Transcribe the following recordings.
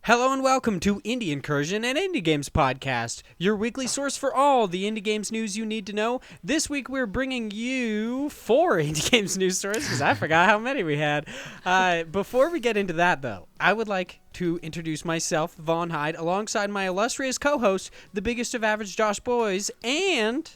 Hello and welcome to Indie Incursion, an indie games podcast, your weekly source for all the indie games news you need to know. This week we're bringing you 4 indie games news stories, because I forgot how many we had. Before we get into that, though, I would like to introduce myself, Vaughn, alongside my illustrious co-host, the biggest of average Josh boys, and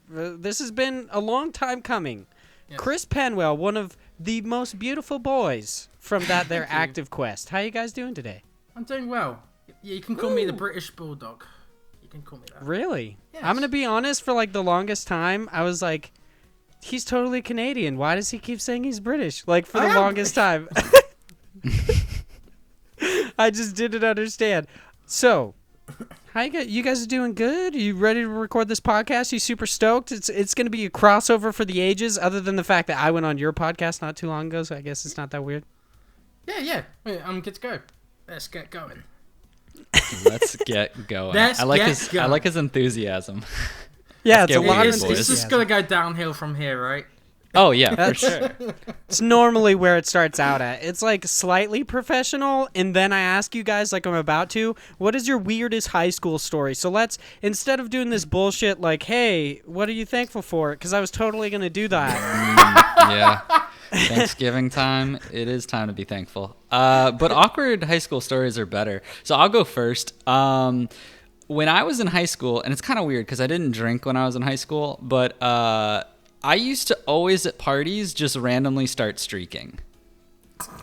this has been a long time coming. Yes. Chris Penwell, one of the most beautiful boys from that their active quest. How you guys doing today? I'm doing well. Yeah, you can call me the British Bulldog. You can call me that. Really? Yes. I'm going to be honest, for like the longest time, I was like, he's totally Canadian. Why does he keep saying he's British? Like, for the longest time. I just didn't understand. So, how you guys are doing good? Are you ready to record this podcast? You super stoked? It's going to be a crossover for the ages, other than the fact that I went on your podcast not too long ago, so I guess it's not that weird. Yeah. Wait, I'm good to go. Let's get going. Let's get going. I like his enthusiasm. Yeah, it's a lot of enthusiasm. It's just gonna go downhill from here, right? Oh yeah, for sure. It's normally where it starts out at. It's like slightly professional, and then I ask you guys, like I'm about to, what is your weirdest high school story? So let's, instead of doing this bullshit like, hey, what are you thankful for? Because I was totally gonna do that. Yeah. Thanksgiving time, it is time to be thankful. But awkward high school stories are better. So I'll go first. When I was in high school, and it's kind of weird because I didn't drink when I was in high school, but I used to always at parties just randomly start streaking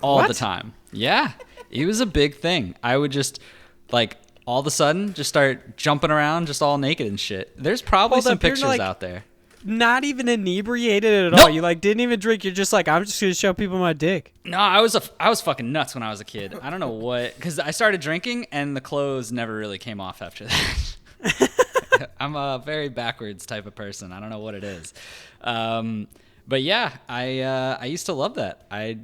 all the time. Yeah, it was a big thing. I would just like all of a sudden just start jumping around just all naked and shit. There's probably some pictures out there. Not even inebriated at all. You like didn't even drink. You're just like, I'm just gonna show people my dick. No, I was fucking nuts when I was a kid. I don't know what, because I started drinking and the clothes never really came off after that. I'm a very backwards type of person. I don't know what it is. But yeah, I used to love that. I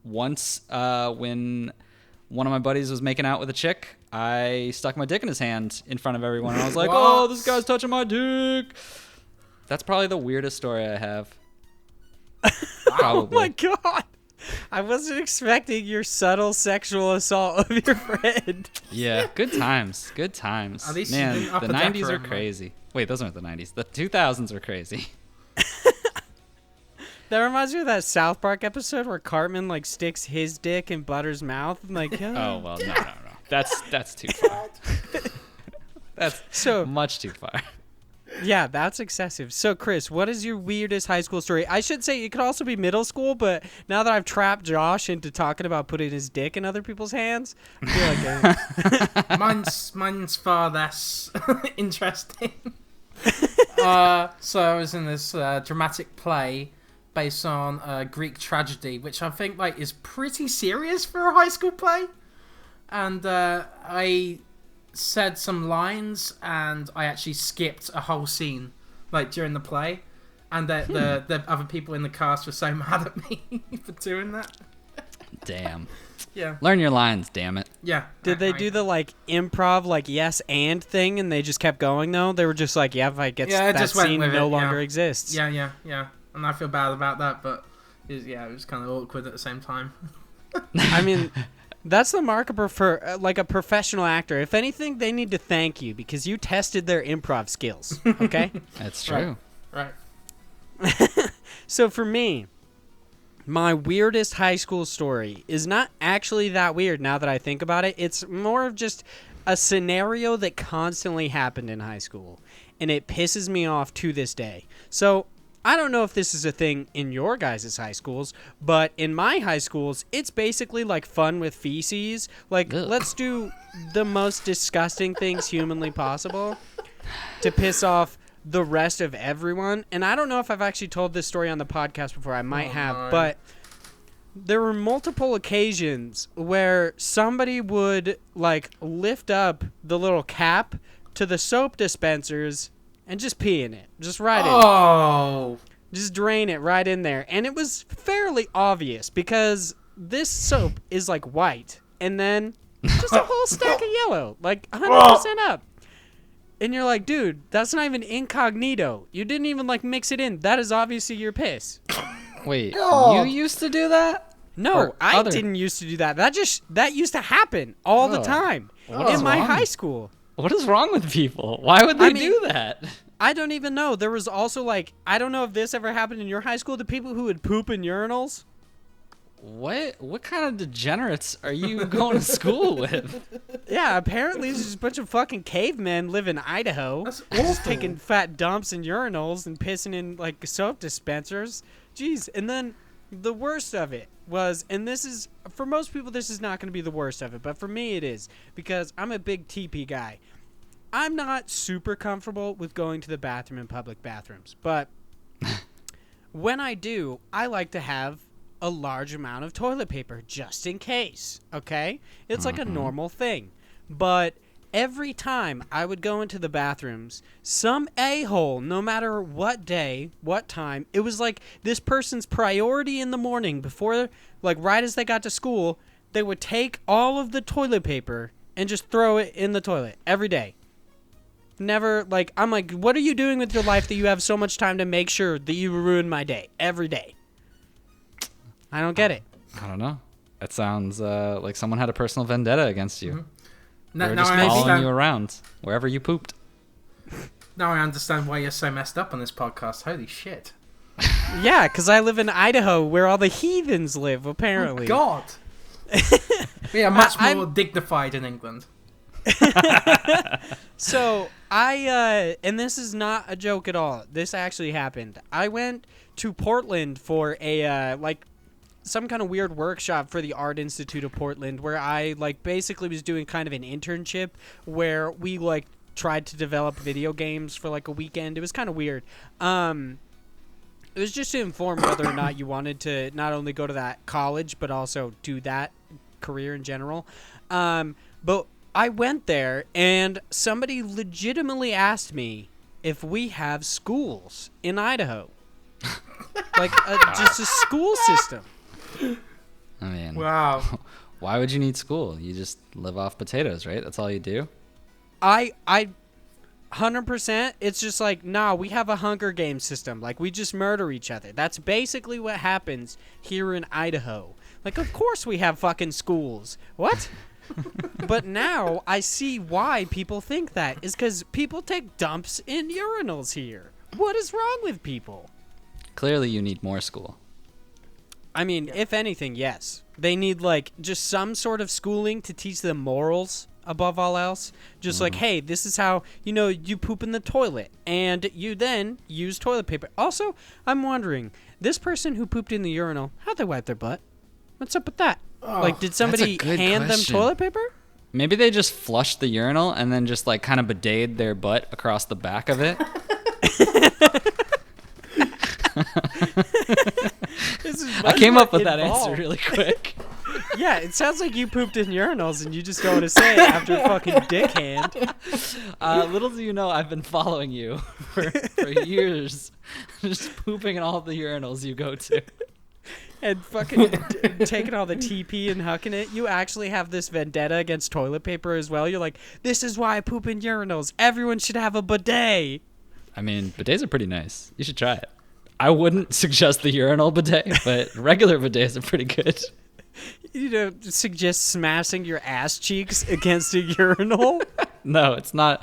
once when one of my buddies was making out with a chick, I stuck my dick in his hand in front of everyone, and I was like, "Oh, this guy's touching my dick." That's probably the weirdest story I have. Oh my god. I wasn't expecting your subtle sexual assault of your friend. Yeah, good times. Good times. At least man, you didn't the 90s are crazy. Wait, those aren't the 90s. The 2000s are crazy. That reminds me of that South Park episode where Cartman like sticks his dick in Butter's mouth. I'm like, oh well, no. That's too far. That's so much too far. Yeah, that's excessive. So, Chris, what is your weirdest high school story? I should say it could also be middle school, but now that I've trapped Josh into talking about putting his dick in other people's hands, I feel like mine's far less interesting. So I was in this dramatic play based on Greek tragedy, which I think like is pretty serious for a high school play, and I said some lines and I actually skipped a whole scene like during the play, and the other people in the cast were so mad at me for doing that. Damn. Yeah. Learn your lines, damn it. Yeah. Did they do the like improv like yes and thing and they just kept going though? They were just like, yeah, if I get that scene no longer exists. Yeah. And I feel bad about that, but it was kind of awkward at the same time. I mean, that's the marker for like a professional actor. If anything, they need to thank you because you tested their improv skills. Okay? That's true. Right. So for me, my weirdest high school story is not actually that weird now that I think about it. It's more of just a scenario that constantly happened in high school, and it pisses me off to this day. So I don't know if this is a thing in your guys' high schools, but in my high schools, it's basically like fun with feces. Like, let's do the most disgusting things humanly possible to piss off the rest of everyone. And I don't know if I've actually told this story on the podcast before. I might have, but there were multiple occasions where somebody would like lift up the little cap to the soap dispensers and just pee in it. Just right in. Just drain it right in there. And it was fairly obvious because this soap is like white and then just a whole stack of yellow, like 100% up. And you're like, dude, that's not even incognito. You didn't even like mix it in. That is obviously your piss. Wait, God. you used to do that? No, Or I other- didn't used to do that. That used to happen all the Oh. time What's in my wrong? high school. What is wrong with people? Why would they I mean- do that? I don't even know. There was also like, I don't know if this ever happened in your high school, the people who would poop in urinals. What kind of degenerates are you going to school with? Yeah, apparently there's just a bunch of fucking cavemen live in Idaho. That's Just awful. taking fat dumps in urinals and pissing in like soap dispensers. Jeez. And then the worst of it was, and this is, for most people this is not going to be the worst of it, but for me it is, because I'm a big TP guy. I'm not super comfortable with going to the bathroom in public bathrooms, but when I do, I like to have a large amount of toilet paper just in case, okay? It's like a normal thing. But every time I would go into the bathrooms, some a-hole, no matter what day, what time, it was like this person's priority in the morning before, like right as they got to school, they would take all of the toilet paper and just throw it in the toilet every day. Never, like, I'm like, what are you doing with your life that you have so much time to make sure that you ruin my day every day? I don't get it. I don't know. That sounds like someone had a personal vendetta against you. Now, They're now just I following understand. you around wherever you pooped. Now I understand why you're so messed up on this podcast. Holy shit! Yeah, because I live in Idaho where all the heathens live, apparently. God. We are much I'm- more dignified in England. So, and this is not a joke at all. This actually happened. I went to Portland for a, some kind of weird workshop for the Art Institute of Portland where I, basically was doing kind of an internship where we, tried to develop video games for, a weekend. It was kind of weird. It was just to inform whether or not you wanted to not only go to that college, but also do that career in general. But I went there, and somebody legitimately asked me if we have schools in Idaho. Just a school system. I mean, Wow. why would you need school? You just live off potatoes, right? That's all you do? I 100%, it's just nah, we have a Hunger Games system. We just murder each other. That's basically what happens here in Idaho. Of course we have fucking schools. What? But now I see why people think that. Is because people take dumps in urinals here. What is wrong with people? Clearly you need more school. I mean, if anything, yes. They need, just some sort of schooling to teach them morals above all else. Just hey, this is how, you poop in the toilet. And you then use toilet paper. Also, I'm wondering, this person who pooped in the urinal, how'd they wipe their butt? What's up with that? Did somebody good hand question. them toilet paper? Maybe they just flushed the urinal and then just kind of bidetted their butt across the back of it. This is I much came more up with that involved. answer really quick. Yeah, it sounds like you pooped in urinals and you just don't want to say it after a fucking dick hand. Little do you know, I've been following you for years, just pooping in all the urinals you go to. And fucking taking all the TP and hucking it. You actually have this vendetta against toilet paper as well. You're like, this is why I poop in urinals. Everyone should have a bidet. I mean, bidets are pretty nice. You should try it. I wouldn't suggest the urinal bidet, but regular bidets are pretty good. You don't suggest smashing your ass cheeks against a urinal? No, it's not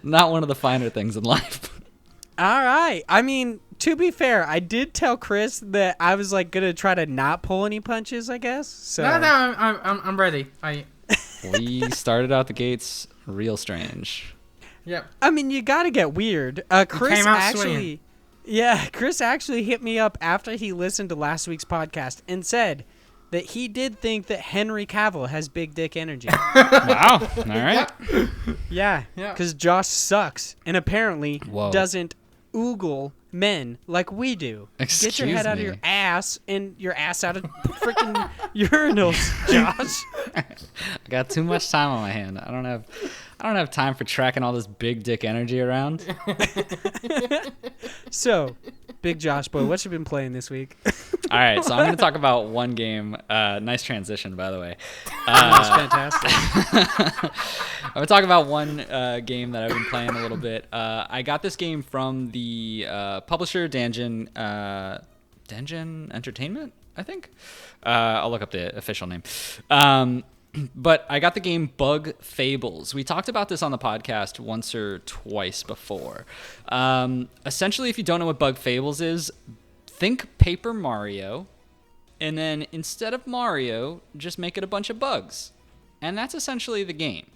one of the finer things in life. All right. I mean, to be fair, I did tell Chris that I was gonna try to not pull any punches, I guess. So No, I'm ready. We started out the gates real strange. Yep. I mean, you gotta get weird. Chris came out actually, swinging. yeah, Chris actually hit me up after he listened to last week's podcast and said that he did think that Henry Cavill has big dick energy. Wow. All right. Yeah, Yeah. because Josh sucks and apparently Whoa. doesn't oogle men like we do. Get your Excuse head out of me. your ass and your ass out of freaking urinals, Josh. I got too much time on my hand. I don't have time for tracking all this big dick energy around. So, big Josh boy, what you been playing this week? All right, so I'm going to talk about one game. Nice transition, by the way. That's fantastic. I'm going to talk about one game that I've been playing a little bit. I got this game from the publisher, Danjin. Dengen Entertainment, I think. I'll look up the official name. But I got the game Bug Fables. We talked about this on the podcast once or twice before. Essentially, if you don't know what Bug Fables is, think Paper Mario, and then instead of Mario, just make it a bunch of bugs. And that's essentially the game.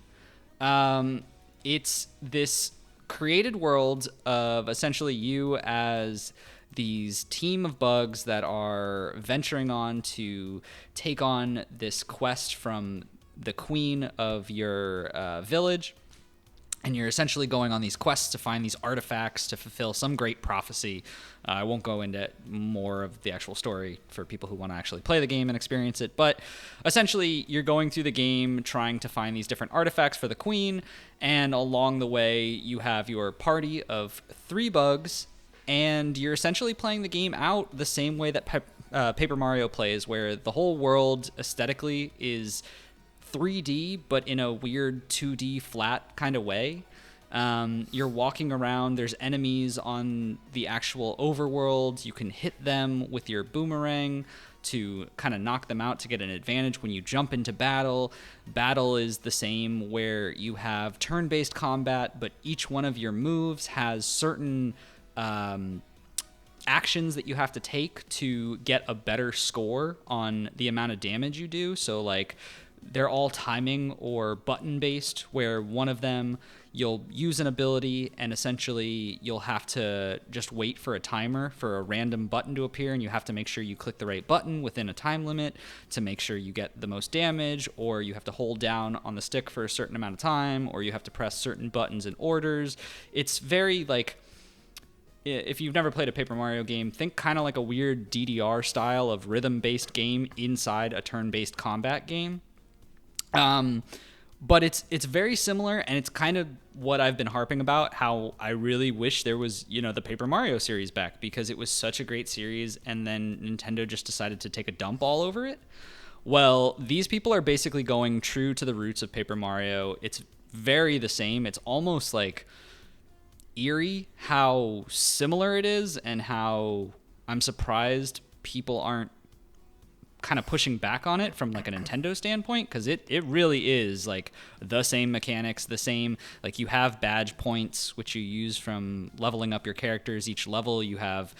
It's this created world of essentially you as these team of bugs that are venturing on to take on this quest from the queen of your village. And you're essentially going on these quests to find these artifacts to fulfill some great prophecy. I won't go into more of the actual story for people who want to actually play the game and experience it. But essentially, you're going through the game trying to find these different artifacts for the queen. And along the way, you have your party of 3 bugs. And you're essentially playing the game out the same way that Paper Mario plays, where the whole world aesthetically is 3D, but in a weird 2D flat kind of way. You're walking around. There's enemies on the actual overworld. You can hit them with your boomerang to kind of knock them out to get an advantage when you jump into battle. Battle is the same, where you have turn-based combat, but each one of your moves has certain actions that you have to take to get a better score on the amount of damage you do. So like, they're all timing or button based, where one of them you'll use an ability and essentially you'll have to just wait for a timer for a random button to appear, and you have to make sure you click the right button within a time limit to make sure you get the most damage, or you have to hold down on the stick for a certain amount of time, or you have to press certain buttons in orders. It's very like, if you've never played a Paper Mario game, think kind of like a weird DDR style of rhythm-based game inside a turn-based combat game. But it's very similar, and it's kind of what I've been harping about, how I really wish there was, the Paper Mario series back, because it was such a great series, and then Nintendo just decided to take a dump all over it. Well, these people are basically going true to the roots of Paper Mario. It's very the same. It's almost like eerie how similar it is, and how I'm surprised people aren't kind of pushing back on it from like a Nintendo standpoint, because it really is like the same mechanics, the same, like you have badge points which you use from leveling up your characters. Each level you have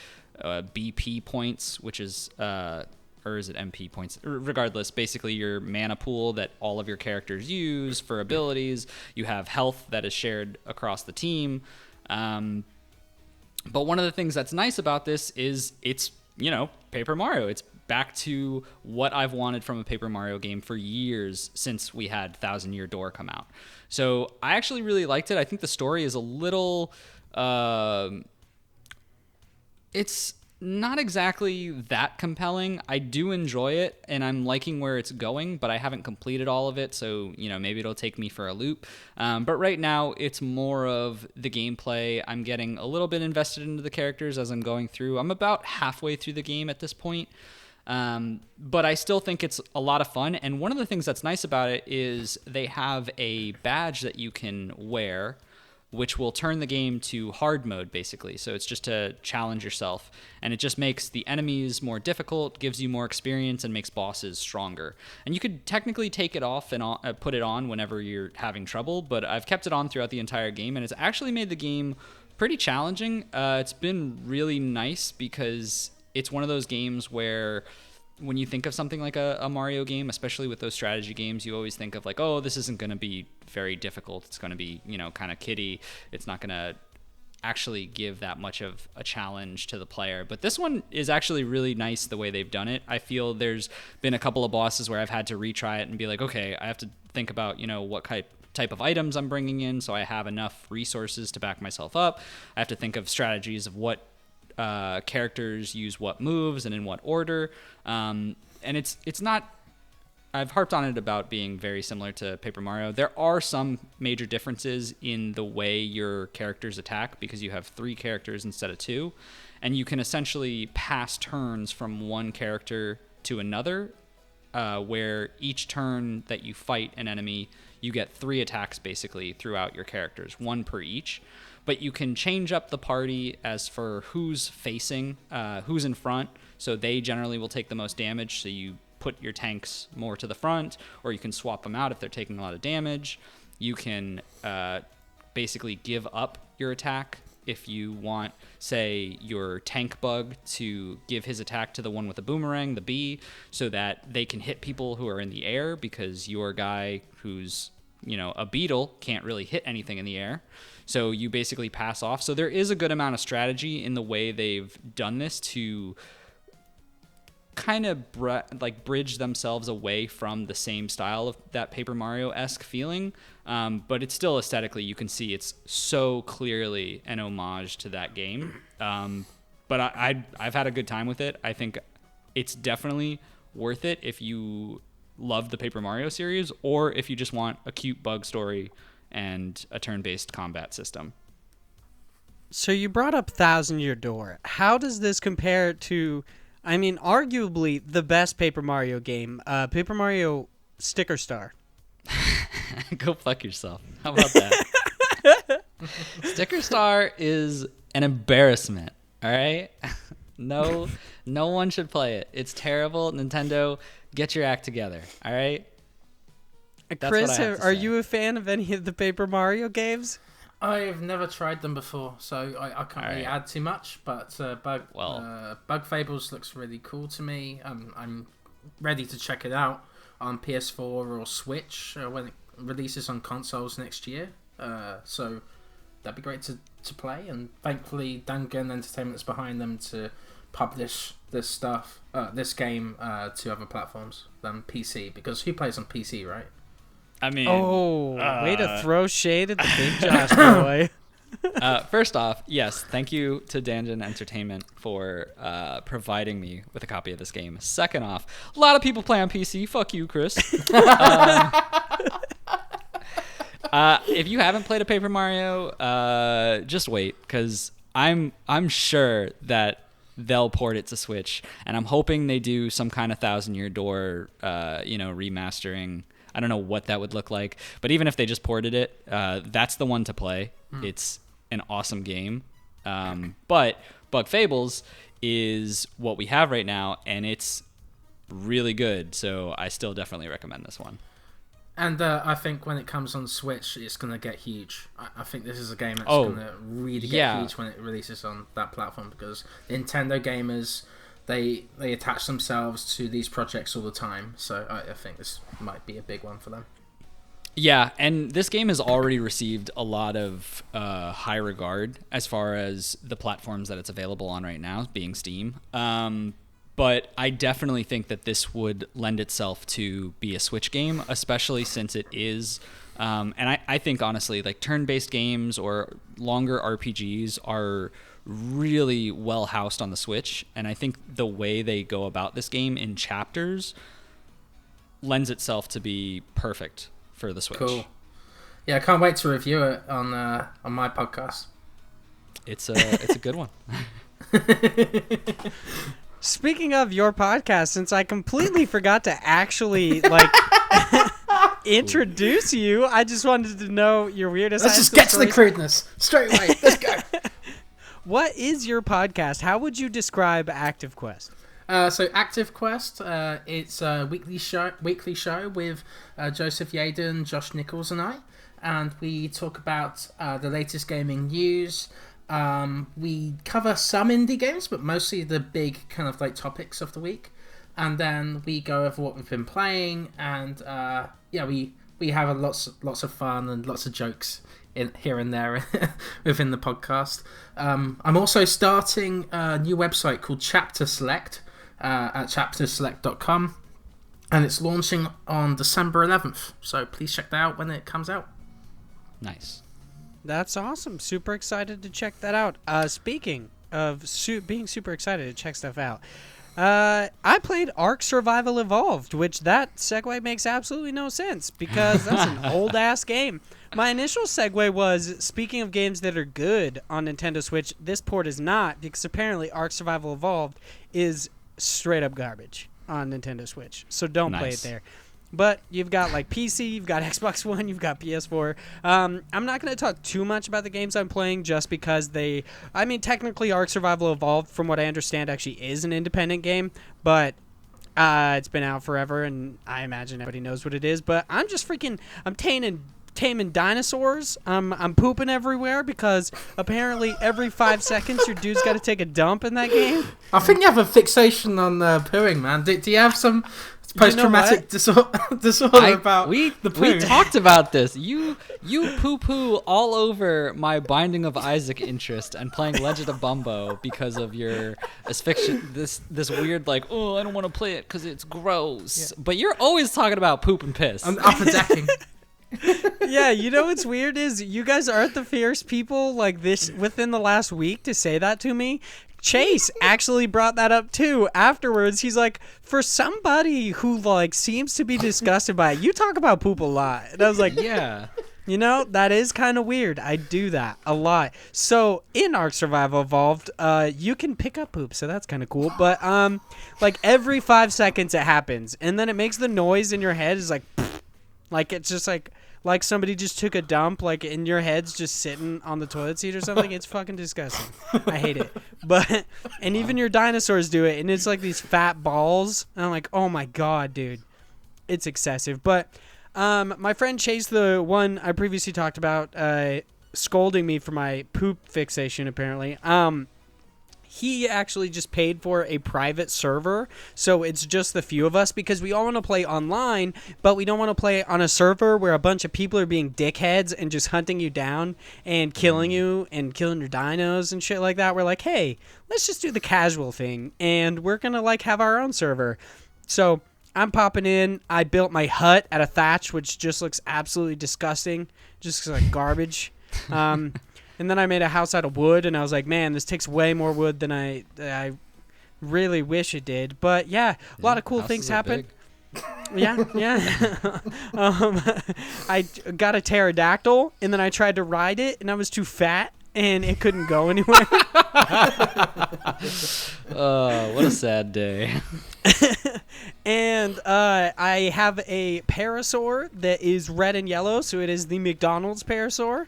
BP points, which is or is it MP points? Regardless, basically your mana pool that all of your characters use for abilities. You have health that is shared across the team. But one of the things that's nice about this is it's, Paper Mario. It's back to what I've wanted from a Paper Mario game for years, since we had Thousand Year Door come out. So I actually really liked it. I think the story is a little... it's not exactly that compelling. I do enjoy it, and I'm liking where it's going, but I haven't completed all of it, so maybe it'll take me for a loop. But right now, it's more of the gameplay. I'm getting a little bit invested into the characters as I'm going through. I'm about halfway through the game at this point, but I still think it's a lot of fun. And one of the things that's nice about it is they have a badge that you can wear, which will turn the game to hard mode, basically. So it's just to challenge yourself, and it just makes the enemies more difficult, gives you more experience, and makes bosses stronger. And you could technically take it off and put it on whenever you're having trouble, but I've kept it on throughout the entire game, and it's actually made the game pretty challenging. It's been really nice, because it's one of those games where when you think of something like a Mario game, especially with those strategy games, you always think of like, oh, this isn't going to be very difficult. It's going to be, kind of kiddie. It's not going to actually give that much of a challenge to the player. But this one is actually really nice the way they've done it. I feel there's been a couple of bosses where I've had to retry it and be like, okay, I have to think about, what type of items I'm bringing in, so I have enough resources to back myself up. I have to think of strategies of what characters use what moves and in what order, and it's not, I've harped on it about being very similar to Paper Mario. There are some major differences in the way your characters attack, because you have 3 characters instead of 2, and you can essentially pass turns from one character to another, where each turn that you fight an enemy, you get 3 attacks basically throughout your characters, 1 per each. But you can change up the party as for who's facing, who's in front. So they generally will take the most damage. So you put your tanks more to the front, or you can swap them out if they're taking a lot of damage. You can basically give up your attack if you want, say, your tank bug to give his attack to the one with the boomerang, the bee, so that they can hit people who are in the air, because your guy who's, a beetle can't really hit anything in the air. So you basically pass off. So there is a good amount of strategy in the way they've done this to kind of bridge themselves away from the same style of that Paper Mario-esque feeling. But it's still aesthetically, you can see it's so clearly an homage to that game. But I've had a good time with it. I think it's definitely worth it if you love the Paper Mario series, or if you just want a cute bug story and a turn-based combat system. So you brought up Thousand Year Door. How does this compare to, arguably the best Paper Mario game, Paper Mario Sticker Star? Go fuck yourself. How about that? Sticker Star is an embarrassment, all right? No one should play it. It's terrible. Nintendo, get your act together, all right? Chris, are you a fan of any of the Paper Mario games? I've never tried them before, so I can't really add too much. But Bug Fables looks really cool to me. I'm ready to check it out on PS4 or Switch when it releases on consoles next year. So that'd be great to play. And thankfully, Duncan Entertainment's behind them to publish this game to other platforms than PC. Because who plays on PC, right? Way to throw shade at the Big Josh boy. First off, yes, thank you to Dungeon Entertainment for providing me with a copy of this game. Second off, a lot of people play on PC. Fuck you, Chris. If you haven't played a Paper Mario, just wait, because I'm sure that they'll port it to Switch, and I'm hoping they do some kind of Thousand Year Door, remastering. I don't know what that would look like, but even if they just ported it, that's the one to play. It's an awesome game. But Bug Fables is what we have right now, and it's really good. So I still definitely recommend this one. And I think when it comes on Switch, it's going to get huge. I think this is a game that's going to really get huge when it releases on that platform, because Nintendo gamers, they attach themselves to these projects all the time. So I think this might be a big one for them. Yeah, and this game has already received a lot of high regard as far as the platforms that it's available on right now, being Steam. But I definitely think that this would lend itself to be a Switch game, especially since it is. And I think, honestly, like turn-based games or longer RPGs are really well housed on the Switch. And I think the way they go about this game in chapters lends itself to be perfect for the Switch. Cool. Yeah, I can't wait to review it on my podcast. It's a good one. Speaking of your podcast, since I completely forgot to actually introduce you, I just wanted to know your weirdest. Let's just get to the crudeness straight away. Let's go. What is your podcast? How would you describe Active Quest? So Active Quest, it's a weekly show with Joseph Yaden, Josh Nichols, and I, and we talk about the latest gaming news. We cover some indie games, but mostly the big kind of like topics of the week, and then we go over what we've been playing, and we have lots of fun and lots of jokes in here and there within the podcast. I'm also starting a new website called Chapter Select at chapterselect.com, and it's launching on December 11th. So please check that out when it comes out. Nice. That's awesome. Super excited to check that out. Speaking of being super excited to check stuff out, I played Ark Survival Evolved, which that segue makes absolutely no sense because that's an old-ass game. My initial segue was, speaking of games that are good on Nintendo Switch, this port is not, because apparently Ark Survival Evolved is straight-up garbage on Nintendo Switch, so don't play it there. But you've got like PC, you've got Xbox One, you've got PS4. I'm not going to talk too much about the games I'm playing just because technically Ark Survival Evolved, from what I understand, actually is an independent game, but it's been out forever, and I imagine everybody knows what it is. But I'm just I'm taming dinosaurs. I'm pooping everywhere because apparently every 5 seconds your dude's got to take a dump in that game. I think you have a fixation on pooing, man. Do you have some post-traumatic disorder about we the poo? We talked about this. You poo-poo all over my Binding of Isaac interest and playing Legend of Bumbo because of your asphyxiation. This weird I don't want to play it because it's gross. Yeah. But you're always talking about poop and piss. I'm upper decking. Yeah, you know what's weird is you guys aren't the first people like this within the last week to say that to me. Chase actually brought that up too afterwards. He's like, for somebody who seems to be disgusted by it, you talk about poop a lot. And I was like, yeah. You know, that is kind of weird. I do that a lot. So in Ark Survival Evolved, you can pick up poop, so that's kind of cool. But every 5 seconds it happens, and then it makes the noise in your head is it's just like somebody just took a dump, in your head's just sitting on the toilet seat or something. It's fucking disgusting. I hate it. But and even your dinosaurs do it, and it's like these fat balls. And I'm like, oh my god, dude, it's excessive. But my friend Chase, the one I previously talked about, scolding me for my poop fixation, apparently. He actually just paid for a private server, so it's just the few of us because we all want to play online, but we don't want to play on a server where a bunch of people are being dickheads and just hunting you down and killing you and killing your dinos and shit like that. We're like, hey, let's just do the casual thing, and we're going to have our own server. So I'm popping in. I built my hut out of thatch, which just looks absolutely disgusting, just like garbage. And then I made a house out of wood, and I was like, man, this takes way more wood than I really wish it did. But, yeah, a lot of cool things happen. Yeah. I got a pterodactyl, and then I tried to ride it, and I was too fat, and it couldn't go anywhere. Oh, what a sad day. And I have a parasaur that is red and yellow, so it is the McDonald's parasaur.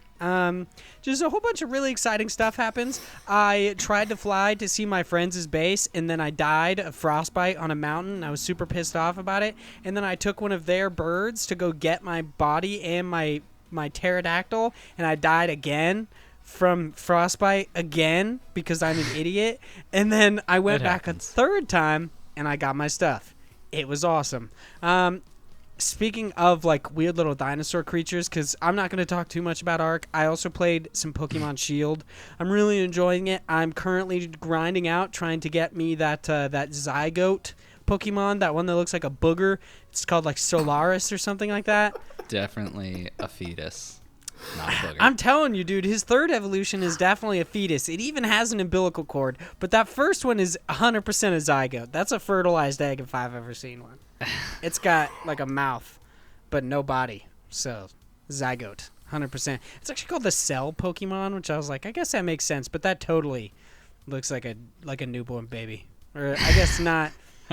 Just a whole bunch of really exciting stuff happens. I tried to fly to see my friends' base, and then I died of frostbite on a mountain. I was super pissed off about it. And then I took one of their birds to go get my body and my pterodactyl, and I died again from frostbite again because I'm an idiot. And then I went back a third time, and I got my stuff. It was awesome. Speaking of weird little dinosaur creatures, because I'm not going to talk too much about Ark, I also played some Pokemon Shield. I'm really enjoying it. I'm currently grinding out, trying to get me that Zygote Pokemon, that one that looks like a booger. It's called Solaris or something like that. Definitely a fetus. Not a booger. I'm telling you, dude, his third evolution is definitely a fetus. It even has an umbilical cord, but that first one is 100% a zygote. That's a fertilized egg if I've ever seen one. It's got a mouth, but no body. So, zygote, 100%. It's actually called the Cell Pokemon, which I was like, I guess that makes sense, but that totally looks like a newborn baby. Or I guess not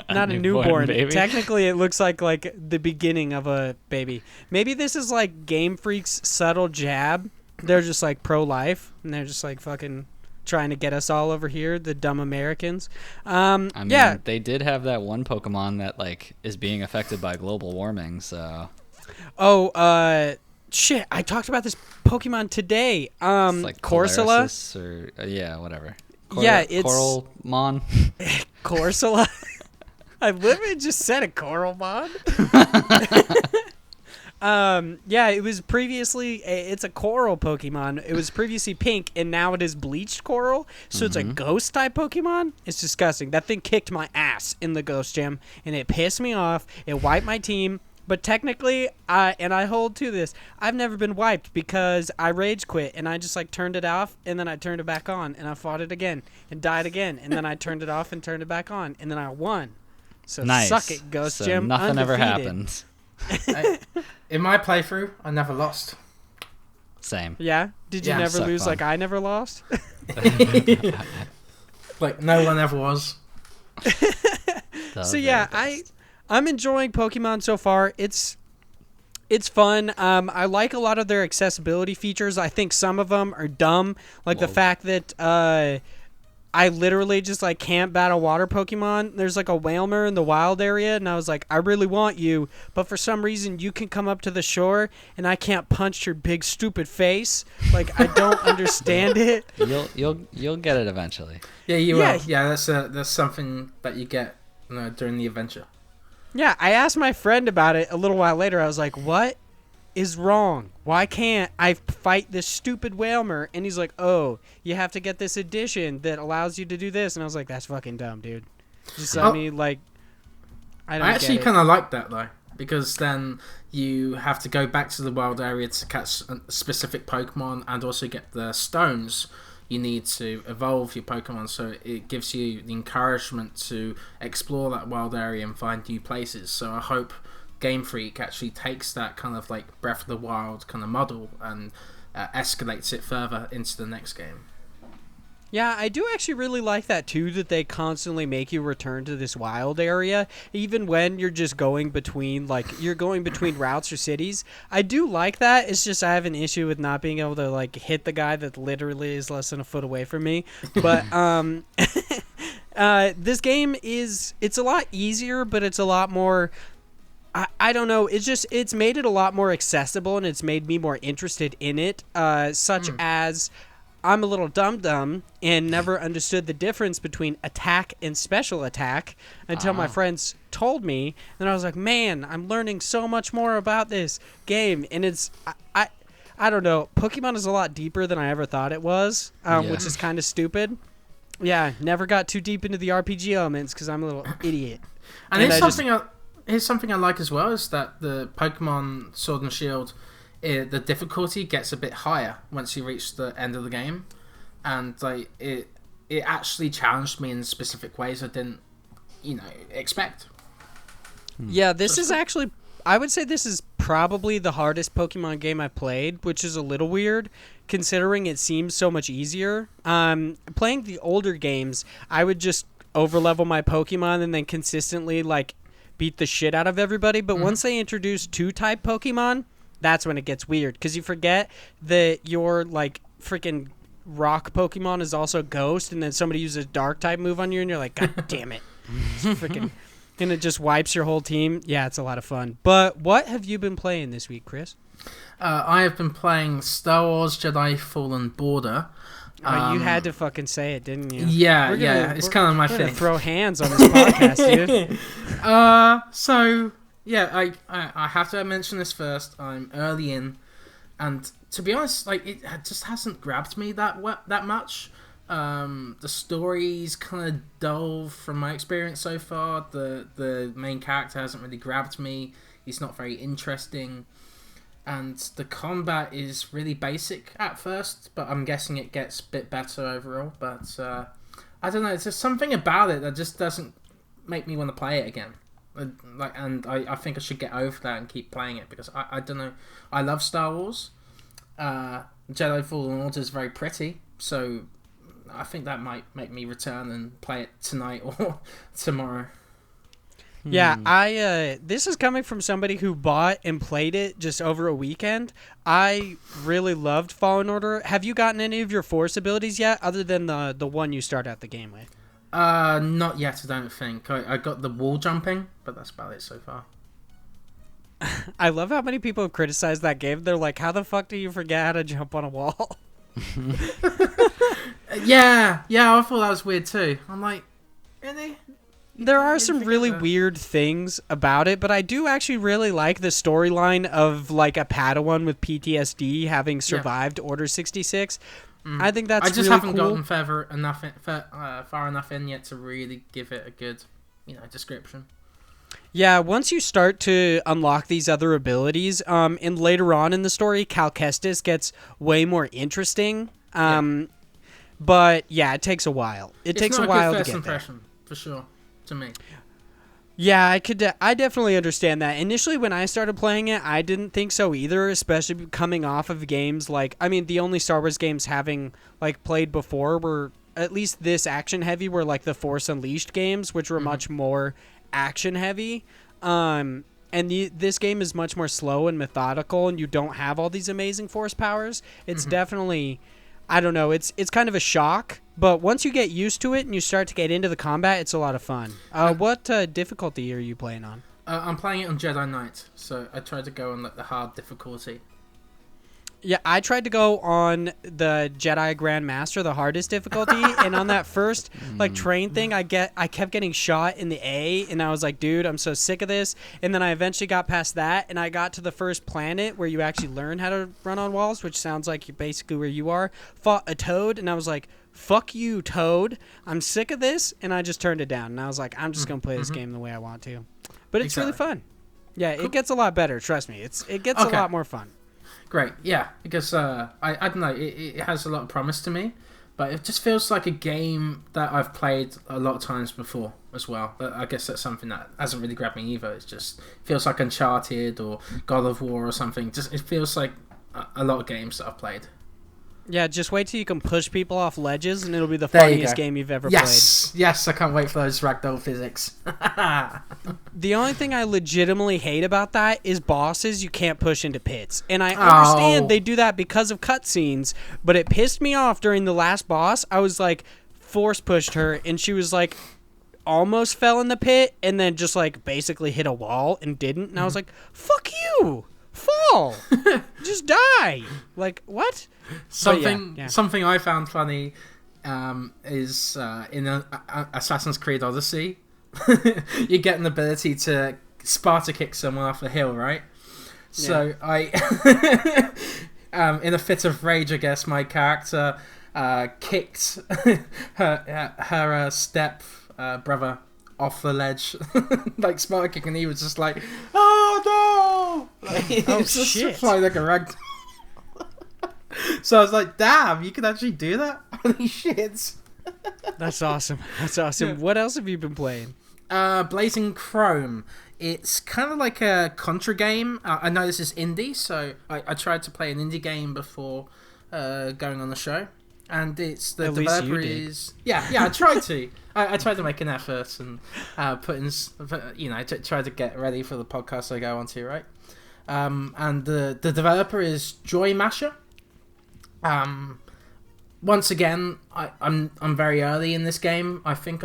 a newborn. Baby. Technically, it looks like the beginning of a baby. Maybe this is Game Freak's subtle jab. They're just pro-life, and they're just fucking trying to get us all over here, the dumb Americans. They did have that one Pokemon that is being affected by global warming, so. Oh, shit! I talked about this Pokemon today. It's Corsola, or yeah, whatever. It's Coralmon. Corsola. I literally just said a Coralmon. It was previously it's a coral Pokemon. It was previously pink, and now it is bleached coral. So it's a ghost type Pokemon. It's disgusting. That thing kicked my ass in the ghost gym, and it pissed me off. It wiped my team. But technically, I hold to this, I've never been wiped because I rage quit, and I just turned it off, and then I turned it back on, and I fought it again, and died again, and then I turned it off and turned it back on, and then I won. So nice. Suck it, Ghost so Gym. Nothing Undefeated. ever happened. In my playthrough, I never lost. Same. Yeah? Did you never lose fun. I never lost? No one ever was. So yeah, I'm enjoying Pokemon so far. It's fun. I like a lot of their accessibility features. I think some of them are dumb, like the fact that I literally just like can't battle water Pokemon. There's like a Whalmer in the wild area, and I was like, I really want you, but for some reason you can come up to the shore, and I can't punch your big stupid face. Like I don't understand it. You'll get it eventually. Yeah, you will. Yeah, that's something that you get during the adventure. Yeah, I asked my friend about it a little while later. I was like, what is wrong? Why can't I fight this stupid Whalmer? And he's like, oh, you have to get this edition that allows you to do this. And I was like, that's fucking dumb, dude. Just I mean, like, I don't I actually kind of like that, though, because then you have to go back to the wild area to catch a specific Pokemon and also get the stones you need to evolve your Pokemon, so it gives you the encouragement to explore that wild area and find new places. So I hope Game Freak actually takes that kind of like Breath of the Wild kind of model and escalates it further into the next game. Yeah, I do actually really like that too, that they constantly make you return to this wild area, even when you're just going between, like, you're going between routes or cities. I do like that. It's just I have an issue with not being able to, like, hit the guy that literally is less than a foot away from me. But, this game it's a lot easier, but it's a lot more... I don't know. It's made it a lot more accessible, and it's made me more interested in it, such as... I'm a little dumb and never understood the difference between attack and special attack until my friends told me. And I was like, man, I'm learning so much more about this game. And it's, I don't know. Pokemon is a lot deeper than I ever thought it was, which is kind of stupid. Yeah, never got too deep into the RPG elements because I'm a little idiot. And here's something I like as well, is that the Pokemon Sword and Shield... the difficulty gets a bit higher once you reach the end of the game, and like it actually challenged me in specific ways I didn't, expect. Yeah, this is actually, I would say this is probably the hardest Pokemon game I've played, which is a little weird considering it seems so much easier. Playing the older games, I would just overlevel my Pokemon and then consistently like beat the shit out of everybody. But once they introduced 2-type Pokemon, that's when it gets weird, because you forget that your, like, freaking rock Pokemon is also ghost, and then somebody uses a dark type move on you, and you're like, God damn it. Freaking, and it just wipes your whole team. Yeah, it's a lot of fun. But what have you been playing this week, Chris? I have been playing Star Wars Jedi Fallen Order. You had to fucking say it, didn't you? Yeah, it's kind of my thing. Throw hands on this podcast, dude. So... Yeah, I have to mention this first. I'm early in, and to be honest, like it just hasn't grabbed me that much. The story's kind of dull from my experience so far. The main character hasn't really grabbed me. He's not very interesting, and the combat is really basic at first. But I'm guessing it gets a bit better overall. But I don't know. It's just something about it that just doesn't make me want to play it again. I think I should get over that and keep playing it, because I don't know. I love Star Wars. Jedi Fallen Order is very pretty, so I think that might make me return and play it tonight or tomorrow. Yeah, this is coming from somebody who bought and played it just over a weekend. I really loved Fallen Order. Have you gotten any of your Force abilities yet, other than the one you start out the game with? Not yet, I don't think. I got the wall jumping, but that's about it so far. I love how many people have criticized that game. They're like, how the fuck do you forget how to jump on a wall? Yeah, I thought that was weird too. I'm like, really? There are some really weird things about it, but I do actually really like the storyline of like a Padawan with PTSD having survived Order 66. I think that's really cool. I just haven't gotten far enough in yet to really give it a good, description. Yeah, once you start to unlock these other abilities, and later on in the story, Cal Kestis gets way more interesting. But yeah, it takes a while. It takes a while to get impression, for sure, to me. Yeah, I definitely understand that. Initially, when I started playing it, I didn't think so either, especially coming off of games like... I mean, the only Star Wars games having, like, played before were, at least this action-heavy, were, like, the Force Unleashed games, which were much more action-heavy. This game is much more slow and methodical, and you don't have all these amazing force powers. It's definitely, I don't know, it's kind of a shock. But once you get used to it and you start to get into the combat, it's a lot of fun. What difficulty are you playing on? I'm playing it on Jedi Knight, so I tried to go on like the hard difficulty. Yeah, I tried to go on the Jedi Grandmaster, the hardest difficulty, and on that first like train thing, I kept getting shot in the A, and I was like, dude, I'm so sick of this. And then I eventually got past that, and I got to the first planet where you actually learn how to run on walls, which sounds like basically where you are. Fought a toad, and I was like, fuck you, toad. I'm sick of this, and I just turned it down. And I was like, I'm just gonna play this game the way I want to. But it's really fun. Yeah, cool. It gets a lot better. Trust me, it gets a lot more fun. Great, yeah, because I don't know, it has a lot of promise to me, but it just feels like a game that I've played a lot of times before as well. But I guess that's something that hasn't really grabbed me either. It just feels like Uncharted or God of War or something. Just it feels like a lot of games that I've played. Yeah, just wait till you can push people off ledges, and it'll be the funniest game you've ever played. Yes, I can't wait for those ragdoll physics. The only thing I legitimately hate about that is bosses you can't push into pits. And I understand they do that because of cutscenes, but it pissed me off during the last boss. I was like, force pushed her, and she was like, almost fell in the pit, and then just like basically hit a wall and didn't. And I was like, fuck you! Fall! Just die! Like, what? Something I found funny is in Assassin's Creed Odyssey, you get an ability to Sparta kick someone off a hill, right? So I, in a fit of rage, I guess my character kicked her step brother off the ledge, like Sparta kick, and he was just like, "Oh no!" Like, shit! Flying like a rag. So I was like, "Damn, you can actually do that!" Holy shit! That's awesome. That's awesome. Yeah. What else have you been playing? Blazing Chrome. It's kind of like a Contra game. I know this is indie, so I tried to play an indie game before going on the show. And it's the developer is I tried to I tried to make an effort and put in try to get ready for the podcast I go on to, right? And the developer is Joy Masher. Once again, I'm very early in this game. I think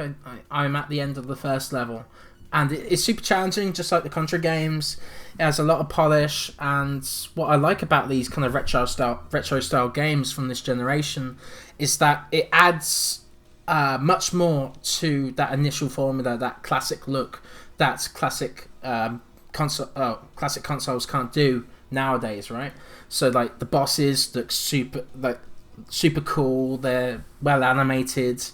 I'm at the end of the first level, and it's super challenging, just like the Contra games. It has a lot of polish, and what I like about these kind of retro style games from this generation is that it adds much more to that initial formula, that classic look, that classic consoles can't do nowadays, right? So like the bosses look super cool. They're well animated.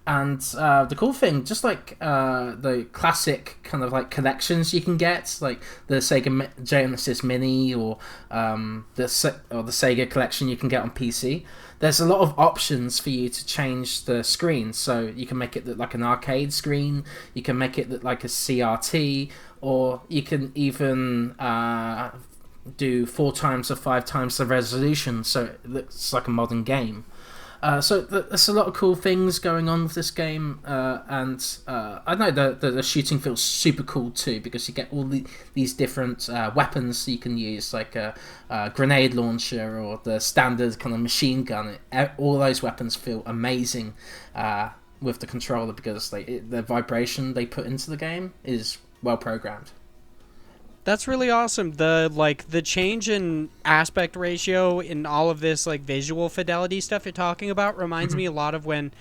And the cool thing, just like the classic kind of like collections you can get, like the Sega Genesis Mini or the Sega collection you can get on PC, there's a lot of options for you to change the screen. So you can make it look like an arcade screen, you can make it look like a CRT, or you can even do 4 times or 5 times the resolution, so it looks like a modern game. So there's a lot of cool things going on with this game, and I know the shooting feels super cool too, because you get all these different weapons you can use, like a grenade launcher or the standard kind of machine gun. All those weapons feel amazing with the controller, because the vibration they put into the game is well programmed. That's really awesome. The change in aspect ratio in all of this like visual fidelity stuff you're talking about reminds me a lot of when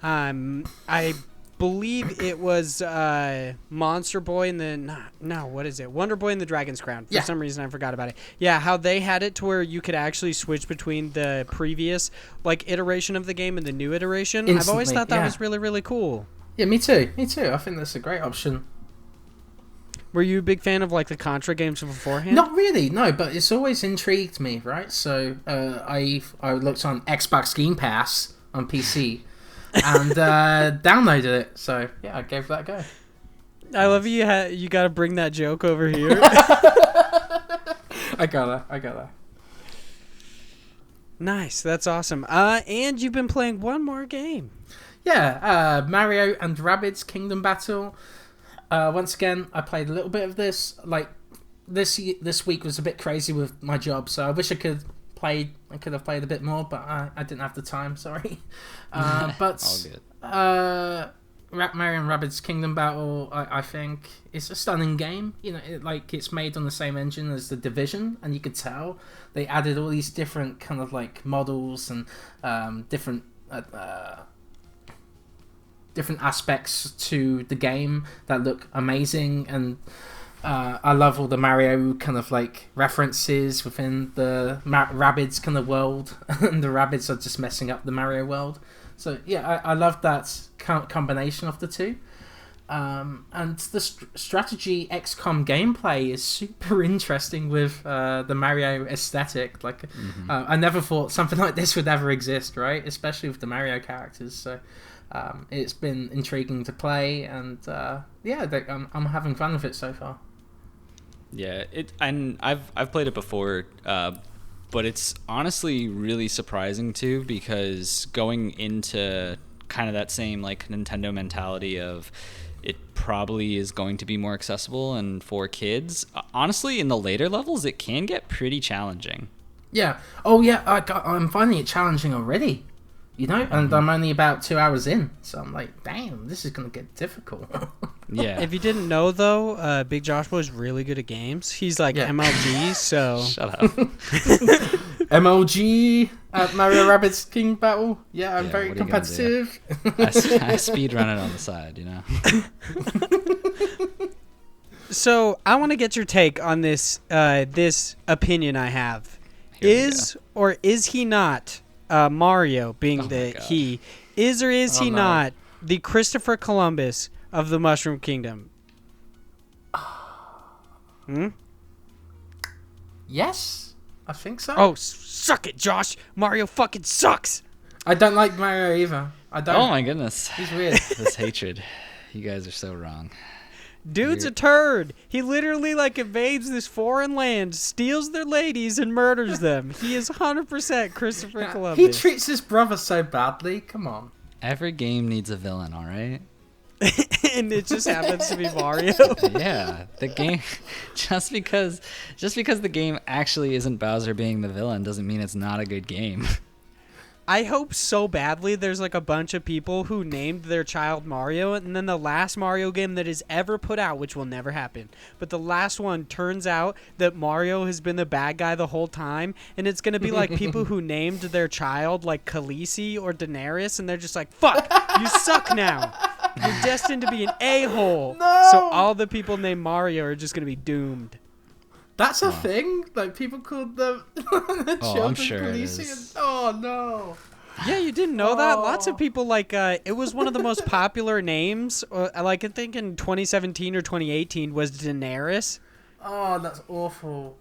I believe it was Monster Boy and what is it? Wonder Boy and the Dragon's Crown. For some reason I forgot about it. Yeah, how they had it to where you could actually switch between the previous like iteration of the game and the new iteration. Instantly, I've always thought that was really, really cool. Yeah, me too. I think that's a great option. Were you a big fan of like the Contra games beforehand? Not really, no, but it's always intrigued me, right? So I looked on Xbox Game Pass on PC and downloaded it. So yeah, I gave that a go. I love you got to bring that joke over here. I gotta. Nice, that's awesome. And you've been playing one more game. Yeah, Mario and Rabbids Kingdom Battle. Once again, I played a little bit of this. Like this week was a bit crazy with my job, so I wish I could have played a bit more, but I didn't have the time. Sorry. But All good. Mario and Rabbids Kingdom Battle, I think it's a stunning game. You know, it's made on the same engine as The Division, and you could tell they added all these different kind of like models and different aspects to the game that look amazing. And I love all the Mario kind of like references within the Rabbids kind of world, and the Rabbids are just messing up the Mario world. So yeah, I love that combination of the two. And the strategy XCOM gameplay is super interesting with the Mario aesthetic. Like, I never thought something like this would ever exist, right? Especially with the Mario characters. So it's been intriguing to play, and I'm having fun with it so far. Yeah, and I've played it before, but it's honestly really surprising too, because going into kind of that same like Nintendo mentality of it probably is going to be more accessible and for kids. Honestly, in the later levels, it can get pretty challenging. Yeah. Oh yeah, I'm finding it challenging already. You know, and I'm only about 2 hours in, so I'm like, damn, this is gonna get difficult. Yeah. If you didn't know, though, Big Joshua is really good at games. He's like MLG, so... Shut up. MLG at Mario Rabbids King Battle. Yeah, I'm very what are you competitive. I speed run it on the side, you know. So I want to get your take on this this opinion I have. Is or is he not Mario, being he, is or is he not the Christopher Columbus of the Mushroom Kingdom? Yes, I think so. Oh, suck it, Josh. Mario fucking sucks. I don't like Mario either. I don't. Oh my goodness. He's weird. This hatred. You guys are so wrong. Dude's a turd. He literally like invades this foreign land, steals their ladies, and murders them. He is 100% Christopher Columbus. He treats his brother so badly. Come on. Every game needs a villain, all right? And it just happens to be Mario. Yeah, the game just because the game actually isn't Bowser being the villain doesn't mean it's not a good game. I hope so badly there's like a bunch of people who named their child Mario, and then the last Mario game that is ever put out, which will never happen, but the last one turns out that Mario has been the bad guy the whole time, and it's going to be like people who named their child like Khaleesi or Daenerys, and they're just like, fuck, you suck now. You're destined to be an a-hole. No! So all the people named Mario are just going to be doomed. That's a thing? Like, people called them the children I'm sure it Khaleesi? is. Oh, no. Yeah, you didn't know that? Lots of people, like, it was one of the most popular names, like, I think in 2017 or 2018, was Daenerys. Oh, that's awful.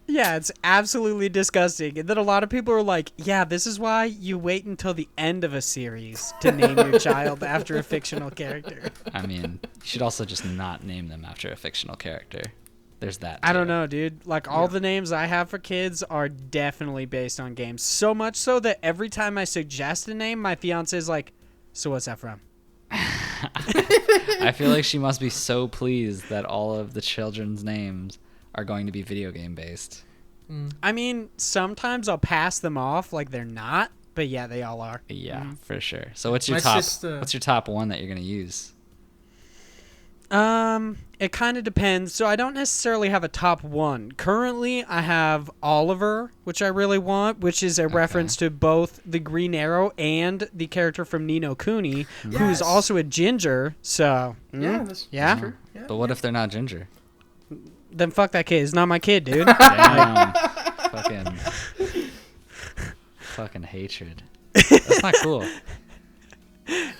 Yeah, it's absolutely disgusting. And then a lot of people are like, yeah, this is why you wait until the end of a series to name your child after a fictional character. I mean, you should also just not name them after a fictional character. There's that. I don't know, dude. Like, all the names I have for kids are definitely based on games. So much so that every time I suggest a name, my fiance is like, so what's that from? I feel like she must be so pleased that all of the children's names are going to be video game based. I mean, sometimes I'll pass them off like they're not, but yeah, they all are. Yeah, for sure. So what's your My top? sister- What's your top one that you're gonna use? It kind of depends. So I don't necessarily have a top one. Currently, I have Oliver, which I really want, which is a reference to both the Green Arrow and the character from Ni no Kuni, who's also a ginger. So, Yeah, that's true. Yeah. But what if they're not ginger? Then fuck that kid. It's not my kid, dude. Damn. fucking hatred. That's not cool.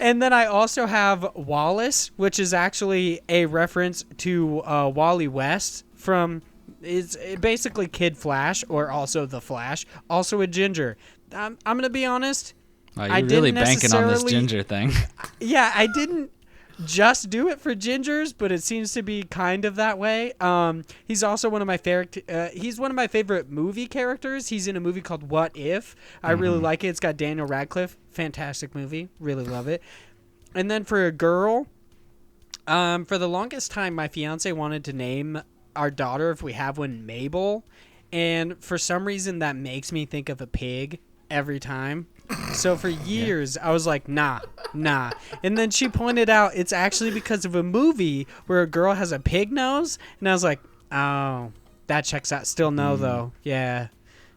And then I also have Wallace, which is actually a reference to Wally West from, it's basically Kid Flash, or also The Flash, also a ginger. I'm going to be honest. Wow, you're I really didn't banking on this necessarily- ginger thing. Yeah, I didn't just do it for gingers, but it seems to be kind of that way. He's also one of my favorite. He's one of my favorite movie characters. He's in a movie called What If. I really like it. It's got Daniel Radcliffe. Fantastic movie. Really love it. And then for a girl, For the longest time, my fiance wanted to name our daughter, if we have one, Mabel. And for some reason, that makes me think of a pig every time. So for years, I was like, nah. And then she pointed out it's actually because of a movie where a girl has a pig nose. And I was like, oh, that checks out. Still no, though. Yeah.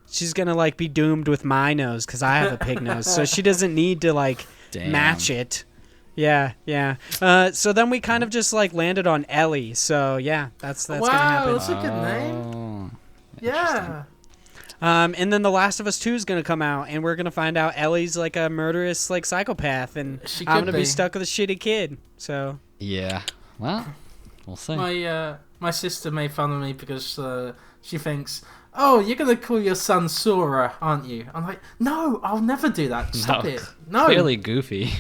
She's going to, like, be doomed with my nose because I have a pig nose. So she doesn't need to, like, match it. Yeah. So then we kind of just, like, landed on Ellie. So, yeah, that's going to happen. Wow, that's a good name. Yeah. And then The Last of Us 2 is going to come out, and we're going to find out Ellie's like a murderous like psychopath, and I'm going to be stuck with a shitty kid. So yeah, well, we'll see. My sister made fun of me because she thinks, "Oh, you're going to call your son Sora, aren't you?" I'm like, "No, I'll never do that. Stop it. No." Clearly goofy.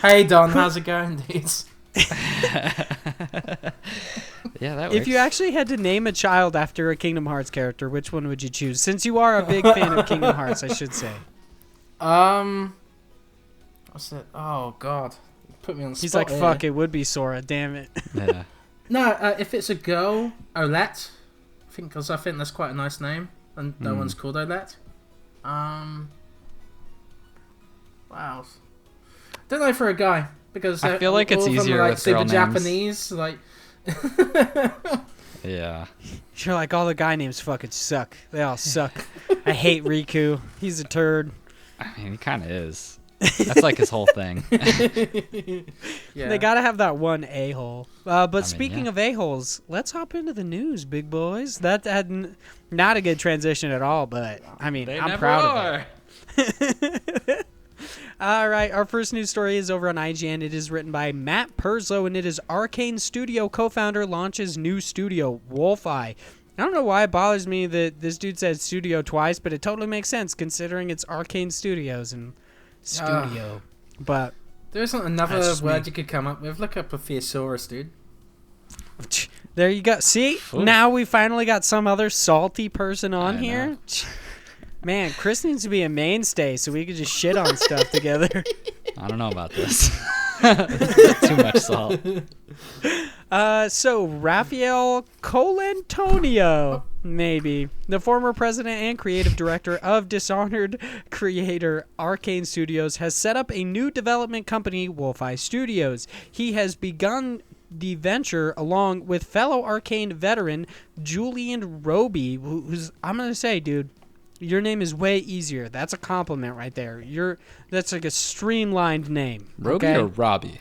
Hey Don, how's it going, dudes? Yeah, that works. If you actually had to name a child after a Kingdom Hearts character, which one would you choose? Since you are a big fan of Kingdom Hearts, I should say. What's it? Oh God, put me on the He's spot like, fuck, it would be Sora. Damn it. Yeah. No, if it's a girl, Olette. Because I think that's quite a nice name, and no one's called Olette. Wow. Don't know for a guy because I feel like it's easier like with super girl names. Japanese, like. Yeah. You're like, all the guy names fucking suck. They all suck. I hate Riku. He's a turd. I mean, he kind of is. That's like his whole thing. Yeah. They gotta have that one a-hole. But speaking of a-holes, let's hop into the news, big boys. That had not a good transition at all, but I mean, I'm proud of it. All right, our first news story is over on IGN. It is written by Matt Purslow, and it is Arcane Studio co-founder launches new studio, Wolfeye. I don't know why it bothers me that this dude said studio twice, but it totally makes sense considering it's Arcane Studios and studio. But there isn't another word you could come up with. Look up a thesaurus, dude. There you go. See, now we finally got some other salty person on here. Man, Chris needs to be a mainstay so we could just shit on stuff together. I don't know about this. Too much salt. So Raphael Colantonio, maybe, the former president and creative director of Dishonored creator Arcane Studios, has set up a new development company, Wolfeye Studios. He has begun the venture along with fellow Arcane veteran Julian Roby, who's, I'm going to say, dude, your name is way easier. That's a compliment right there. That's like a streamlined name. Roby or Robbie?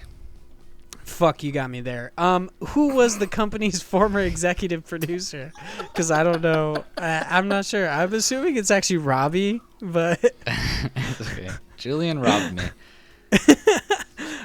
Fuck, you got me there. Who was the company's former executive producer? Because I don't know. I'm not sure. I'm assuming it's actually Robbie, but Okay. Julian robbed me.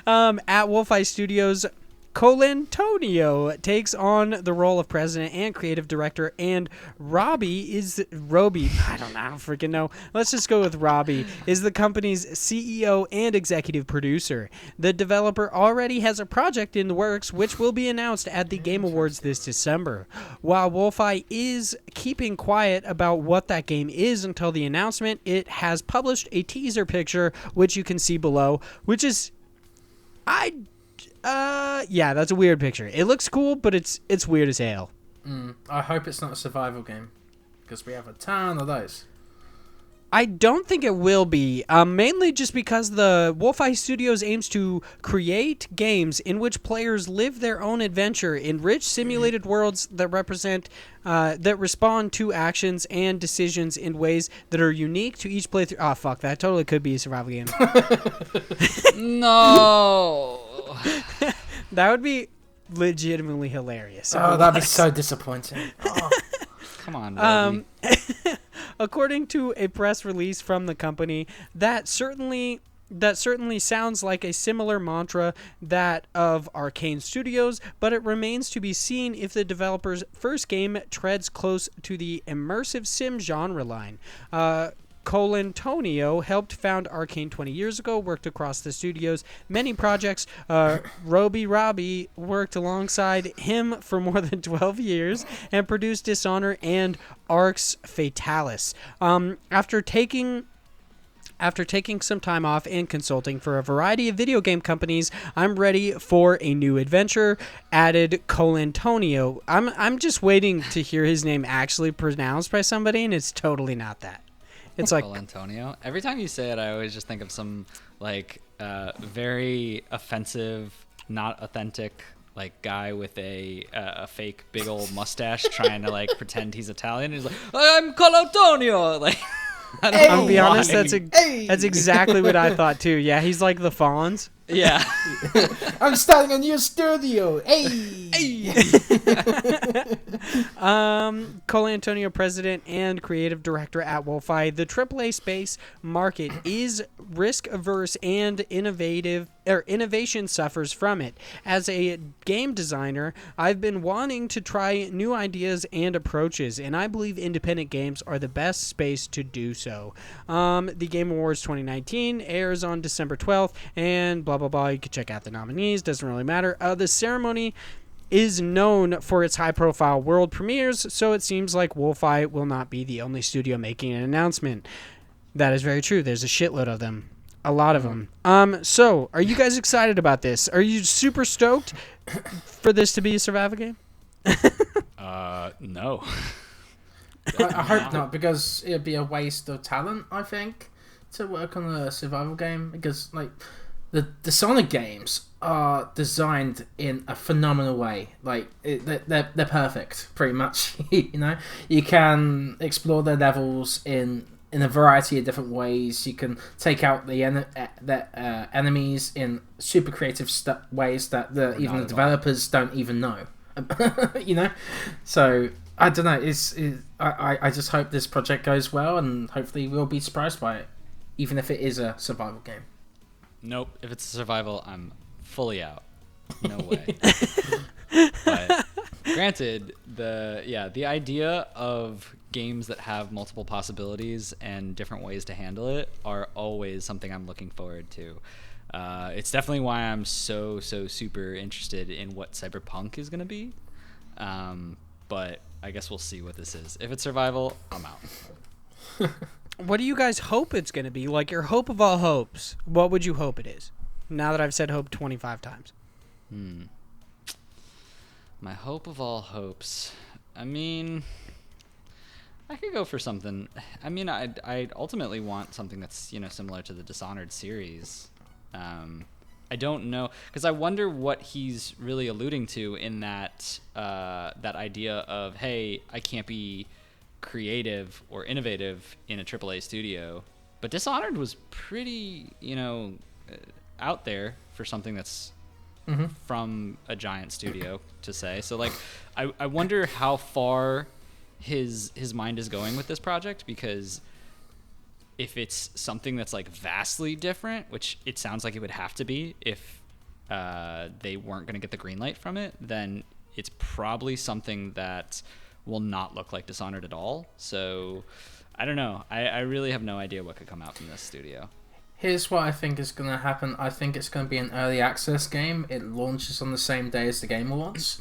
At Wolfeye Studios, Colantonio takes on the role of president and creative director, and Roby, I don't freaking know. Let's just go with Robbie, is the company's CEO and executive producer. The developer already has a project in the works, which will be announced at the Game Awards this December. While Wolfeye is keeping quiet about what that game is until the announcement, it has published a teaser picture, which you can see below, which is... yeah, that's a weird picture. It looks cool, but it's weird as hell. I hope it's not a survival game, because we have a ton of those. I don't think it will be, mainly just because the Wolfeye Studios aims to create games in which players live their own adventure in rich simulated worlds that respond to actions and decisions in ways that are unique to each playthrough. Oh, fuck, that totally could be a survival game. No. That would be legitimately hilarious. Oh, that'd be so disappointing. Oh. Come on, Robbie. According to a press release from the company, that certainly sounds like a similar mantra that of Arcane Studios, but it remains to be seen if the developer's first game treads close to the immersive sim genre line. Colantonio helped found Arcane 20 years ago, worked across the studio's many projects. Robbie worked alongside him for more than 12 years and produced Dishonor and Arx Fatalis. After taking After taking some time off and consulting for a variety of video game companies, I'm ready for a new adventure, added Colantonio. I'm just waiting to hear his name actually pronounced by somebody, and it's totally not that. It's like Colantonio. Every time you say it, I always just think of some like very offensive, not authentic like guy with a fake big old mustache trying to like pretend he's Italian. He's like, I'm Colantonio. Like. I'll be honest, that's exactly what I thought too. Yeah, he's like the Fonz. Yeah. I'm starting a new studio. Colantonio, president and creative director at Wolfi, the AAA space market is risk averse and innovation suffers from it. As a game designer, I've been wanting to try new ideas and approaches, and I believe independent games are the best space to do so. The Game Awards 2019 airs on December 12th, and blah blah blah. You can check out the nominees. Doesn't really matter. The ceremony is known for its high-profile world premieres, so it seems like Wolfi will not be the only studio making an announcement. That is very true. There's a shitload of them. A lot of them. So, are you guys excited about this? Are you super stoked for this to be a survival game? No. I hope not, because it'd be a waste of talent, I think, to work on a survival game, because, like, the Sonic games are designed in a phenomenal way. Like they're perfect, pretty much. You know, you can explore their levels in a variety of different ways. You can take out the enemies in super creative ways that even the developers don't even know. You know, so I don't know. I just hope this project goes well, and hopefully we'll be surprised by it, even if it is a survival game. Nope. If it's a survival, I'm fully out. No way. But granted, the idea of games that have multiple possibilities and different ways to handle it are always something I'm looking forward to. It's definitely why I'm so super interested in what Cyberpunk is going to be. But I guess we'll see what this is. If it's survival, I'm out. What do you guys hope it's going to be? Like, your hope of all hopes. What would you hope it is? Now that I've said hope 25 times. My hope of all hopes. I mean, I could go for something. I mean, I ultimately want something that's, similar to the Dishonored series. I don't know, because I wonder what he's really alluding to in that idea of, hey, I can't be creative or innovative in a AAA studio, but Dishonored was pretty out there for something that's from a giant studio to say. So like I wonder how far his mind is going with this project, because if it's something that's like vastly different, which it sounds like it would have to be if they weren't going to get the green light from it, then it's probably something that will not look like Dishonored at all. So I don't know. I really have no idea what could come out from this studio. Here's what I think is going to happen. I think it's going to be an early access game. It launches on the same day as the Game Awards,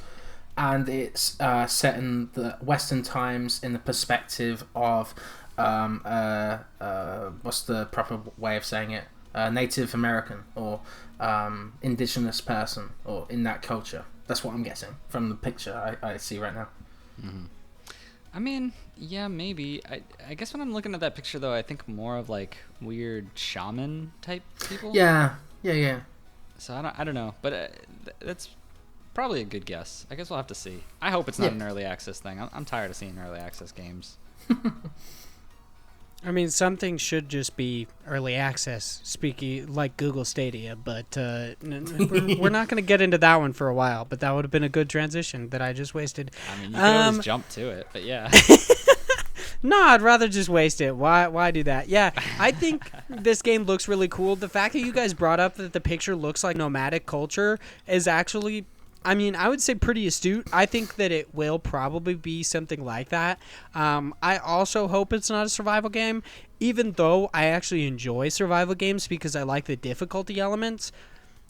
and it's set in the Western times in the perspective of what's the proper way of saying it? Native American or indigenous person, or in that culture. That's what I'm guessing from the picture I see right now. Mm-hmm. I mean, yeah, maybe. I guess when I'm looking at that picture, though, I think more of like weird shaman type people. Yeah. So I don't know, but that's probably a good guess. I guess we'll have to see. I hope it's not an early access thing. I'm tired of seeing early access games. I mean, some things should just be early access, speaking like Google Stadia, but we're not going to get into that one for a while, but that would have been a good transition that I just wasted. I mean, you could always jump to it, but yeah. No, I'd rather just waste it. Why do that? Yeah, I think this game looks really cool. The fact that you guys brought up that the picture looks like nomadic culture is actually, I mean, I would say pretty astute. I think that it will probably be something like that. I also hope it's not a survival game, even though I actually enjoy survival games because I like the difficulty elements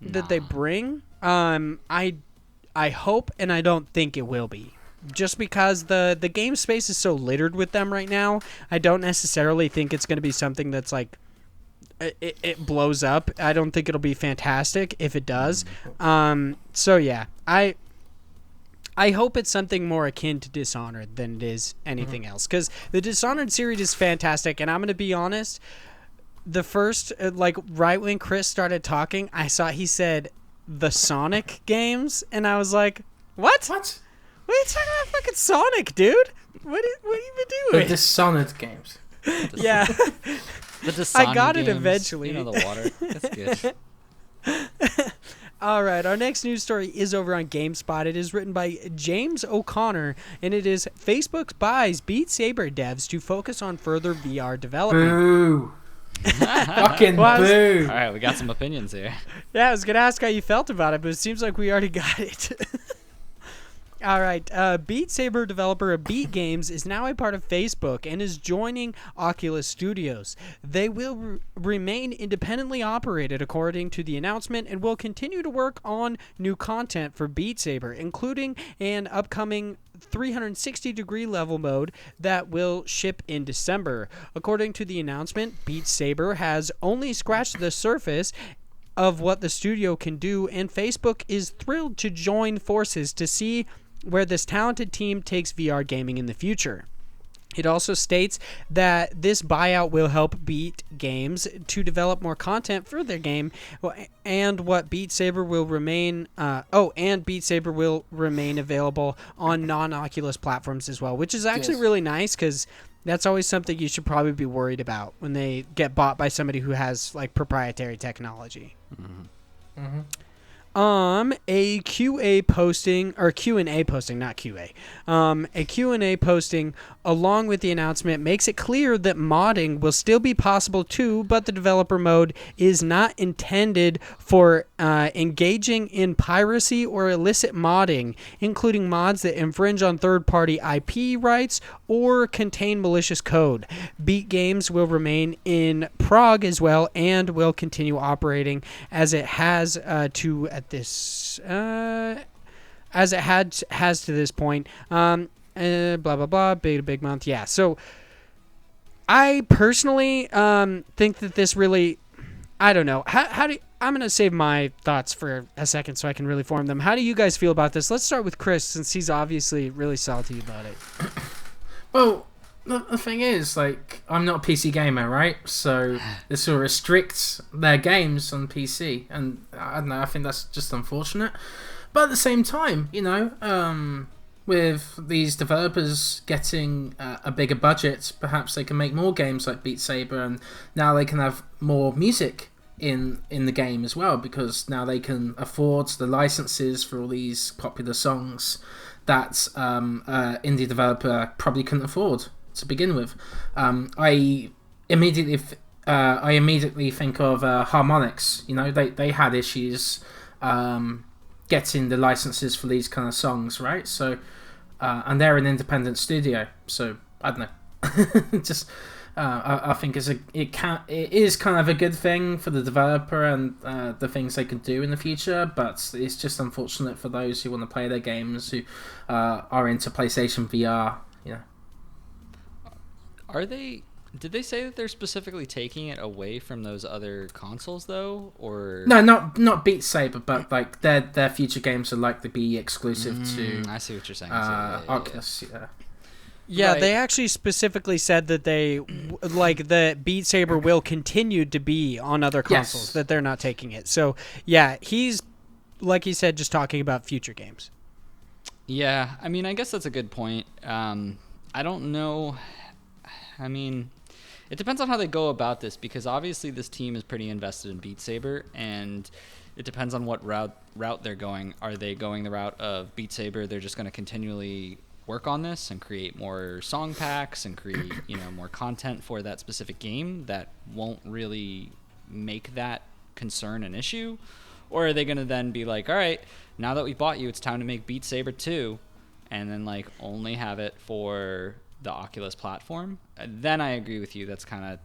that they bring. I hope, and I don't think it will be. Just because the game space is so littered with them right now, I don't necessarily think it's going to be something that's like it blows up. I don't think it'll be fantastic if it does. So yeah, I hope it's something more akin to Dishonored than it is anything else, because the Dishonored series is fantastic, and I'm gonna be honest. The first, right when Chris started talking, I saw he said the Sonic games, and I was like, what? What? What are you talking about? Fucking Sonic, dude? What have you been doing? The Dishonored games. Yeah. The I got games, it eventually. You know, the water. That's good. All right, our next news story is over on GameSpot. It is written by James O'Connor, and it is Facebook buys Beat Saber devs to focus on further VR development. Boo. Fucking boo. All right, we got some opinions here. Yeah, I was going to ask how you felt about it, but it seems like we already got it. All right, Beat Saber developer Beat Games is now a part of Facebook and is joining Oculus Studios. They will remain independently operated according to the announcement and will continue to work on new content for Beat Saber, including an upcoming 360-degree level mode that will ship in December. According to the announcement, Beat Saber has only scratched the surface of what the studio can do, and Facebook is thrilled to join forces to see where this talented team takes VR gaming in the future. It also states that this buyout will help Beat Games to develop more content for their game, and Beat Saber will remain available on non-Oculus platforms as well, which is actually really nice, because that's always something you should probably be worried about when they get bought by somebody who has proprietary technology. A QA posting, or Q&A posting, not QA. A Q&A posting along with the announcement makes it clear that modding will still be possible too, but the developer mode is not intended for engaging in piracy or illicit modding, including mods that infringe on third-party IP rights or contain malicious code. Beat Games will remain in Prague as well and will continue operating as it has to this point. Blah blah blah. Big month. Yeah. So I personally think that this really, I don't know. I'm gonna save my thoughts for a second so I can really form them. How do you guys feel about this? Let's start with Chris, since he's obviously really salty about it. Well, the thing is, I'm not a PC gamer, right? So this will restrict their games on PC, and I don't know. I think that's just unfortunate. But at the same time, with these developers getting a bigger budget, perhaps they can make more games like Beat Saber, and now they can have more music in the game as well, because now they can afford the licenses for all these popular songs that indie developer probably couldn't afford to begin with. I immediately think of Harmonix. They had issues getting the licenses for these kind of songs, right? So, and they're an independent studio, so I don't know. Just, I think it is kind of a good thing for the developer and the things they can do in the future, but it's just unfortunate for those who want to play their games, who are into PlayStation VR. Did they say that they're specifically taking it away from those other consoles though, or no? Not Beat Saber, but their future games are likely to be exclusive to. I see what you're saying. Oculus. Yeah, Right. They actually specifically said that the Beat Saber will continue to be on other consoles, Yes. that they're not taking it. So, yeah, he's, like he said, just talking about future games. Yeah, I mean, I guess that's a good point. I don't know. I mean, it depends on how they go about this, because obviously this team is pretty invested in Beat Saber, and it depends on what route they're going. Are they going the route of Beat Saber? They're just going to continually work on this and create more song packs and create more content for that specific game that won't really make that concern an issue? Or are they going to then be like, all right, now that we bought you, it's time to make Beat Saber 2, and then only have it for the Oculus platform? Then I agree with you, that's kind of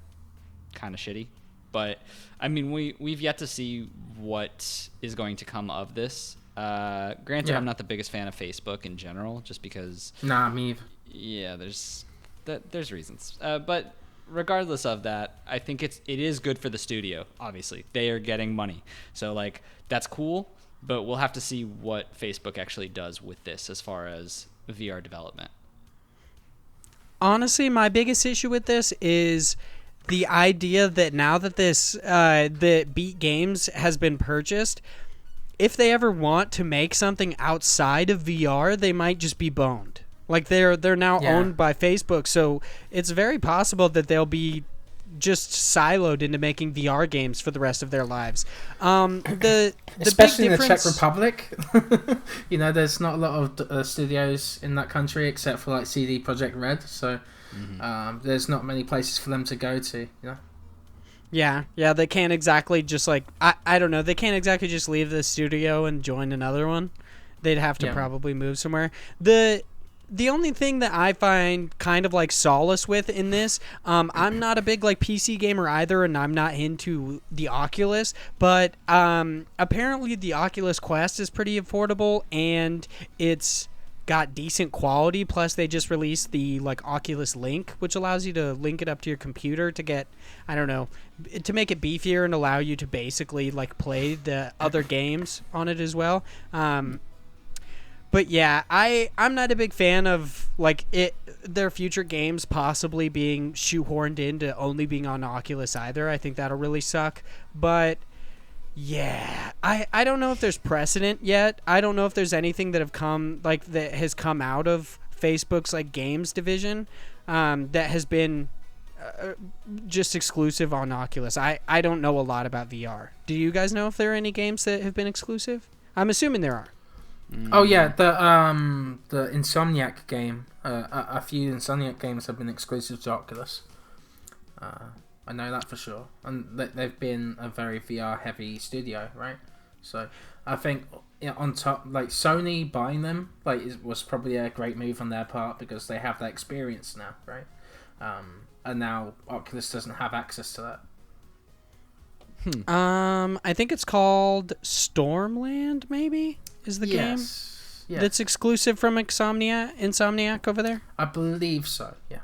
shitty. But I mean, we've yet to see what is going to come of this. Granted, Yeah. I'm not the biggest fan of Facebook in general, just because Nah, me either. yeah, there's reasons. But regardless of that, I think it is good for the studio. Obviously, they are getting money, so like that's cool. But we'll have to see what Facebook actually does with this as far as VR development. Honestly, my biggest issue with this is the idea that now that that Beat Games has been purchased, if they ever want to make something outside of VR, they might just be boned. Like they're now owned by Facebook, so it's very possible that they'll be just siloed into making VR games for the rest of their lives. The Especially big in the Czech difference... Republic, there's not a lot of studios in that country except for like CD Projekt Red, so there's not many places for them to go to. Yeah, they can't exactly just like I don't know. They can't exactly just leave the studio and join another one. They'd have to probably move somewhere. The only thing that I find kind of like solace with in this, I'm not a big like PC gamer either, and I'm not into the Oculus, but apparently the Oculus Quest is pretty affordable and it's got decent quality. Plus they just released the like Oculus Link, which allows you to link it up to your computer to get, I don't know, to make it beefier and allow you to basically like play the other games on it as well. But yeah, I'm not a big fan of like their future games possibly being shoehorned into only being on Oculus either. I think that'll really suck. But yeah, I don't know if there's precedent yet. I don't know if there's anything that has come out of Facebook's like games division that has been just exclusive on Oculus. I don't know a lot about VR. Do you guys know if there are any games that have been exclusive? I'm assuming there are. Oh yeah, the Insomniac game. A few Insomniac games have been exclusive to Oculus. I know that for sure, and they've been a very VR heavy studio, right? So I think on top, like Sony buying them, like was probably a great move on their part because they have that experience now, right? And now Oculus doesn't have access to that. I think it's called Stormland, maybe, is the game that's exclusive from Insomniac over there? I believe so, yeah.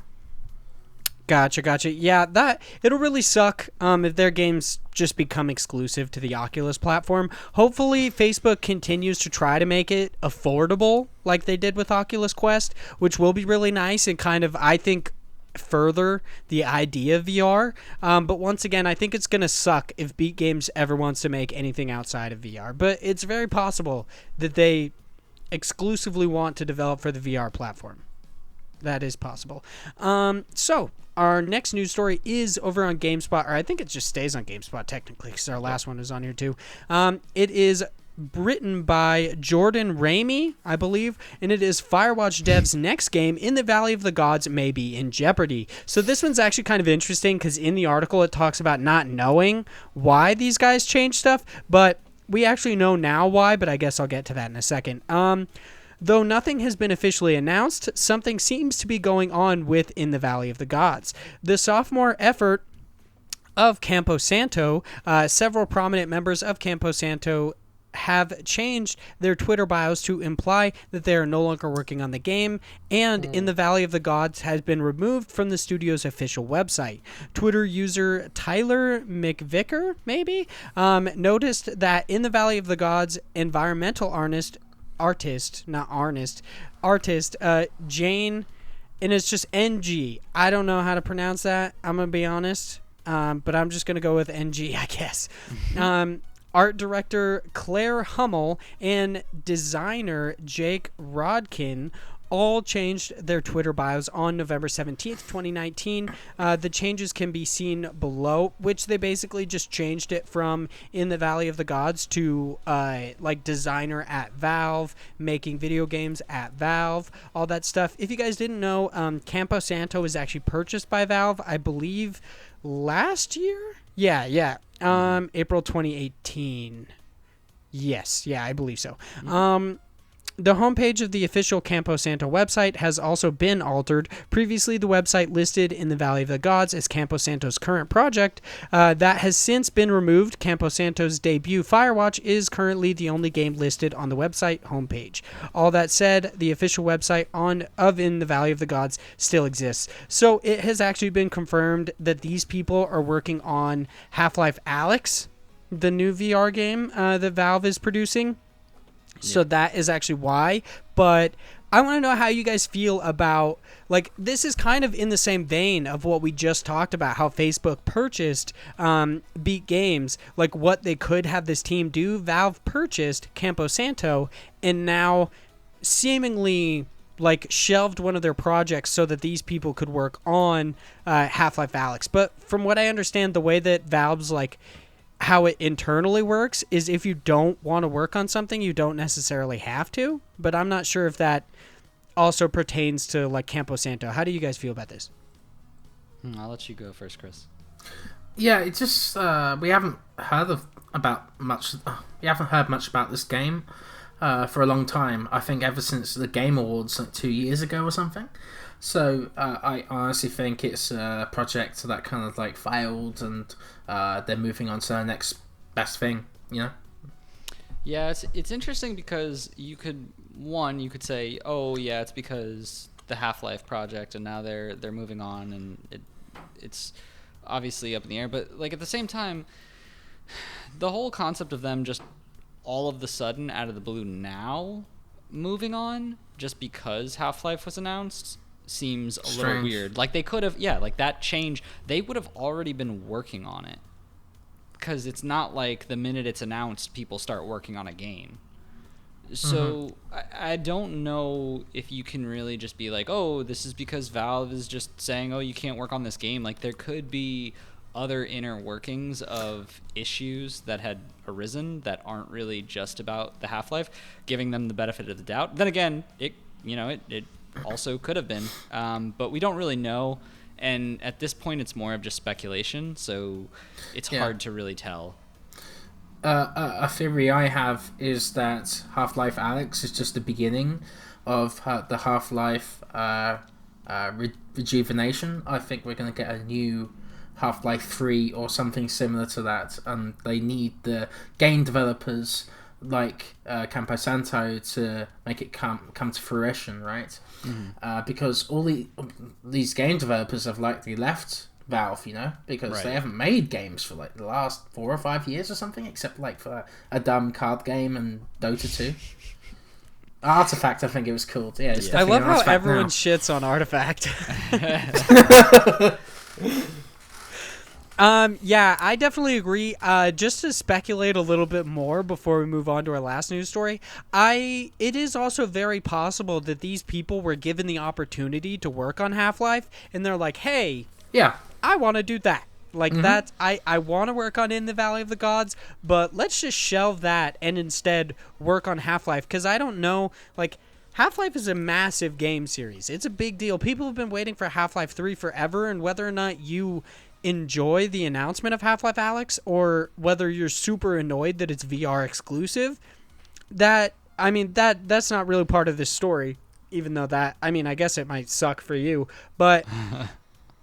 Gotcha. Yeah, that it'll really suck if their games just become exclusive to the Oculus platform. Hopefully, Facebook continues to try to make it affordable like they did with Oculus Quest, which will be really nice and kind of, I think, further the idea of VR. But once again, I think it's going to suck if Beat Games ever wants to make anything outside of VR. But it's very possible that they exclusively want to develop for the VR platform. That is possible. So our next news story is over on GameSpot, or I think it just stays on GameSpot technically because our last one was on here too. It is written by Jordan Ramey, I believe, and it is Firewatch devs' next game in the Valley of the Gods may be in jeopardy. So this one's actually kind of interesting because in the article it talks about not knowing why these guys changed stuff, but we actually know now why, but I guess I'll get to that in a second. Though nothing has been officially announced, something seems to be going on with In the Valley of the Gods. The sophomore effort of Campo Santo, several prominent members of Campo Santo have changed their Twitter bios to imply that they are no longer working on the game, and In the Valley of the Gods has been removed from the studio's official website. Twitter user Tyler McVicker, maybe, noticed that In the Valley of the Gods environmental artist Jane, and it's just NG. I don't know how to pronounce that, I'm going to be honest, but I'm just going to go with NG, I guess. Art director Claire Hummel and designer Jake Rodkin all changed their Twitter bios on November 17th, 2019. The changes can be seen below, which they basically just changed it from In the Valley of the Gods to like designer at Valve, making video games at Valve, all that stuff. If you guys didn't know, Campo Santo was actually purchased by Valve, I believe, last year? Yeah. April 2018. Yes, yeah, I believe so. The homepage of the official Campo Santo website has also been altered. Previously, the website listed in the Valley of the Gods as Campo Santo's current project. That has since been removed. Campo Santo's debut, Firewatch, is currently the only game listed on the website homepage. All that said, the official website of In the Valley of the Gods still exists. So it has actually been confirmed that these people are working on Half-Life Alyx, the new VR game that Valve is producing. So that is actually why. But I want to know how you guys feel about, like, this is kind of in the same vein of what we just talked about, how Facebook purchased Beat Games, like what they could have this team do. Valve purchased Campo Santo and now seemingly like shelved one of their projects so that these people could work on Half-Life Alyx. But from what I understand, the way that Valve's like how it internally works is if you don't want to work on something, you don't necessarily have to. But I'm not sure if that also pertains to like Campo Santo. How do you guys feel about this? I'll let you go first, Chris. Yeah, it just we haven't heard much about this game for a long time. I think ever since the Game Awards like 2 years ago or something. So I honestly think it's a project that kind of like failed, and they're moving on to the next best thing, you know? Yeah, it's interesting because you could say, oh yeah, it's because the Half-Life project, and now they're moving on, and it's obviously up in the air. But like at the same time, the whole concept of them just all of the sudden out of the blue now moving on just because Half-Life was announced seems a little weird. Like they could have, like that change, they would have already been working on it, because it's not like the minute it's announced people start working on a game. So I don't know if you can really just be like, oh, this is because Valve is just saying, oh, you can't work on this game. Like there could be other inner workings of issues that had arisen that aren't really just about the Half-Life, giving them the benefit of the doubt. Then again, it also could have been, but we don't really know, and at this point it's more of just speculation, so it's hard to really tell. A theory I have is that Half-Life Alyx is just the beginning of the Half-Life rejuvenation. I think we're going to get a new Half-Life 3 or something similar to that, and they need the game developers like Campo Santo to make it come to fruition, right? Because all these game developers have likely left Valve, you know, because they haven't made games for like the last 4 or 5 years or something, except like for a dumb card game and Dota 2. Artifact, I think it was called. Yeah, it's I love how Artifact everyone now. shits on Artifact. Yeah, I definitely agree. Just to speculate a little bit more before we move on to our last news story, it is also very possible that these people were given the opportunity to work on Half-Life, and they're like, hey, I want to do that. Like that, I want to work on In the Valley of the Gods, but let's just shelve that and instead work on Half-Life, because I don't know, like, Half-Life is a massive game series. It's a big deal. People have been waiting for Half-Life 3 forever, and whether or not you enjoy the announcement of Half-Life Alyx, or whether you're super annoyed that it's VR exclusive, that's not really part of this story, even though I guess it might suck for you, but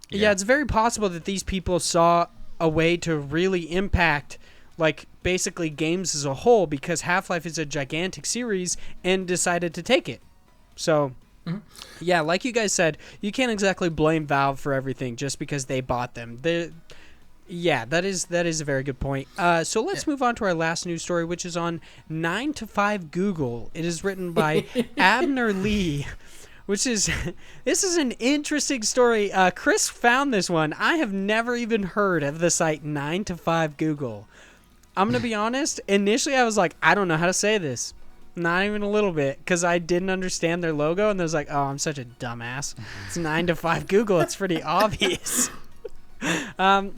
yeah, it's very possible that these people saw a way to really impact, like, basically games as a whole, because Half-Life is a gigantic series, and decided to take it. So yeah, like you guys said, you can't exactly blame Valve for everything just because they bought them. Yeah, that is a very good point. So let's move on to our last news story, which is on 9 to 5 Google. It is written by Abner Lee, this is an interesting story. Chris found this one. I have never even heard of the site 9 to 5 Google. I'm going to be honest. Initially, I was like, I don't know how to say this. Not even a little bit, because I didn't understand their logo, and I was like, oh, I'm such a dumbass. It's 9 to 5 Google. It's pretty obvious.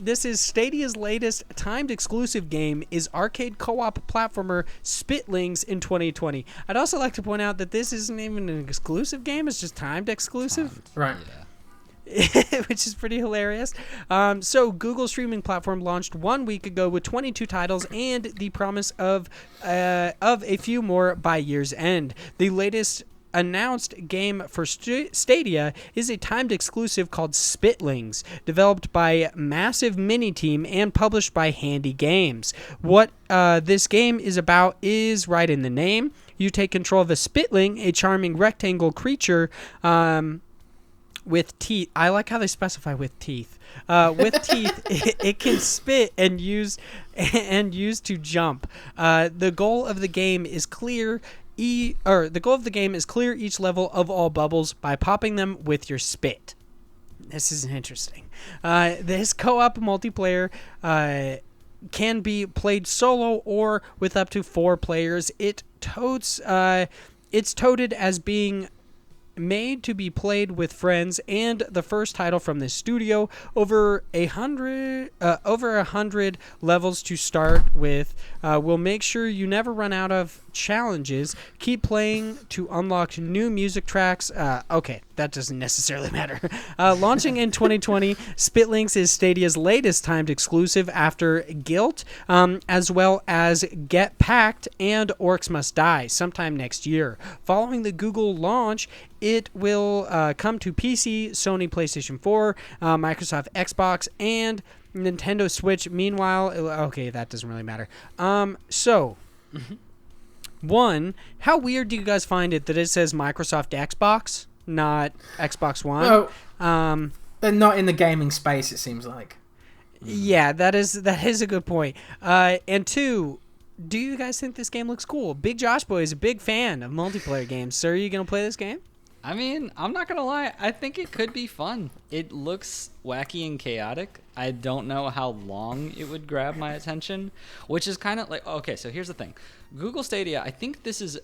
This is Stadia's latest timed exclusive game is arcade co-op platformer Spitlings in 2020. I'd also like to point out that this isn't even an exclusive game. It's just timed exclusive. Right. which is pretty hilarious. So Google streaming platform launched 1 week ago with 22 titles and the promise of a few more by year's end. The latest announced game for Stadia is a timed exclusive called Spitlings, developed by Massive Mini Team and published by Handy Games. What this game is about is right in the name. You take control of a Spitling, a charming rectangle creature with teeth. I like how they specify with teeth. With teeth, it can spit and use to jump. The goal of the game is clear each level of all bubbles by popping them with your spit. This is interesting. This co-op multiplayer can be played solo or with up to 4 players. It's touted as being made to be played with friends, and the first title from this studio. Over 100 levels to start with. Will make sure you never run out of challenges. Keep playing to unlock new music tracks. Okay, that doesn't necessarily matter. Launching in 2020, Spitlings is Stadia's latest timed exclusive after Guilt, as well as Get Packed and Orcs Must Die sometime next year. Following the Google launch, it will come to PC, Sony PlayStation 4, Microsoft Xbox, and Nintendo Switch. Meanwhile, okay, that doesn't really matter. One, how weird do you guys find it that it says Microsoft Xbox, not Xbox One? Well, they're not in the gaming space, it seems like. Yeah, that is a good point. And two, do you guys think this game looks cool? Big Josh Boy is a big fan of multiplayer games. So are you going to play this game? I mean, I'm not going to lie. I think it could be fun. It looks wacky and chaotic. I don't know how long it would grab my attention, which is kind of like, okay, so here's the thing. Google Stadia, I think this is,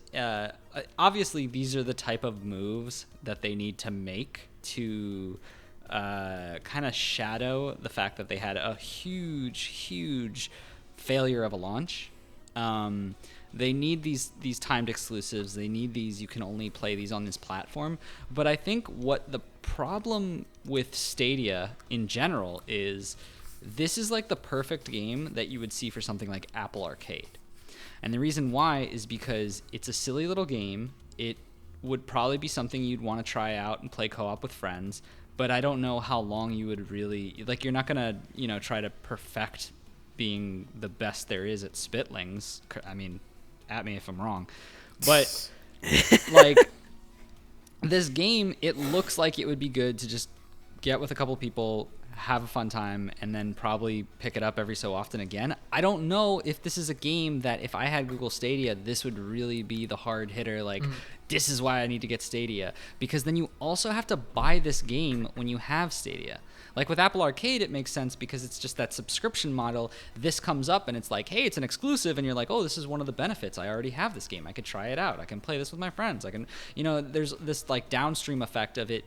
obviously these are the type of moves that they need to make to kind of shadow the fact that they had a huge failure of a launch. They need these timed exclusives. They need these. You can only play these on this platform. But I think what the problem with Stadia in general is, this is like the perfect game that you would see for something like Apple Arcade. And the reason why is because it's a silly little game. It would probably be something you'd want to try out and play co-op with friends. But I don't know how long you would really, like, you're not gonna, try to perfect being the best there is at Spitlings. I mean, at me if I'm wrong, but like, this game, it looks like it would be good to just get with a couple people, have a fun time, and then probably pick it up every so often again. I don't know if this is a game that if I had Google Stadia, this would really be the hard hitter, like, this is why I need to get Stadia, because then you also have to buy this game when you have Stadia. Like with Apple Arcade, it makes sense because it's just that subscription model. This comes up and it's like, hey, it's an exclusive, and you're like, oh, this is one of the benefits. I already have this game. I could try it out. I can play this with my friends. I can, there's this like downstream effect of it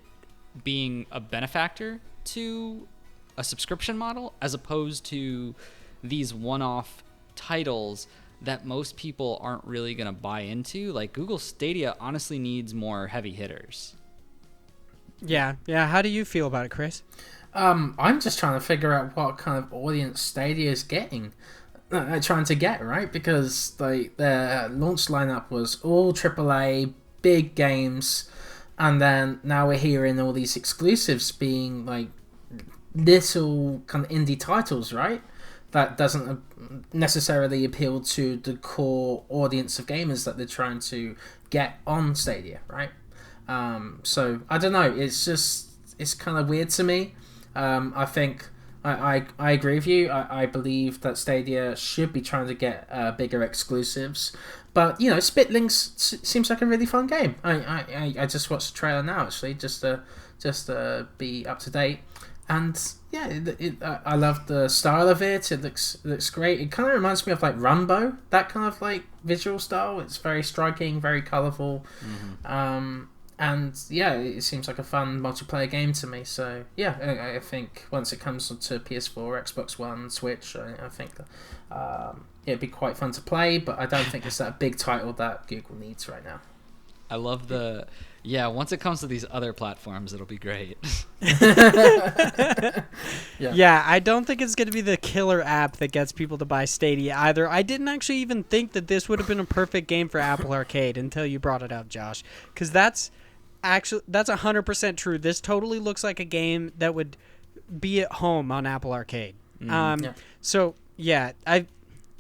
being a benefactor to a subscription model, as opposed to these one-off titles that most people aren't really going to buy into. Like, Google Stadia honestly needs more heavy hitters. Yeah. How do you feel about it, Chris? I'm just trying to figure out what kind of audience Stadia is getting, trying to get, right? Because like their launch lineup was all AAA, big games, and then now we're hearing all these exclusives being like little kind of indie titles, right? That doesn't necessarily appeal to the core audience of gamers that they're trying to get on Stadia, right? So I don't know. It's kind of weird to me. I think I agree with you. I believe that Stadia should be trying to get bigger exclusives. But, Spitlings seems like a really fun game. I just watched the trailer now, actually, just to be up to date. And, yeah, I love the style of it. It looks great. It kind of reminds me of, like, Rumbo, that kind of, like, visual style. It's very striking, very colourful. Mm-hmm. And yeah, it seems like a fun multiplayer game to me. So yeah, I think once it comes to PS4, Xbox One, Switch, I think that it'd be quite fun to play. But I don't think it's that big title that Google needs right now. I love the. Yeah, once it comes to these other platforms, it'll be great. Yeah, I don't think it's going to be the killer app that gets people to buy Stadia either. I didn't actually even think that this would have been a perfect game for Apple Arcade until you brought it up, Josh. Because that's 100% true. This totally looks like a game that would be at home on Apple Arcade. So, yeah,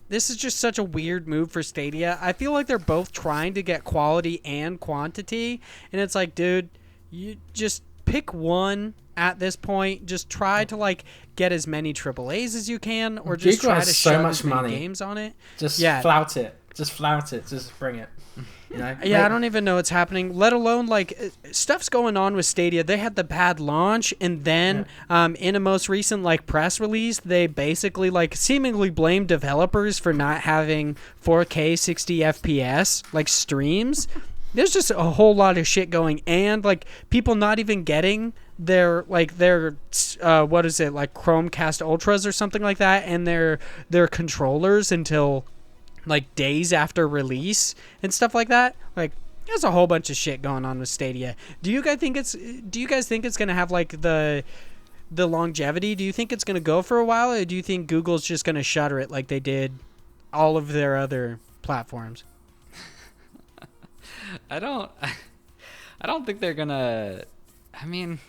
this is just such a weird move for Stadia. I feel like they're both trying to get quality and quantity, and it's like, dude, you just pick one at this point. Just try to like get as many AAAs as you can, or just Google try has to so shove much as many money. games on it. Just flout it. Just bring it. You know? Yeah, I don't even know what's happening, let alone like stuff's going on with Stadia. They had the bad launch, and then in a most recent like press release, they basically like seemingly blamed developers for not having 4K 60 FPS like streams. There's just a whole lot of shit going, and like people not even getting their what is it, like Chromecast Ultras or something like that, and their controllers until like days after release and stuff like that. Like, there's a whole bunch of shit going on with Stadia. Do you guys think it's gonna have like the longevity? Do you think it's gonna go for a while, or do you think Google's just gonna shutter it like they did all of their other platforms? I don't think they're gonna. I mean,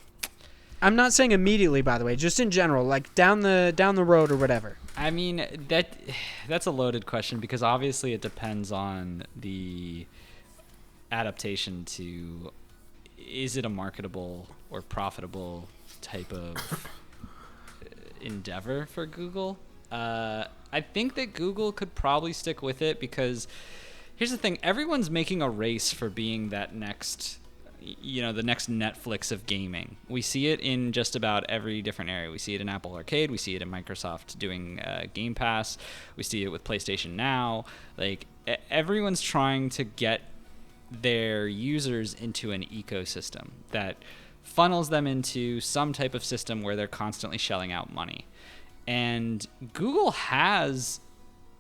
I'm not saying immediately, by the way, just in general, like down the road or whatever. I mean, that's a loaded question, because obviously it depends on the adaptation to, is it a marketable or profitable type of endeavor for Google? I think that Google could probably stick with it, because here's the thing, everyone's making a race for being that next, the next Netflix of gaming. We see it in just about every different area. We see it in Apple Arcade. We see it in Microsoft doing Game Pass. We see it with PlayStation Now. Like, everyone's trying to get their users into an ecosystem that funnels them into some type of system where they're constantly shelling out money. And Google has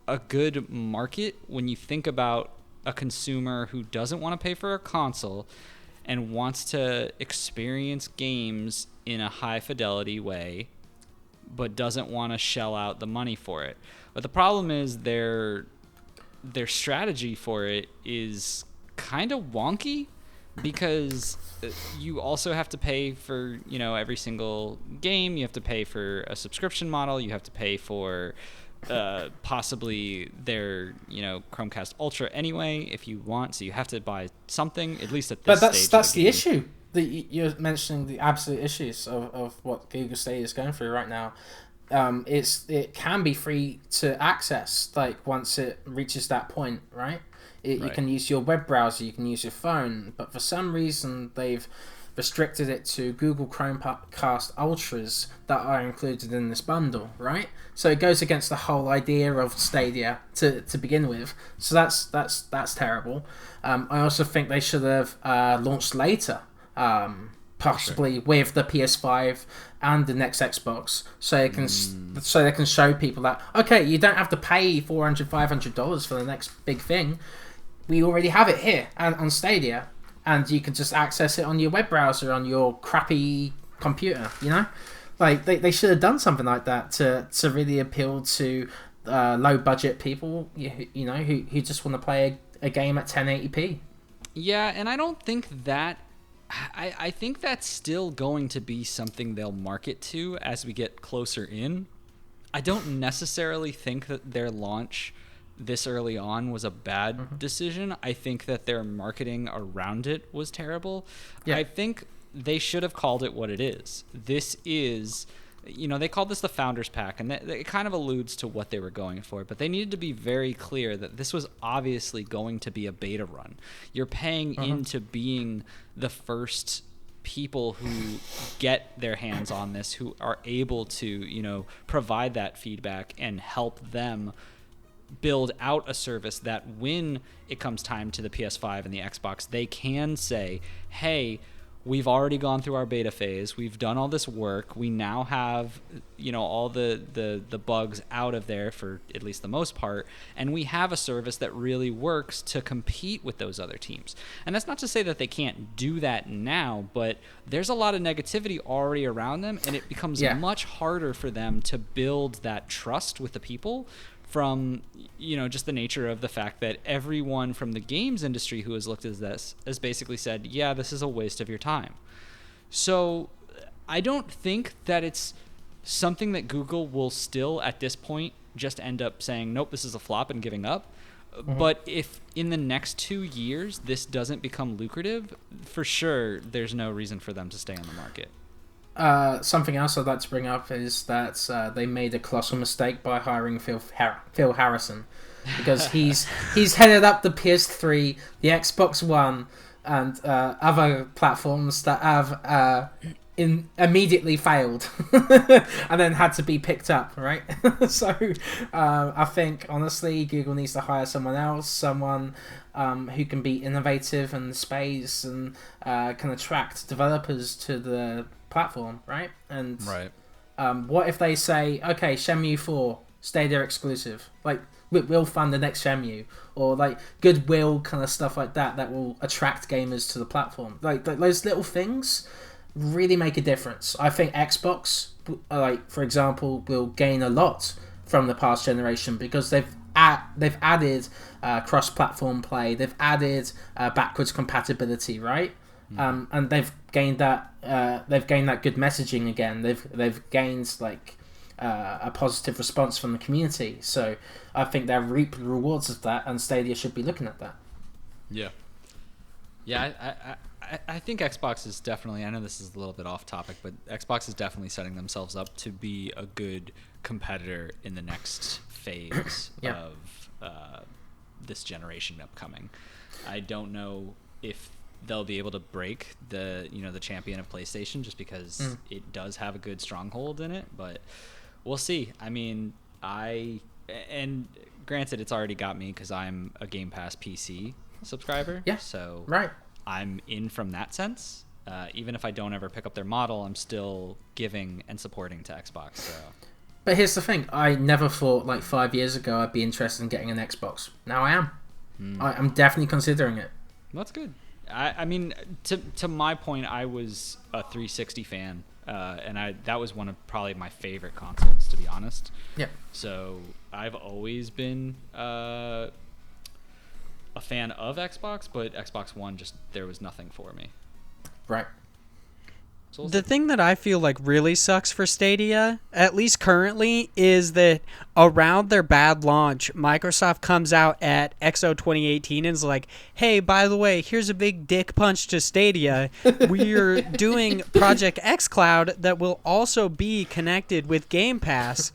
a good market when you think about a consumer who doesn't want to pay for a console and wants to experience games in a high fidelity way, but doesn't want to shell out the money for it. But the problem is their strategy for it is kind of wonky, because you also have to pay for, every single game. You have to pay for a subscription model. You have to pay for possibly their Chromecast Ultra anyway if you want, so you have to buy something, at least at this stage. But that's the issue that you're mentioning, the absolute issues of what Google Stadia is going through right now. It can be free to access, like once it reaches that point, right? You can use your web browser, you can use your phone, but for some reason they've restricted it to Google Chromecast Ultras that are included in this bundle, right? So it goes against the whole idea of Stadia to begin with. So that's terrible. I also think they should have launched later, possibly with the PS5 and the next Xbox, so they can show people that, okay, you don't have to pay $400-$500 for the next big thing. We already have it here and on Stadia, and you can just access it on your web browser on your crappy computer. Like they should have done something like that to really appeal to low budget people, who just want to play a game at 1080p. Yeah, and I don't think that. I think that's still going to be something they'll market to as we get closer in. I don't necessarily think that their launch this early on was a bad decision. I think that their marketing around it was terrible. Yeah. I think they should have called it what it is. This is, they called this the Founders Pack, and it kind of alludes to what they were going for, but they needed to be very clear that this was obviously going to be a beta run. You're paying into being the first people who get their hands on this, who are able to, provide that feedback and help them build out a service that when it comes time to the PS5 and the Xbox, they can say, hey, we've already gone through our beta phase. We've done all this work. We now have, all the bugs out of there for at least the most part. And we have a service that really works to compete with those other teams. And that's not to say that they can't do that now, but there's a lot of negativity already around them. And it becomes much harder for them to build that trust with the people from, just the nature of the fact that everyone from the games industry who has looked at this has basically said, yeah, this is a waste of your time. So I don't think that it's something that Google will still at this point just end up saying, nope, this is a flop and giving up. Mm-hmm. But if in the next 2 years this doesn't become lucrative, for sure there's no reason for them to stay on the market. Something else I'd like to bring up is that they made a colossal mistake by hiring Phil Harrison, because he's headed up the PS3, the Xbox One, and other platforms that have immediately failed and then had to be picked up, right? So I think honestly Google needs to hire someone else, someone who can be innovative in the space and can attract developers to the platform, right? And what if they say, okay, Shenmue 4 Stadia exclusive, like we'll fund the next Shenmue, or like goodwill kind of stuff like that will attract gamers to the platform. Like those little things really make a difference. I think Xbox, like for example, will gain a lot from the past generation because they've added cross-platform play, they've added backwards compatibility, right? And they've gained that good messaging again. They've gained like a positive response from the community. So I think they'll reap the rewards of that, and Stadia should be looking at that. I think Xbox is definitely, I know this is a little bit off topic, but Xbox is definitely setting themselves up to be a good competitor in the next phase of this generation upcoming. I don't know if they'll be able to break the champion of PlayStation, just because it does have a good stronghold in it, but we'll see. I mean, and granted, it's already got me because I'm a Game Pass PC subscriber. Yeah. So right. I'm in from that sense. Even if I don't ever pick up their model, I'm still giving and supporting to Xbox. So. But here's the thing. I never thought like 5 years ago I'd be interested in getting an Xbox. Now I am. I'm definitely considering it. That's good. I mean, to my point, I was a 360 fan, and that was one of probably my favorite consoles, to be honest. Yeah. So I've always been a fan of Xbox, but Xbox One there was nothing for me. Right. So the thing that I feel like really sucks for Stadia, at least currently, is that around their bad launch, Microsoft comes out at XO 2018 and is like, hey, by the way, here's a big dick punch to Stadia. We're doing Project xCloud that will also be connected with Game Pass.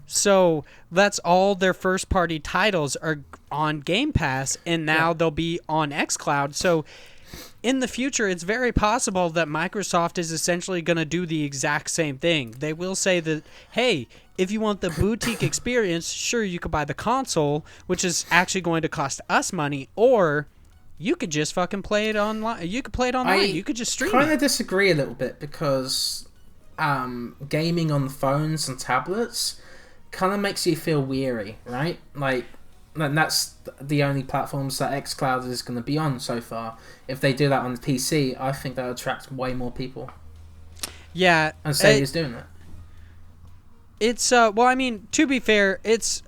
So that's all their first-party titles are on Game Pass, and now they'll be on xCloud. So in the future, it's very possible that Microsoft is essentially going to do the exact same thing. They will say that, hey, if you want the boutique experience, sure, you could buy the console, which is actually going to cost us money, or you could just fucking play it online. You could play it online. You could just stream it. I kind of disagree a little bit, because gaming on phones and tablets kind of makes you feel weary, right? Like, and that's the only platforms that xCloud is going to be on so far. If they do that on the PC, I think that'll attract way more people. Yeah. And Stadia's doing that. It's, well, I mean, to be fair, it's...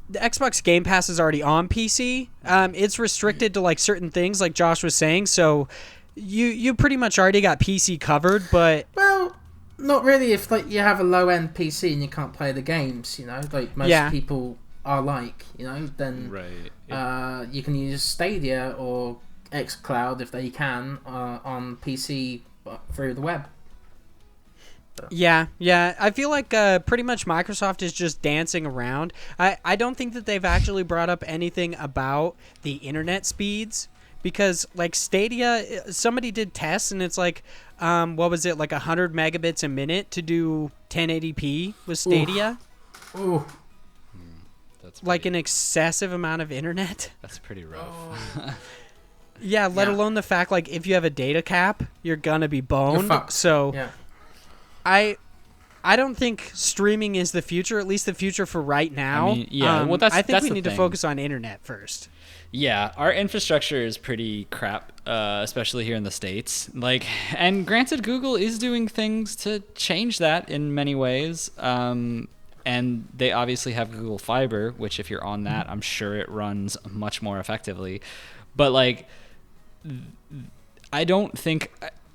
The Xbox Game Pass is already on PC. It's restricted to, like, certain things, like Josh was saying, so you pretty much already got PC covered, but... Well, not really. If, like, you have a low-end PC and you can't play the games, like most people are like, then you can use Stadia or xCloud if they can on PC through the web. So. Yeah. I feel like pretty much Microsoft is just dancing around. I don't think that they've actually brought up anything about the internet speeds, because like Stadia, somebody did tests and it's like, what was it, like 100 megabits a minute to do 1080p with Stadia? Ooh. That's like an excessive amount of internet. That's pretty rough. Yeah, let alone the fact, like, if you have a data cap, you're gonna be boned. fucked. So, Yeah. I don't think streaming is the future, at least the future for right now. I mean, yeah, well, I think that's we the need thing. to focus on internet first. Yeah, our infrastructure is pretty crap, especially here in the States. Like, and granted, Google is doing things to change that in many ways. And they obviously have Google Fiber, which if you're on that, I'm sure it runs much more effectively. But like, I don't think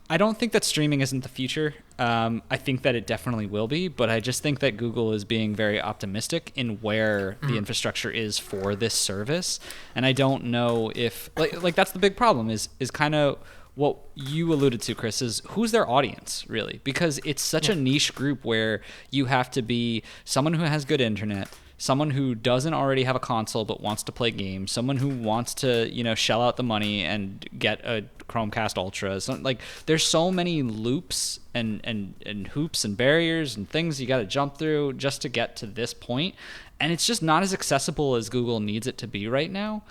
that streaming isn't the future. I think that it definitely will be, but I just think that Google is being very optimistic in where the infrastructure is for this service. And I don't know if like that's the big problem is kind of what you alluded to, Chris, is who's their audience really? Because it's such a niche group where you have to be someone who has good internet, someone who doesn't already have a console but wants to play games, someone who wants to, shell out the money and get a Chromecast Ultra. So, like, there's so many loops and hoops and barriers and things you got to jump through just to get to this point, and it's just not as accessible as Google needs it to be right now.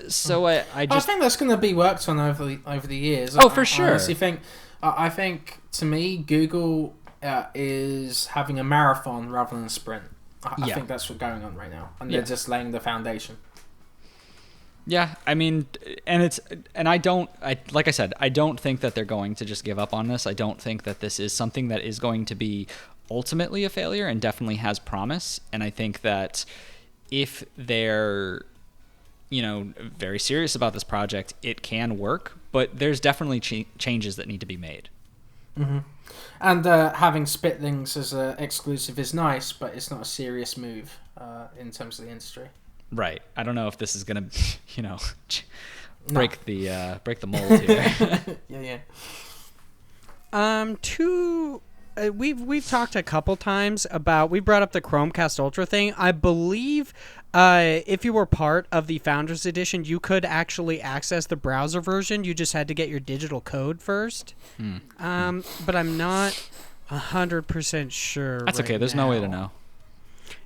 So I think that's going to be worked on over the years. Oh, for sure. I think to me, Google is having a marathon rather than a sprint. I think that's what's going on right now, and they're just laying the foundation. Yeah, I mean, like I said, I don't think that they're going to just give up on this. I don't think that this is something that is going to be ultimately a failure, and definitely has promise. And I think that if they're, very serious about this project, it can work. But there's definitely changes that need to be made. Mm-hmm. And having Spitlings as an exclusive is nice, but it's not a serious move in terms of the industry. Right. I don't know if this is gonna, break the mold here. Yeah. We've talked a couple times about, we brought up the Chromecast Ultra thing. I believe if you were part of the Founders Edition, you could actually access the browser version. You just had to get your digital code first. But I'm not 100% sure. That's okay. There's no way to know.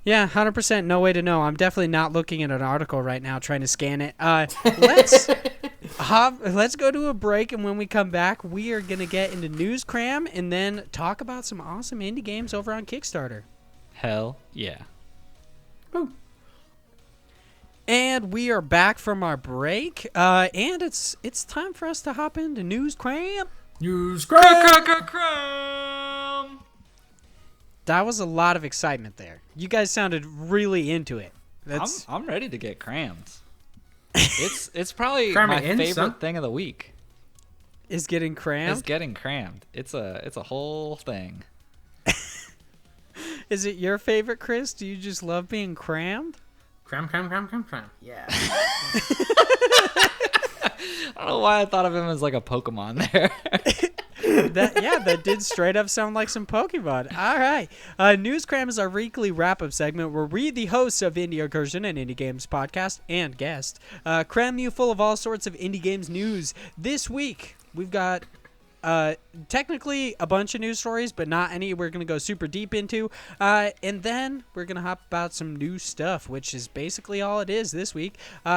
Yeah, 100% no way to know. I'm definitely not looking at an article right now trying to scan it. Let's go to a break, and when we come back, we are going to get into News Cram and then talk about some awesome indie games over on Kickstarter. Hell yeah. Woo. And we are back from our break, and it's time for us to hop into News Cram. News Cram! Cram! That was a lot of excitement there. You guys sounded really into it. I'm ready to get crammed. It's probably my favorite thing of the week. Is getting crammed? It's getting crammed. It's a whole thing. Is it your favorite, Chris? Do you just love being crammed? Cram. Yeah. I don't know why I thought of him as like a Pokemon there. That did straight up sound like some Pokemon. All right. News Cram is our weekly wrap-up segment where we, the hosts of Incursion and Indie Games podcast and guest, cram you full of all sorts of indie games news. This week, we've got technically a bunch of news stories, but not any we're going to go super deep into. And then we're going to hop about some new stuff, which is basically all it is this week.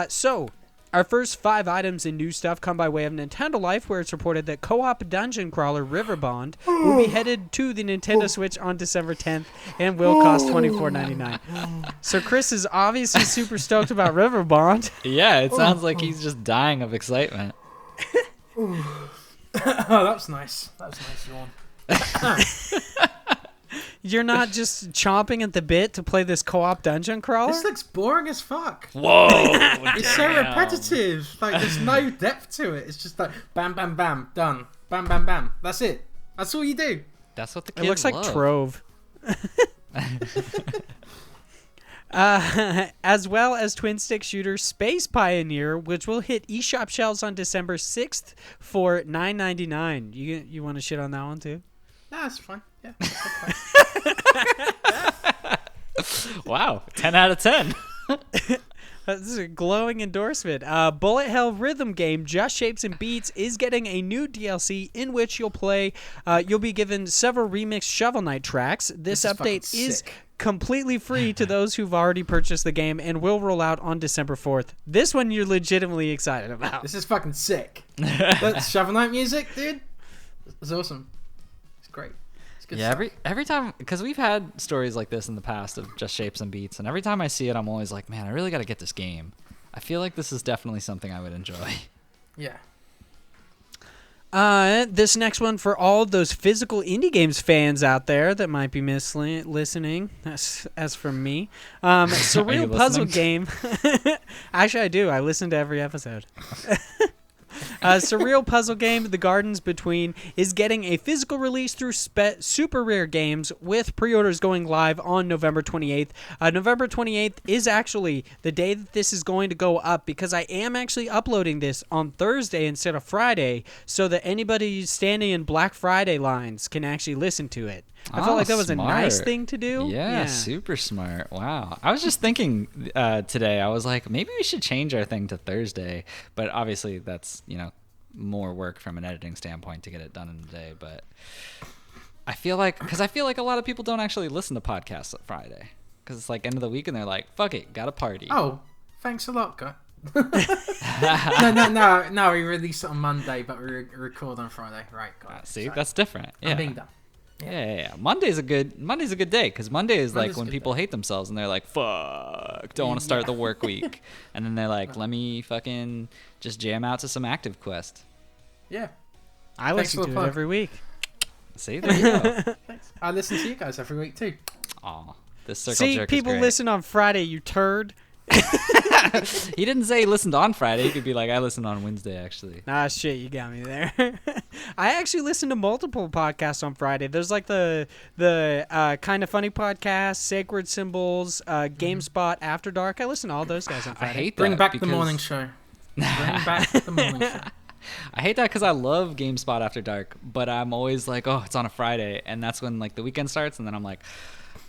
So our first 5 items in new stuff come by way of Nintendo Life, where it's reported that co-op dungeon crawler Riverbond will be headed to the Nintendo Switch on December 10th and will cost $24.99. So Chris is obviously super stoked about Riverbond. Yeah, it sounds like he's just dying of excitement. Oh, that's nice. That's nice, Vaughn. You're not just chomping at the bit to play this co-op dungeon crawler? This looks boring as fuck. Whoa! It's so repetitive. Like, there's no depth to it. It's just like, bam, bam, bam, done. Bam, bam, bam. That's it. That's all you do. That's what the kids It looks like love. Trove. As well as twin stick shooter Space Pioneer, which will hit eShop shelves on December 6th for $9.99. You want to shit on that one too? Nah, that's fine. Yeah. Wow, 10 out of 10. This is a glowing endorsement. Bullet Hell rhythm game Just Shapes and Beats is getting a new DLC in which you'll be given several remixed Shovel Knight tracks. This update is completely free to those who've already purchased the game and will roll out on December 4th. This one you're legitimately excited about. This is fucking sick. That Shovel Knight music, dude. It's awesome. It's great. It's good stuff. every time, because we've had stories like this in the past of just shapes and beats, and every time I see it, I'm always like, man, I really got to get this game. I feel like this is definitely something I would enjoy. Yeah. This next one for all those physical indie games fans out there that might be listening. As for me, surreal puzzle game. Actually, I do. I listen to every episode. Surreal puzzle game, The Gardens Between, is getting a physical release through Super Rare Games, with pre-orders going live on November 28th. November 28th is actually the day that this is going to go up, because I am actually uploading this on Thursday instead of Friday, so that anybody standing in Black Friday lines can actually listen to it. I felt like that was smart. a nice thing to do. Yeah, super smart. Wow. I was just thinking today, I was like, maybe we should change our thing to Thursday. But obviously that's, more work from an editing standpoint to get it done in a day. But I feel like a lot of people don't actually listen to podcasts on Friday. Because it's like end of the week and they're like, fuck it, got a party. Oh, thanks a lot, guy. No, we release it on Monday, but we record on Friday. Right, guys. See, that's different. Yeah. I'm being done. Yeah. Monday's a good day, because Monday is like Monday's when a good people day. hate themselves and they're like, fuck, don't want to start the work week. And then they're like, let me fucking just jam out to some Active Quest. Yeah. I Thanks listen for to the it plug. every week. See, there you go. Thanks. I listen to you guys every week too. Aw, this circle See, jerk people is great. listen on Friday, you turd. He didn't say he listened on Friday. He could be like, I listened on Wednesday, actually. Ah, shit, you got me there. I actually listen to multiple podcasts on Friday. There's like the Kind of Funny podcast, Sacred Symbols, GameSpot, After Dark. I listen to all those guys on I Friday. hate Bring that back because the morning show. Bring back the morning show. I hate that because I love GameSpot After Dark, but I'm always like, oh, it's on a Friday, and that's when like the weekend starts, and then I'm like,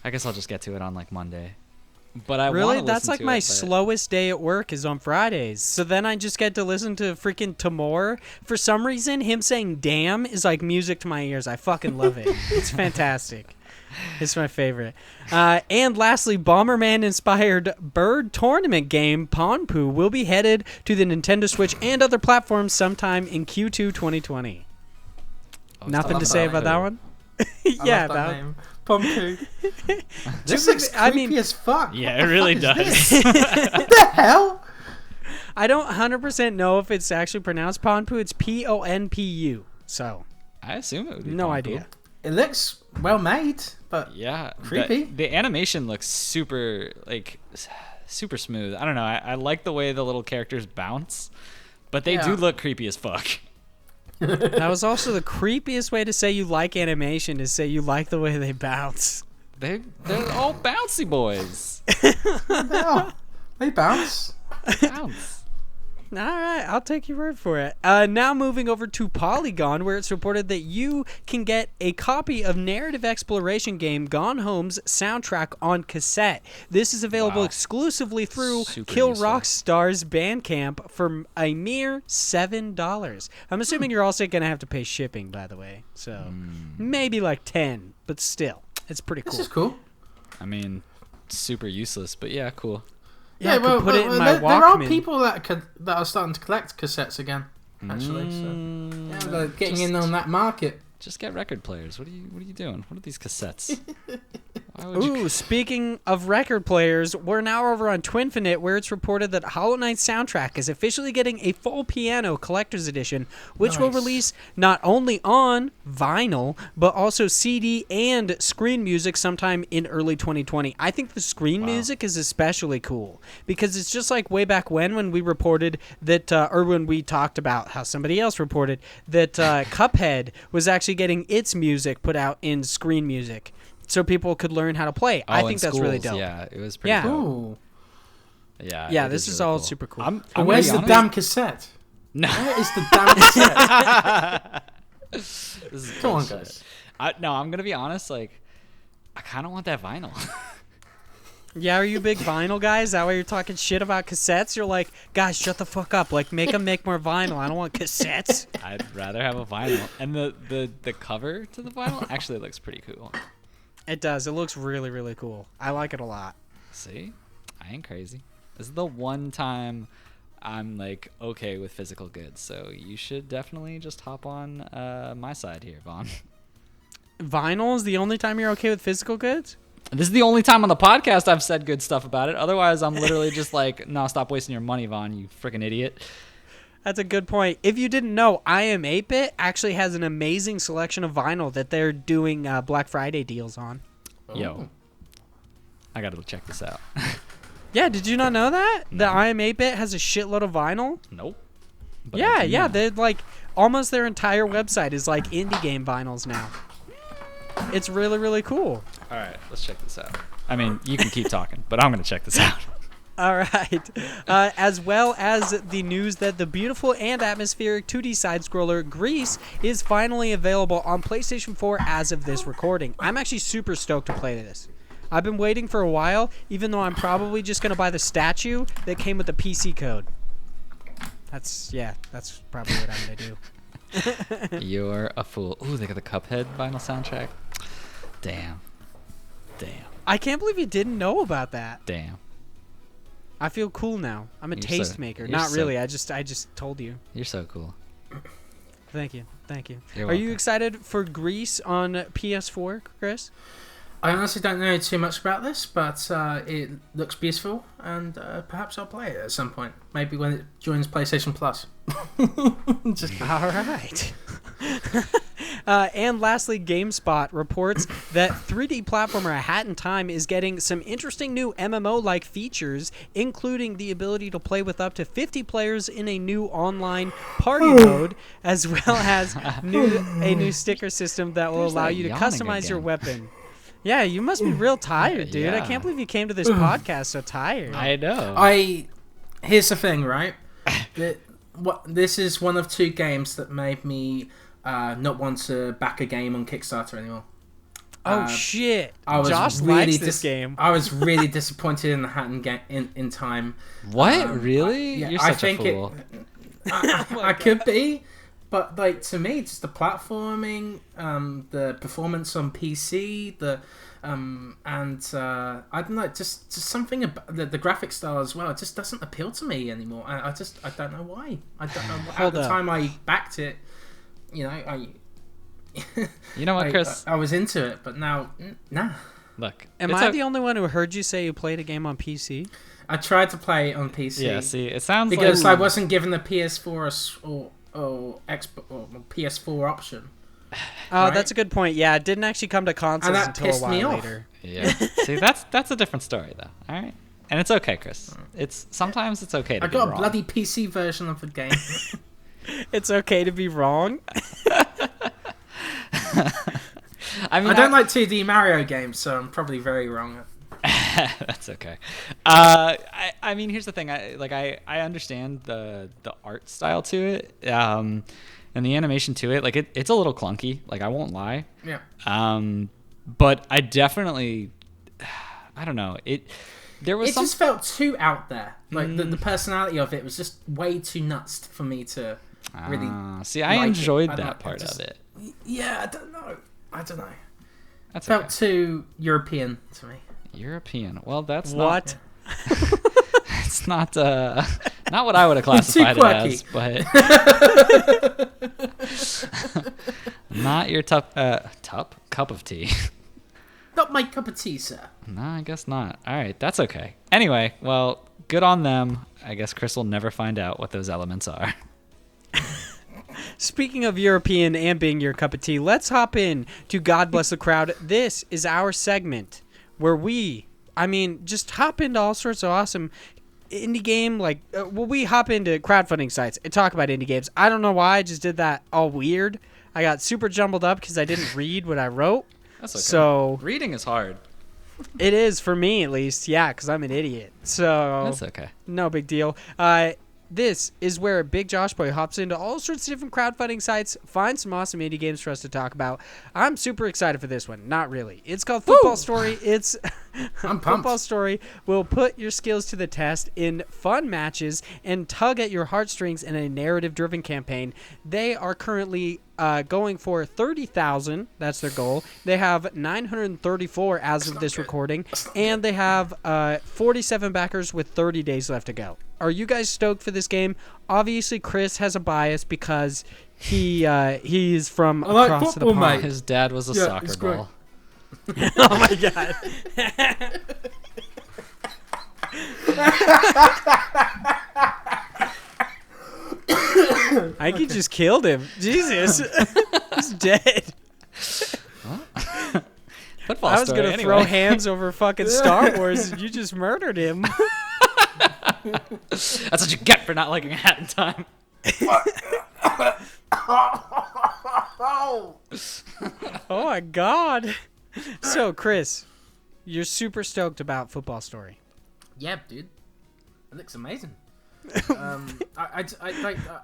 I guess I'll just get to it on like Monday. But I Really? wanna That's listen like to my it, but- slowest day at work is on Fridays. So then I just get to listen to freaking Tamor. For some reason, him saying damn is like music to my ears. I fucking love it. It's fantastic. It's my favorite. And lastly, Bomberman-inspired bird tournament game Ponpu will be headed to the Nintendo Switch and other platforms sometime in Q2 2020. Oh, Nothing to love say that about that one? I Yeah, love that about name. Pompu. This Just looks I creepy mean- as fuck. Yeah, What it the really fuck is does. this? What the hell? I don't 100% know if it's actually pronounced Ponpu. It's Ponpu. So, I assume it would be no Ponpu. idea. It looks well made, but Yeah, Creepy. The animation looks super smooth. I don't know. I like the way the little characters bounce, but they do Yeah. look creepy as fuck. That was also the creepiest way to say you like animation, is say you like the way they bounce. They're all bouncy boys. oh, they bounce. Bounce. All right, I'll take your word for it. Now moving over to Polygon, where it's reported that you can get a copy of narrative exploration game Gone Home's soundtrack on cassette. This is available Wow. exclusively through Super Kill useful. Rockstar's Bandcamp for a mere $7. I'm assuming you're also going to have to pay shipping, by the way. So maybe like 10, but still, it's pretty cool. This is cool. I mean, super useless, but yeah, cool. Yeah, I could put it in my there are Walkman. people that are starting to collect cassettes again. Actually, so yeah, they're getting in on that market. Just get record players. What are you doing? What are these cassettes? Why would you? Ooh, speaking of record players, we're now over on Twinfinite, where it's reported that Hollow Knight's soundtrack is officially getting a full piano collector's edition, which will Nice. release not only on vinyl, but also CD and screen music sometime in early 2020. I think the screen music is especially cool, because it's just like way back when we reported that, or when we talked about how somebody else reported that Cuphead was actually getting its music put out in screen music, so people could learn how to play. I Oh, think in that's really schools, dope. Yeah, it was pretty Yeah. dope. Ooh. Yeah, This is really all cool. super cool. I'm But gonna where's be the honest. damn cassette? No. Where is the damn cassette? This is Come on, bullshit. guys. I'm gonna be honest. Like, I kind of want that vinyl. Yeah, are you big vinyl guys? Is that why you're talking shit about cassettes? You're like, guys, shut the fuck up. Like, make them make more vinyl. I don't want cassettes. I'd rather have a vinyl. And the cover to the vinyl actually looks pretty cool. It does. It looks really, really cool. I like it a lot. See? I ain't crazy. This is the one time I'm like okay with physical goods, so you should definitely just hop on my side here, Vaughn. Vinyl is the only time you're okay with physical goods? This is the only time on the podcast I've said good stuff about it. Otherwise, I'm literally just like, no, stop wasting your money, Vaughn, you freaking idiot. That's a good point. If you didn't know, I Am 8-Bit actually has an amazing selection of vinyl that they're doing Black Friday deals on. Yo, I gotta check this out. Yeah, did you not know that? No. The I Am 8-Bit has a shitload of vinyl? Nope. But Yeah. They're like, almost their entire website is like indie game vinyls now. It's really, really cool. All right, let's check this out. I mean, you can keep talking, but I'm gonna check this out. All right. As well as the news that the beautiful and atmospheric 2D side-scroller Grease is finally available on PlayStation 4 as of this recording. I'm actually super stoked to play this. I've been waiting for a while, even though I'm probably just going to buy the statue that came with the PC code. That's probably what I'm going to do. You're a fool. Ooh, they got the Cuphead vinyl soundtrack. Damn. I can't believe you didn't know about that. Damn. I feel cool now. I'm a You're tastemaker. you're Not so- really. I just told you. You're so cool. Thank you. You're Are you welcome. excited for Grease on PS4, Chris? I honestly don't know too much about this, but it looks beautiful, and perhaps I'll play it at some point. Maybe when it joins PlayStation Plus. Just kidding. All right. And lastly, GameSpot reports that 3D platformer Hat in Time is getting some interesting new MMO-like features, including the ability to play with up to 50 players in a new online party mode, as well as a new sticker system that will There's allow that you to yawning customize your again. weapon. Yeah, you must be real tired, dude. I Yeah. can't believe you came to this podcast so tired. I know. Here's the thing, right? This is one of two games that made me not want to back a game on Kickstarter anymore. Oh shit! I was Josh really likes this game. I was really disappointed in the Hat in Time. What? Really? Yeah, You're I such think a fool. I could be, but like to me, just the platforming, the performance on PC, I don't know, just something about the graphic style as well. It just doesn't appeal to me anymore. I don't know why. I don't know. At the time I backed it, you know, You know what, Chris? I was into it, but now, nah. Look. Am it's I the only one who heard you say you played a game on PC? I tried to play it on PC. Yeah, see, it sounds because like... I wasn't given the PS4 or PS4 option. Oh, Right? that's a good point. Yeah, it didn't actually come to consoles that until a pissed me while off. later. Yeah. See, that's a different story, though. All right? And it's okay, Chris. Sometimes it's okay to I be got wrong. a bloody PC version of the game. It's okay to be wrong. I mean, I don't like 2D Mario games, so I'm probably very wrong. That's okay. I mean, here's the thing. I understand the art style to it, and the animation to it. Like it's a little clunky. Like I won't lie. Yeah. But I definitely, I don't know. There was It just felt too out there. Like the personality of it was just way too nuts for me to really. See, I like enjoyed it. that part of it. Yeah, I don't know. That's Felt okay. too European to me. European. Well, that's What? Not, it's not what I would have classified it as, but not your cup of tea. Not my cup of tea, sir. No, I guess not. All right, that's okay. Anyway, well, good on them. I guess Chris will never find out what those elements are. Speaking of European and being your cup of tea, let's hop in to God Bless the Crowd. This is our segment where we just hop into all sorts of awesome indie game. We hop into crowdfunding sites and talk about indie games. I don't know why I just did that all weird. I got super jumbled up because I didn't read what I wrote. That's okay. So Reading is hard. it is for me, at least. Yeah, because I'm an idiot. So That's okay. no big deal. This is where Big Josh Boy hops into all sorts of different crowdfunding sites, finds some awesome indie games for us to talk about. I'm super excited for this one. Not really. It's called Football Story. It's I'm pumped. Football Story will put your skills to the test in fun matches and tug at your heartstrings in a narrative-driven campaign. They are currently going for 30,000. That's their goal. They have 934 as of this recording, and they have 47 backers with 30 days left to go. Are you guys stoked for this game? Obviously, Chris has a bias because he's from across the pond. Mate. His dad was a soccer ball. Oh my god. I could just killed him. Jesus. He's dead. Football I was Story, gonna anyway. throw hands over fucking Star Wars and you just murdered him. That's what you get for not liking Hat in Time. Oh my god. So, Chris, you're super stoked about Football Story. Yeah, dude. It looks amazing. I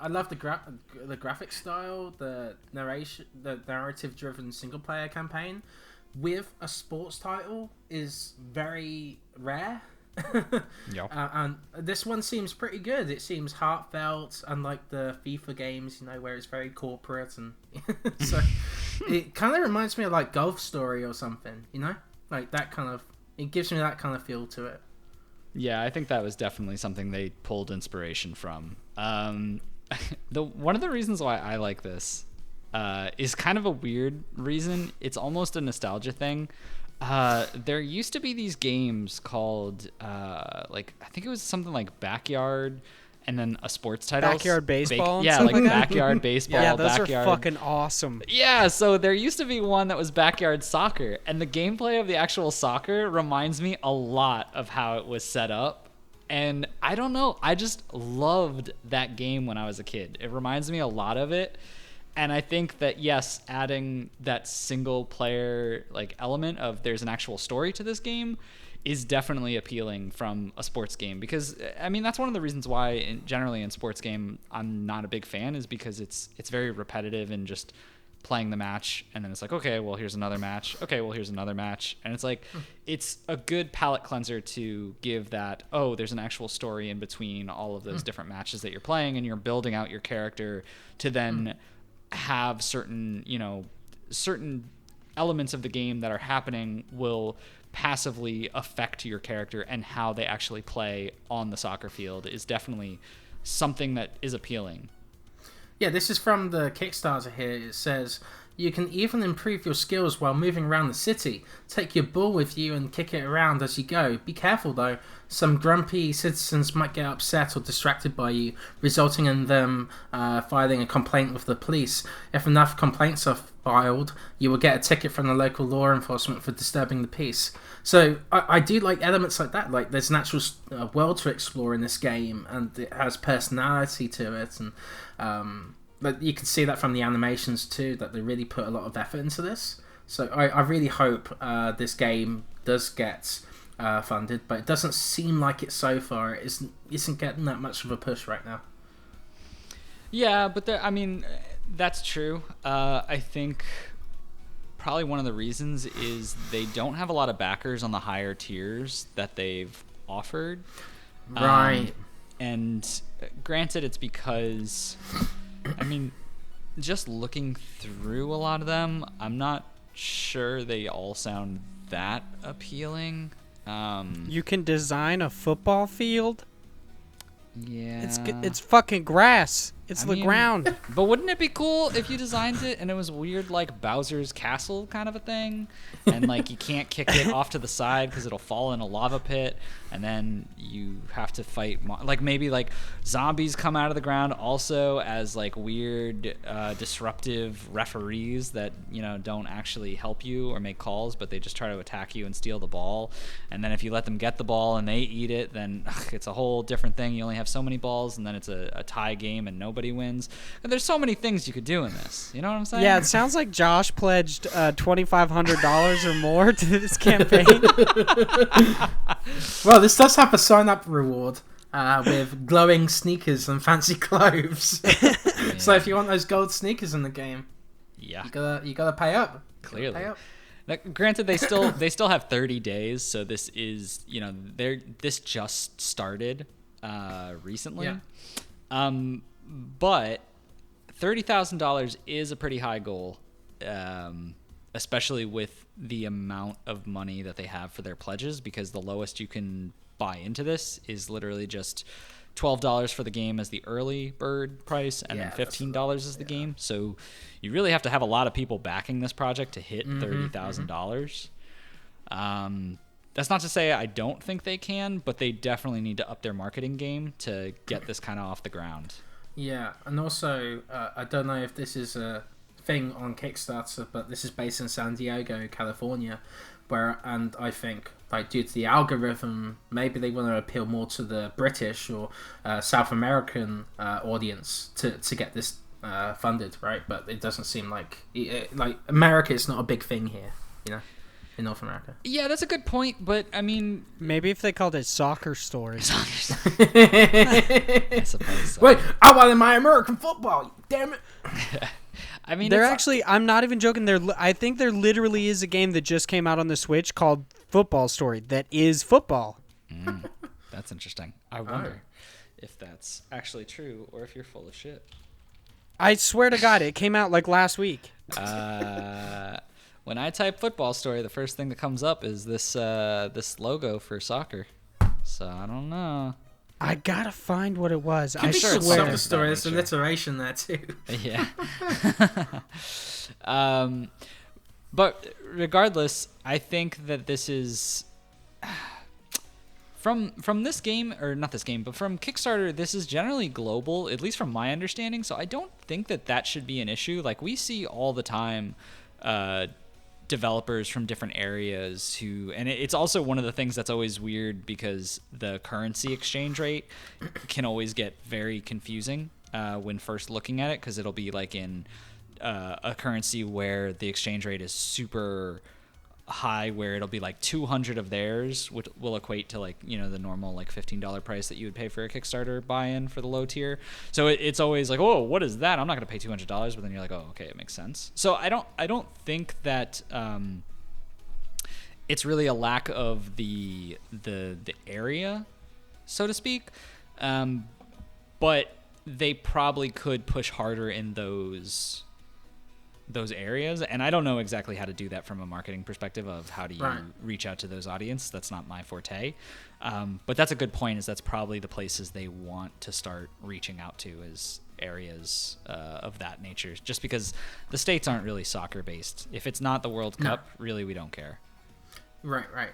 love the graphic style, the narration, the narrative-driven single-player campaign with a sports title is very rare. Yep. And this one seems pretty good. It seems heartfelt, unlike the FIFA games, where it's very corporate, and so it kind of reminds me of like Golf Story or something, like that kind of. It gives me that kind of feel to it. Yeah, I think that was definitely something they pulled inspiration from. One of the reasons why I like this is kind of a weird reason. It's almost a nostalgia thing. There used to be these games called I think it was something like Backyard, and then a sports title. Backyard Baseball? Yeah, like Backyard Baseball. Yeah, those Backyard. are fucking awesome. Yeah, so there used to be one that was Backyard Soccer, and the gameplay of the actual soccer reminds me a lot of how it was set up. And I don't know, I just loved that game when I was a kid. It reminds me a lot of it. And I think that, yes, adding that single player element of there's an actual story to this game is definitely appealing from a sports game, because I mean that's one of the reasons why generally in sports game I'm not a big fan, is because it's very repetitive and just playing the match, and then it's like, okay, well here's another match, okay, well here's another match, and it's like it's a good palate cleanser to give that, oh, there's an actual story in between all of those different matches that you're playing, and you're building out your character to then have certain elements of the game that are happening will passively affect your character, and how they actually play on the soccer field is definitely something that is appealing. Yeah, this is from the Kickstarter here. It says, you can even improve your skills while moving around the city. Take your ball with you and kick it around as you go. Be careful though. Some grumpy citizens might get upset or distracted by you, resulting in them filing a complaint with the police. If enough complaints are filed, you will get a ticket from the local law enforcement for disturbing the peace. So I do like elements like that. Like there's an actual world to explore in this game, and it has personality to it, and but you can see that from the animations too, that they really put a lot of effort into this. So I really hope this game does get funded, but it doesn't seem like it so far. It isn't getting that much of a push right now. Yeah, but that's true. I think probably one of the reasons is they don't have a lot of backers on the higher tiers that they've offered. Right. And granted, it's because, just looking through a lot of them, I'm not sure they all sound that appealing. You can design a football field? Yeah. It's fucking grass. It's the ground. But wouldn't it be cool if you designed it and it was weird, like Bowser's Castle kind of a thing, and you can't kick it off to the side because it'll fall in a lava pit, and then you have to fight maybe zombies come out of the ground also as weird disruptive referees that don't actually help you or make calls, but they just try to attack you and steal the ball, and then if you let them get the ball and they eat it, then it's a whole different thing. You only have so many balls, and then it's a tie game and nobody wins. And there's so many things you could do in this. You know what I'm saying? Yeah, it sounds like Josh pledged $2,500 or more to this campaign. Well, this does have a sign-up reward with glowing sneakers and fancy clothes. So if you want those gold sneakers in the game, Yeah. you gotta pay up. Clearly. Pay up. Granted, they still have 30 days, so this is this just started recently. Yeah. But $30,000 is a pretty high goal, especially with the amount of money that they have for their pledges, because the lowest you can buy into this is literally just $12 for the game as the early bird price, and then $15 is the game. So you really have to have a lot of people backing this project to hit $30,000. That's not to say I don't think they can, but they definitely need to up their marketing game to get this kind of off the ground. Yeah, and also, I don't know if this is a thing on Kickstarter, but this is based in San Diego, California, and I think, like, due to the algorithm, maybe they want to appeal more to the British or South American audience to get this funded, right? But it doesn't seem like America is not a big thing here, in North America. Yeah, that's a good point, but I mean, maybe if they called it Soccer Stories. I suppose so. Wait, I wanted my American football, damn it. I mean, they're actually, I'm not even joking. I think there literally is a game that just came out on the Switch called Football Story that is football. That's interesting. I wonder if that's actually true or if you're full of shit. I swear to God, it came out like last week. When I type Football Story, the first thing that comes up is this logo for soccer. So I don't know. I gotta find what it was. I sure it's Soccer Story. There's alliteration there too. Yeah. But regardless, I think that this is from this game, or not this game, but from Kickstarter, this is generally global, at least from my understanding. So I don't think that should be an issue. Like, we see all the time developers from different areas and it's also one of the things that's always weird, because the currency exchange rate can always get very confusing when first looking at it, because it'll be like in a currency where the exchange rate is super high, where it'll be like 200 of theirs, which will equate to, like, the normal like $15 price that you would pay for a Kickstarter buy-in for the low tier. So it's always like, oh, what is that? I'm not going to pay $200, but then you're like, oh, okay, it makes sense. So I don't think that it's really a lack of the area, so to speak, but they probably could push harder in those areas, and I don't know exactly how to do that from a marketing perspective of how do you reach out to those audience. That's not my forte, but that's a good point, is that's probably the places they want to start reaching out to, is areas of that nature, just because the States aren't really soccer based. If it's not the World Cup, really, we don't care. Right.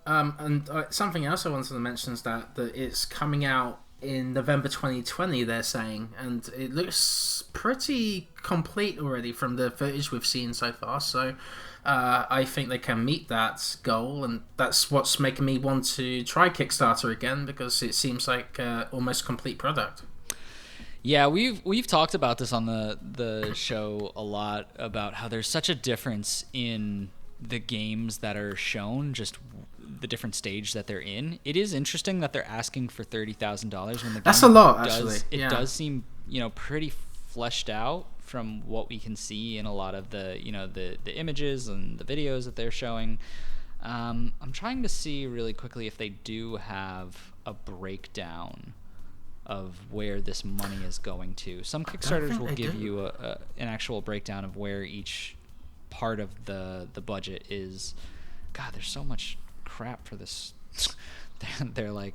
And something else I wanted to mention is that it's coming out in November 2020, they're saying, and it looks pretty complete already from the footage we've seen so far. So I think they can meet that goal, and that's what's making me want to try Kickstarter again, because it seems like almost complete product. Yeah, we've talked about this on the show a lot, about how there's such a difference in the games that are shown, just the different stage that they're in. It is interesting that they're asking for $30,000 when the game, that's a lot, actually. It does seem, pretty fleshed out from what we can see in a lot of the images and the videos that they're showing. I'm trying to see really quickly if they do have a breakdown of where this money is going to. Some Kickstarters will give you an actual breakdown of where each part of the budget is. God, there's so much crap for this. They're like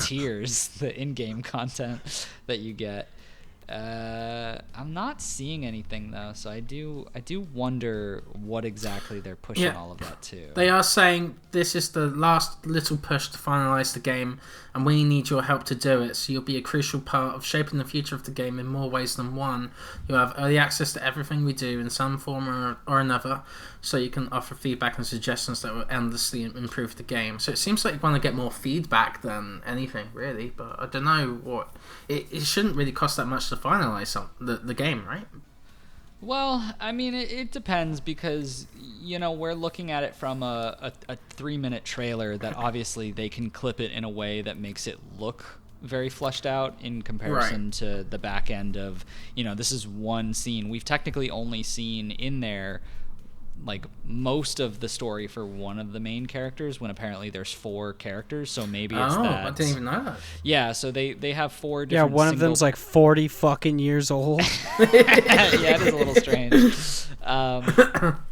tiers, the in-game content that you get. I'm not seeing anything though, so I do wonder what exactly they're pushing all of that to. They are saying this is the last little push to finalize the game, and we need your help to do it. So you'll be a crucial part of shaping the future of the game in more ways than one. You'll have early access to everything we do in some form or another, so you can offer feedback and suggestions that will endlessly improve the game. So it seems like you want to get more feedback than anything, really. But I don't know what. It shouldn't really cost that much to finalize the game, right? Well, I mean, it depends, because, we're looking at it from a 3-minute trailer that obviously they can clip it in a way that makes it look very fleshed out in comparison to the back end of, this is one scene. We've technically only seen in there like most of the story for one of the main characters when apparently there's 4 characters, so maybe it's that. I didn't even know that. Yeah, so they have 4 Yeah, different one of them's like 40 fucking years old. Yeah, it is a little strange.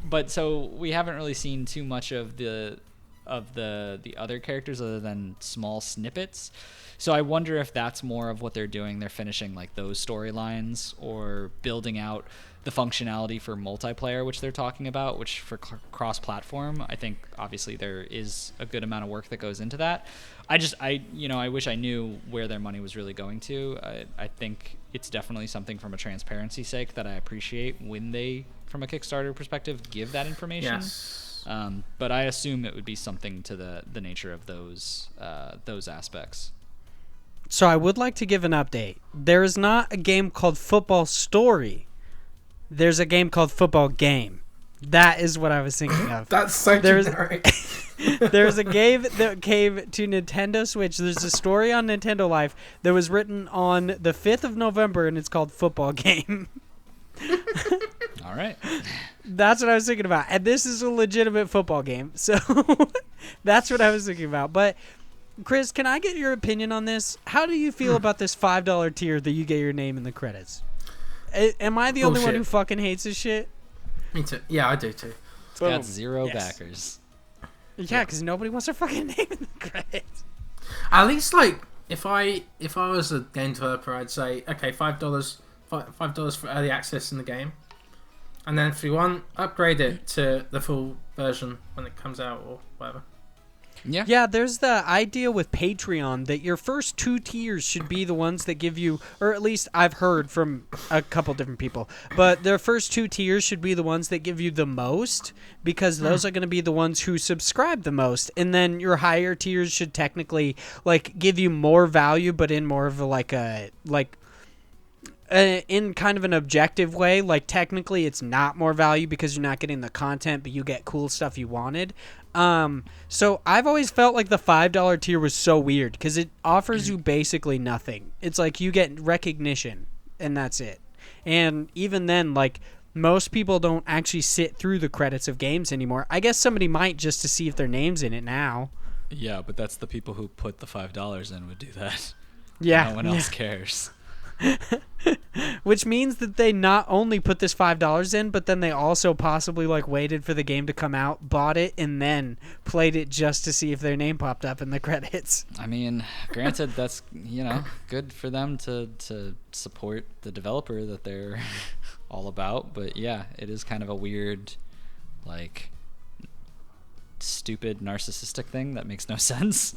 But so we haven't really seen too much of the other characters other than small snippets. So I wonder if that's more of what they're doing. They're finishing like those storylines or building out the functionality for multiplayer, which they're talking about, which for cross-platform, I think obviously there is a good amount of work that goes into that. I wish I knew where their money was really going to. I think it's definitely something from a transparency sake that I appreciate when they, from a Kickstarter perspective, give that information. Yes. But I assume it would be something to the nature of those aspects. So I would like to give an update. There is not a game called Football Story. There's a game called Football Game. That is what I was thinking of. That's so generic. There's a game that came to Nintendo Switch. There's a story on Nintendo Life that was written on the 5th of November, and it's called Football Game. All right. That's what I was thinking about. And this is a legitimate football game. So that's what I was thinking about. But Chris, can I get your opinion on this? How do you feel about this $5 tier that you get your name in the credits? Am I the only one who fucking hates this shit? Me too. Yeah, I do too. It's got 0 backers. Yeah, because nobody wants their fucking name in the credits. At least, like, if I was a game developer, I'd say, okay, $5 for early access in the game, and then if you want, upgrade it to the full version when it comes out or whatever. Yeah, there's the idea with Patreon that your first 2 tiers should be the ones that give you, or at least I've heard from a couple different people, but their first 2 tiers should be the ones that give you the most, because those are going to be the ones who subscribe the most, and then your higher tiers should technically like give you more value, but in more of a in kind of an objective way. Like technically it's not more value because you're not getting the content, but you get cool stuff you wanted. So I've always felt like the $5 tier was so weird because it offers you basically nothing. It's like you get recognition and that's it. And even then, like, most people don't actually sit through the credits of games anymore. I guess somebody might just to see if their name's in it now. Yeah, but that's the people who put the $5 in would do that. Yeah. No one else cares. Which means that they not only put this $5 in, but then they also possibly like waited for the game to come out, bought it, and then played it just to see if their name popped up in the credits. I mean, granted, that's, good for them to support the developer that they're all about, but yeah, it is kind of a weird, like, stupid narcissistic thing that makes no sense.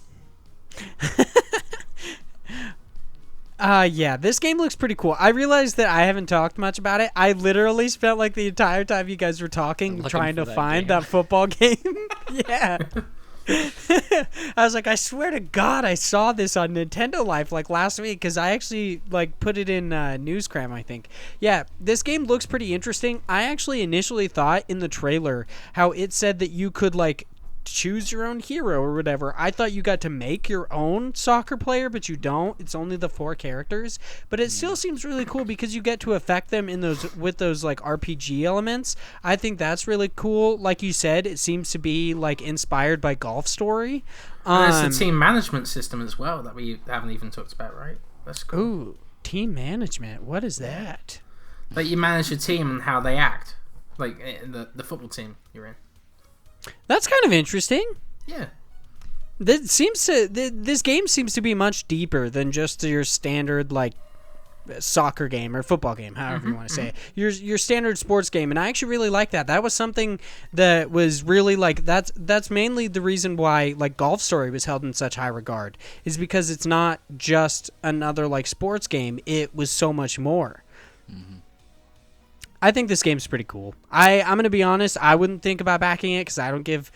Yeah, this game looks pretty cool. I realized that I haven't talked much about it. I literally spent like the entire time you guys were talking trying to find that football game. Yeah. I was like, I swear to God, I saw this on Nintendo Life like last week because I actually like put it in Cram, I think. Yeah, this game looks pretty interesting. I actually initially thought in the trailer how it said that you could like choose your own hero or whatever. I thought you got to make your own soccer player, but you don't. It's only the 4 characters, but it still seems really cool because you get to affect them in those with those like RPG elements. I think that's really cool. Like you said, it seems to be like inspired by Golf Story. There's a team management system as well that we haven't even talked about, right? That's cool. Ooh, team management. What is that? Like you manage your team and how they act, like the football team you're in. That's kind of interesting. Yeah. This game seems to be much deeper than just your standard like soccer game or football game, however you want to say it. Your standard sports game, and I actually really like that. That was something that was really like that's mainly the reason why like Golf Story was held in such high regard, is because it's not just another like sports game. It was so much more. I think this game's pretty cool. I'm going to be honest, I wouldn't think about backing it because I don't give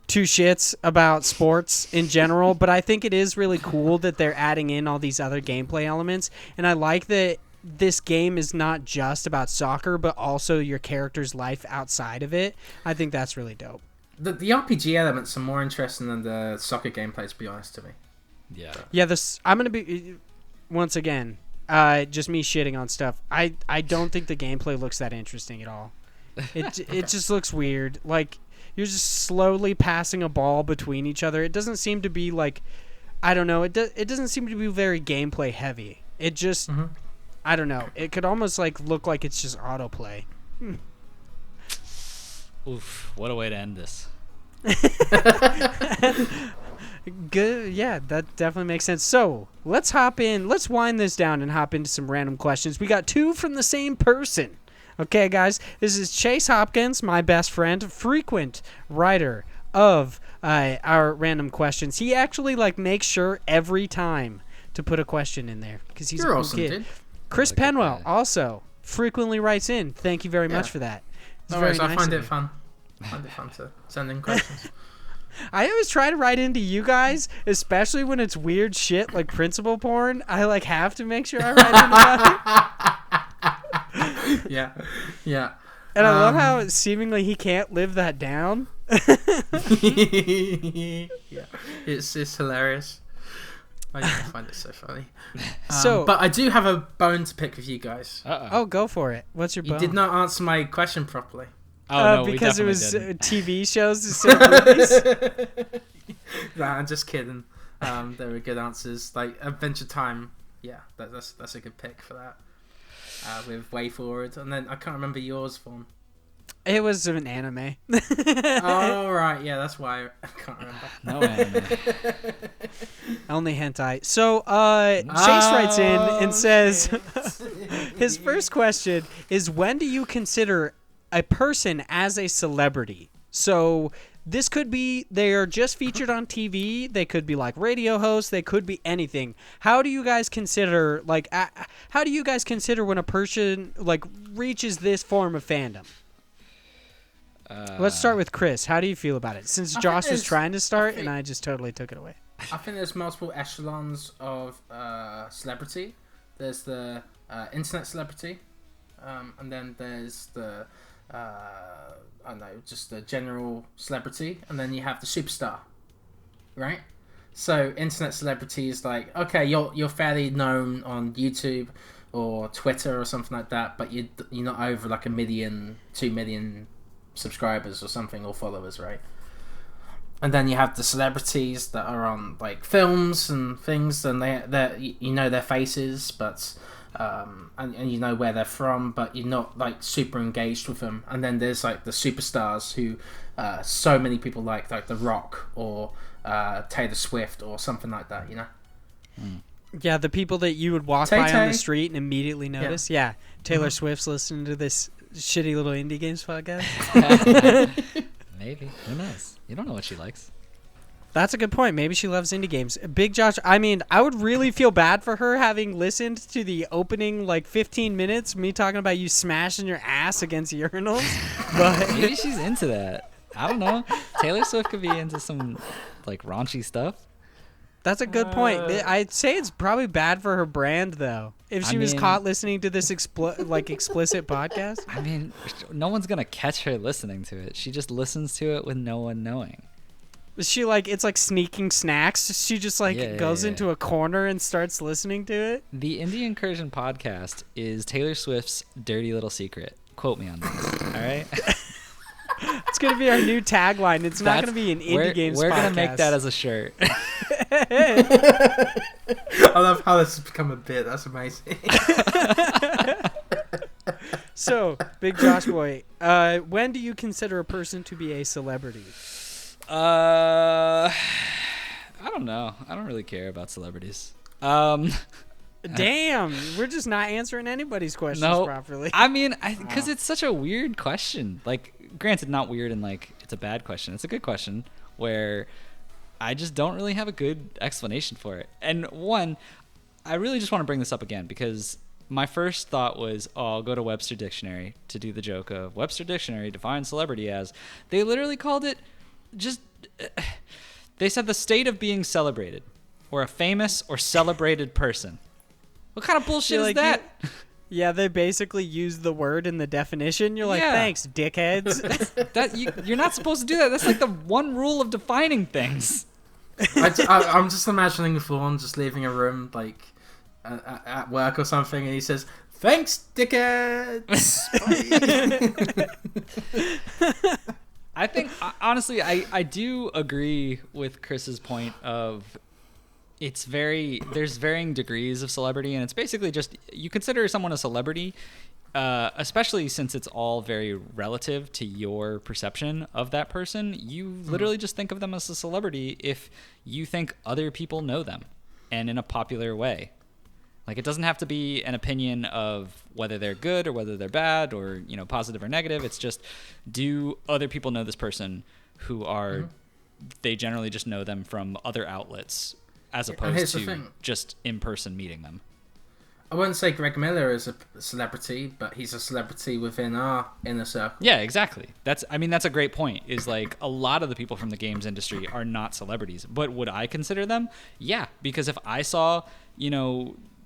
2 shits about sports in general, but I think it is really cool that they're adding in all these other gameplay elements, and I like that this game is not just about soccer, but also your character's life outside of it. I think that's really dope. The RPG elements are more interesting than the soccer gameplay, to be honest to me. Yeah. Yeah, I'm going to be, once again, just me shitting on stuff. I don't think the gameplay looks that interesting at all. It just looks weird. Like you're just slowly passing a ball between each other. It doesn't seem to be like, I don't know. It doesn't seem to be very gameplay heavy. It just I don't know. It could almost like look like it's just autoplay. Oof, what a way to end this. Good. Yeah, that definitely makes sense. So let's hop in. Let's wind this down and hop into some random questions. We got 2 from the same person. Okay, guys. This is Chase Hopkins, my best friend, frequent writer of our random questions. He actually like makes sure every time to put a question in there because he's a cool awesome, kid. dude. Chris Penwell also frequently writes in. Thank you very much for that. It's No very worries, I nice find of it you. fun. I find it fun to send in questions. I always try to write into you guys, especially when it's weird shit like principal porn. I like have to make sure I write into that. Yeah. And I love how seemingly he can't live that down. Yeah, it's hilarious. I find it so funny. So, but I do have a bone to pick with you guys. oh, go for it. What's your You bone? did not answer my question properly. Oh, no, because it we was definitely didn't. TV shows instead of movies. Nah, I'm just kidding. There were good answers. Like Adventure Time. Yeah, that's a good pick for that. With Way Forward, and then I can't remember yours, Vaughn. It was an anime. Oh right, yeah, that's why I can't remember. No anime. Only hentai. So, Chase writes in and says, his first question is, when do you consider a person as a celebrity? So this could be they are just featured on TV. They could be like radio hosts. They could be anything. How do you guys consider how do you guys consider when a person like reaches this form of fandom? Let's start with Chris. How do you feel about it? Since Josh was trying to start and I just totally took it away. I think there's multiple echelons of celebrity. There's the internet celebrity, and then there's the I don't know, just the general celebrity, and then you have the superstar, right? So internet celebrity is like, okay, you're fairly known on YouTube or Twitter or something like that, but you're not over like 1 million, 2 million subscribers or something, or followers, right? And then you have the celebrities that are on like films and things, and they you know their faces, but and you know where they're from, but you're not like super engaged with them. And then there's like the superstars who so many people like The Rock or Taylor Swift or something like that, you know. Yeah, the people that you would walk by on the Tay-Tay. street and immediately notice. Yeah, Taylor Swift's listening to this shitty little indie games podcast. Maybe. Who knows? You don't know what she likes. That's a good point. Maybe she loves indie games. Big Josh, I mean, I would really feel bad for her having listened to the opening, 15 minutes, me talking about you smashing your ass against urinals. But Maybe she's into that. I don't know. Taylor Swift could be into some, raunchy stuff. that's a good point. I'd say it's probably bad for her brand, though. If she was caught listening to this explicit podcast. I mean, no one's going to catch her listening to it. She just listens to it with no one knowing. She it's like sneaking snacks. She just goes into a corner and starts listening to it. The Indie Incursion podcast is Taylor Swift's dirty little secret. Quote me on this. All right. It's gonna be our new tagline. It's not gonna be an indie games podcast. We're gonna make that as a shirt. I love how this has become a bit. That's amazing. So, Big Josh boy, when do you consider a person to be a celebrity? I don't know. I don't really care about celebrities. Damn, we're just not answering anybody's questions properly. I mean, because it's such a weird question. Granted, not weird and it's a bad question. It's a good question where I just don't really have a good explanation for it. And one, I really just want to bring this up again because my first thought was, I'll go to Webster Dictionary to do the joke of Webster Dictionary defines celebrity as. They literally called it they said the state of being celebrated or a famous or celebrated person. What kind of bullshit is that? Yeah, they basically use the word in the definition. You're like, thanks, dickheads. You're not supposed to do that. That's the one rule of defining things. I'm just imagining Vaughn just leaving a room at work or something, and he says, Thanks, dickheads. I think honestly, I do agree with Chris's point of there's varying degrees of celebrity, and it's basically just you consider someone a celebrity, especially since it's all very relative to your perception of that person. You literally just think of them as a celebrity if you think other people know them and in a popular way. Like, it doesn't have to be an opinion of whether they're good or whether they're bad or, positive or negative. It's just, do other people know this person who are, they generally just know them from other outlets as opposed to just in person meeting them. I wouldn't say Greg Miller is a celebrity, but he's a celebrity within our inner circle. Yeah, exactly. That's a great point, is like a lot of the people from the games industry are not celebrities. But would I consider them? Yeah, because if I saw,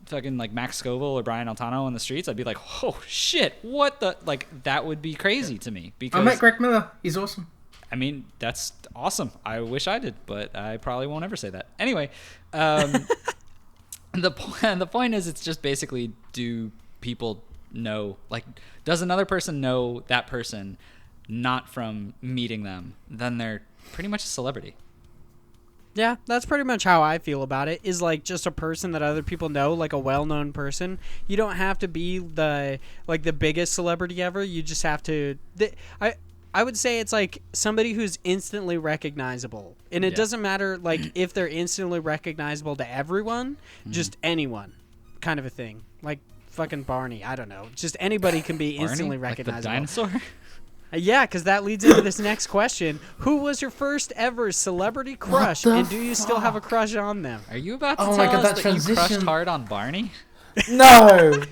fucking like Max Scoville or Brian Altano on the streets, I'd be like, oh shit, what the, like, that would be crazy to me. Because I met Greg Miller. He's awesome. I mean, that's awesome. I wish I did, but I probably won't ever say that. Anyway, the point is, it's just basically, do people know, like, does another person know that person not from meeting them? Then they're pretty much a celebrity. Yeah, that's pretty much how I feel about it, is like just a person that other people know, like a well-known person. You don't have to be the biggest celebrity ever. You just have to I would say it's like somebody who's instantly recognizable. And it doesn't matter like if they're instantly recognizable to everyone, just anyone kind of a thing. Like fucking Barney, I don't know. Just anybody can be instantly recognizable. Like the dinosaur? Yeah, because that leads into this next question. Who was your first ever celebrity crush, and do you still have a crush on them? Are you about to tell us that you crushed hard on Barney? No!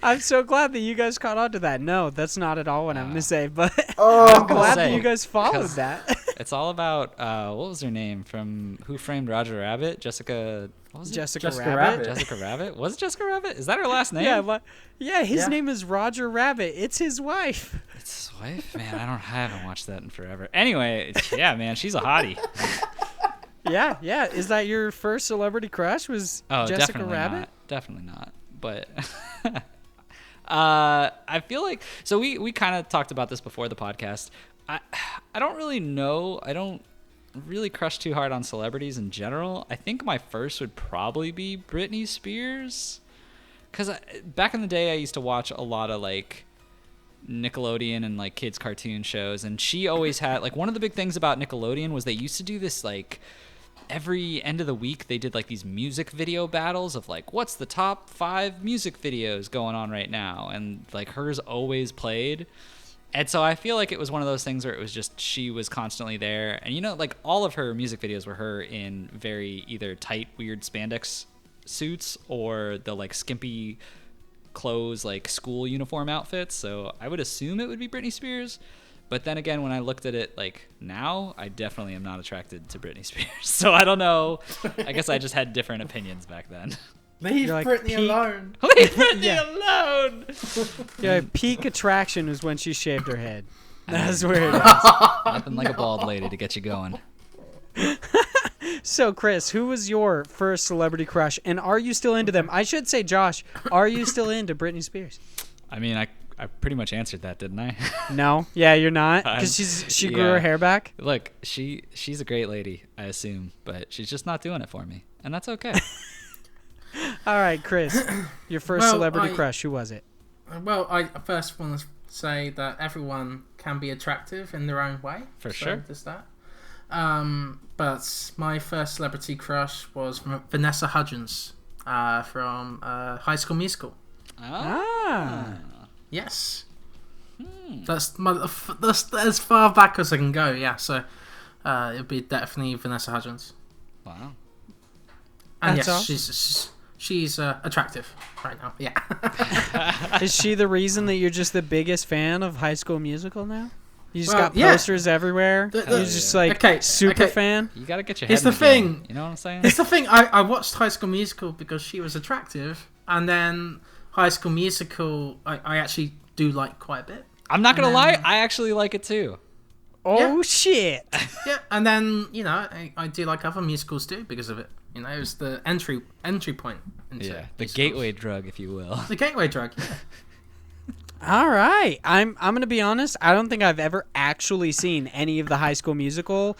I'm so glad that you guys caught on to that. No, that's not at all what I'm going to say, but I'm glad that you guys followed that. It's all about, what was her name from Who Framed Roger Rabbit? Jessica... What was it? Jessica Rabbit. Jessica Rabbit? Was it Jessica Rabbit? Is that her last name? Yeah, his name is Roger Rabbit. It's his wife. It's his wife? Man, I haven't watched that in forever. Anyway, yeah, man, she's a hottie. Yeah. Is that your first celebrity crush? Was Jessica Rabbit? Definitely not. But I feel like, so we kind of talked about this before the podcast. I don't really know. I don't really crush too hard on celebrities in general. I think my first would probably be Britney Spears, because back in the day I used to watch a lot of like Nickelodeon and like kids cartoon shows, and she always had like, one of the big things about Nickelodeon was they used to do this like every end of the week. They did like these music video battles of like, what's the top 5 music videos going on right now, and like hers always played. And so I feel like it was one of those things where it was just, she was constantly there. And, like, all of her music videos were her in very either tight, weird spandex suits or the, like, skimpy clothes, like, school uniform outfits. So I would assume it would be Britney Spears. But then again, when I looked at it, like, now, I definitely am not attracted to Britney Spears. So I don't know. I guess I just had different opinions back then. Leave Britney alone. Leave Britney alone. Yeah, peak attraction was when she shaved her head. That's where it is. Nothing like a bald lady to get you going. So, Chris, who was your first celebrity crush, and are you still into them? I should say, Josh, are you still into Britney Spears? I mean, I pretty much answered that, didn't I? No. Yeah, you're not? Because she grew her hair back? Look, she's a great lady, I assume, but she's just not doing it for me, and that's okay. All right, Chris, your first celebrity crush, who was it? Well, I first want to say that everyone can be attractive in their own way. For sure. There's that. But my first celebrity crush was Vanessa Hudgens from High School Musical. Yes. That's as far back as I can go, yeah. So it'd be definitely Vanessa Hudgens. Wow. And that's yes, she's attractive right now. Yeah. Is she the reason that you're just the biggest fan of High School Musical now? You just got posters everywhere. You're just super fan. You gotta get your head. Here's the thing. Game. You know what I'm saying? It's the thing. I watched High School Musical because she was attractive, and then High School Musical I actually do like quite a bit. I'm not gonna lie. I actually like it too. Oh shit. Yeah, and then I do like other musicals too because of it. You know, it was the entry point into Yeah, the musicals. gateway drug, if you will. The gateway drug. Yeah. All right. I'm gonna be honest. I don't think I've ever actually seen any of the High School Musical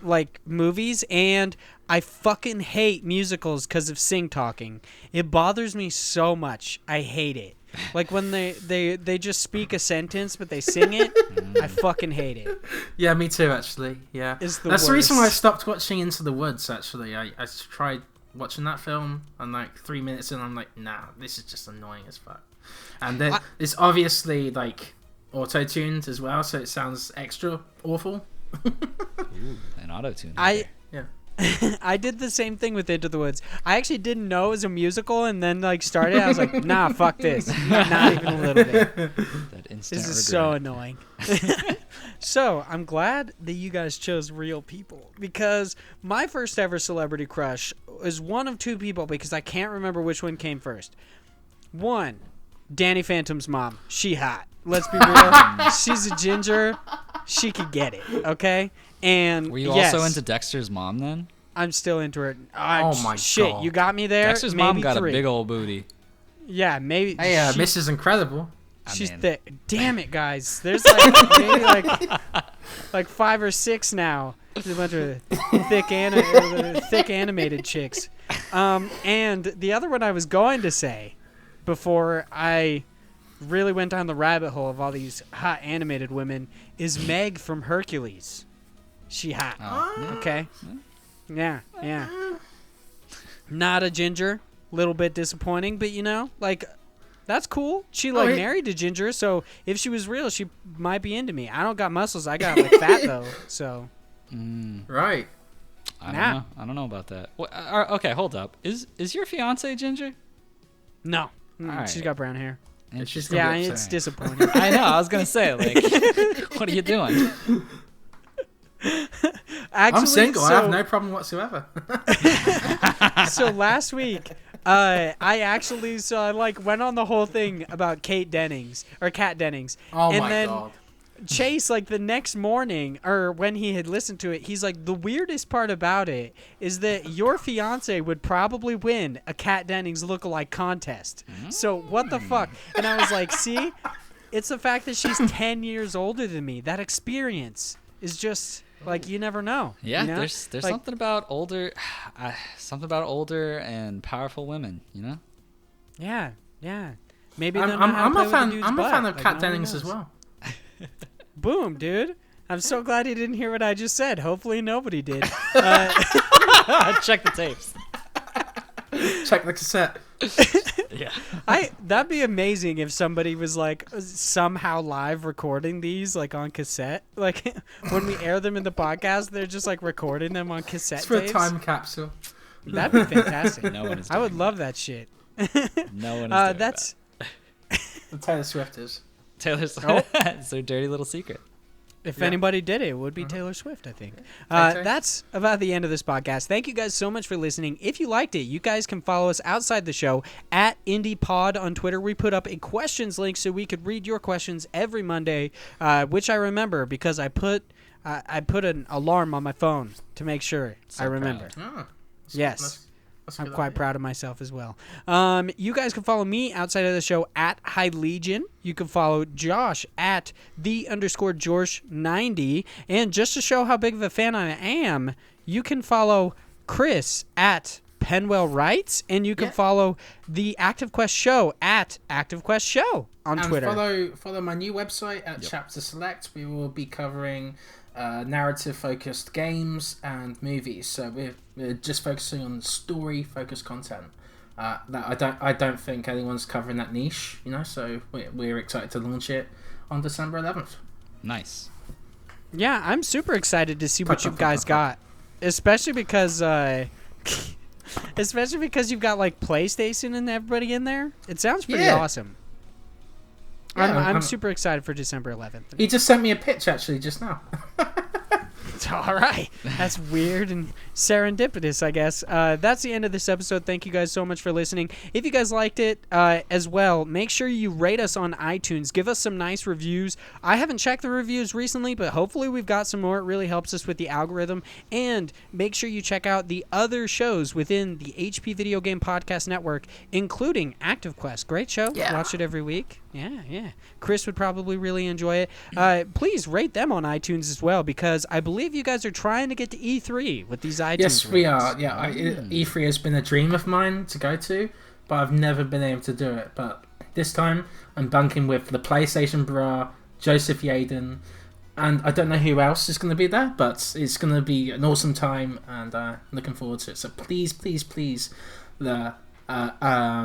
like movies, and I fucking hate musicals because of sing talking. It bothers me so much. I hate it. Like when they just speak a sentence but they sing it. I fucking hate it. Yeah, me too, actually. Yeah. It's the That's the reason why I worst. stopped watching Into the Woods, actually. I tried watching that film, and like 3 minutes in, I'm like, nah, this is just annoying as fuck. And then it's obviously like auto-tuned as well, so it sounds extra awful. Ooh, an auto-tune. I Yeah. I did the same thing with Into the Woods. I actually didn't know it was a musical, and then like started. I was like, nah, fuck this. Not even a little bit. That instant This is regret. so annoying. So I'm glad that you guys chose real people, because my first ever celebrity crush is one of two people, because I can't remember which one came first. One, Danny Phantom's mom. She hot. Let's be real. She's a ginger. She could get it. Okay. And Were you yes, also into Dexter's mom then? I'm still into it. Oh my shit! God. You got me there. Dexter's maybe mom got 3. a big old booty. Yeah, maybe. Hey, Mrs. Incredible. She's mean- thick. Damn it, guys. There's like maybe like 5 or 6 now. There's a bunch of thick animated chicks. And the other one I was going to say before I really went down the rabbit hole of all these hot animated women is Meg from Hercules. She hot. Oh, Okay. Yeah. Not a ginger. Little bit disappointing, but you know, like, that's cool. She like yeah. married a ginger, so if she was real, she might be into me. I don't got muscles. I got like fat though. So Right. I don't know about that. Okay, hold up. Is your fiance ginger? no, Alright. she's got brown hair. She's Yeah, gonna be it's upset. disappointing. I know. I was gonna say, like, what are you doing? Actually, I'm single. I So, have no problem whatsoever. so last week, I like went on the whole thing about Kat Dennings, Oh and my then god. Chase, like the next morning, or when he had listened to it, he's like, the weirdest part about it is that your fiance would probably win a Kat Dennings lookalike contest. So what the fuck? And I was like, see, it's the fact that she's 10 years older than me. That experience is just like, you never know. Yeah, you know? there's Like, something about older and powerful women. You know. Yeah. Maybe I'm, they'll know I'm, how to I'm play a with the fan. dude's I'm a butt. fan of Like, Kat no one Dennings as knows. well. Boom, dude. I'm so glad he didn't hear what I just said. Hopefully nobody did. Check the tapes. Check the cassette. Yeah. That'd be amazing if somebody was like somehow live recording these like on cassette. Like when we air them in the podcast, they're just like recording them on cassette It's for a tapes. time capsule. That'd be fantastic. No one is. I would doing love that shit. that. No one is. Doing That's The Taylor Swift is. that. Taylor's. Oh. It's their dirty little secret. if Yeah. anybody did it, it would be Taylor Swift, I think. Okay. That's about the end of this podcast. Thank you guys so much for listening. If you liked it, you guys can follow us outside the show at IndiePod on Twitter. We put up a questions link so we could read your questions every Monday, which I remember because I put an alarm on my phone to make sure I remember. Oh, Yes. that's a I'm good quite idea. proud of myself as well. You guys can follow me outside of the show at High Legion. You can follow Josh at _George90. And just to show how big of a fan I am, you can follow Chris at Penwell Writes, and you can follow the Active Quest Show at Active Quest Show on And Twitter. follow my new website at Chapter Select. We will be covering narrative-focused games and movies. So we're just focusing on story-focused content. That I don't think anyone's covering that niche. You know, so we're excited to launch it on December 11th. Nice. Yeah, I'm super excited to see what you guys got, especially because you've got like PlayStation and everybody in there. It sounds pretty Yeah. awesome. Yeah, I'm I'm- super excited for December 11th. He just sent me a pitch actually just now. All right. That's weird and serendipitous, I guess. That's the end of this episode. Thank you guys so much for listening. If you guys liked it as well, make sure you rate us on iTunes. Give us some nice reviews. I haven't checked the reviews recently, but hopefully we've got some more. It really helps us with the algorithm. And make sure you check out the other shows within the HP Video Game Podcast Network, including Active Quest. Great show. Yeah. Watch it every week. Yeah. Chris would probably really enjoy it. Please rate them on iTunes as well, because I believe you guys are trying to get to E3 with these iTunes. Yes, we ratings. are. Yeah, E3 has been a dream of mine to go to, but I've never been able to do it. But this time, I'm bunking with the PlayStation Bra, Joseph Yaden, and I don't know who else is going to be there, but it's going to be an awesome time, and looking forward to it. So please,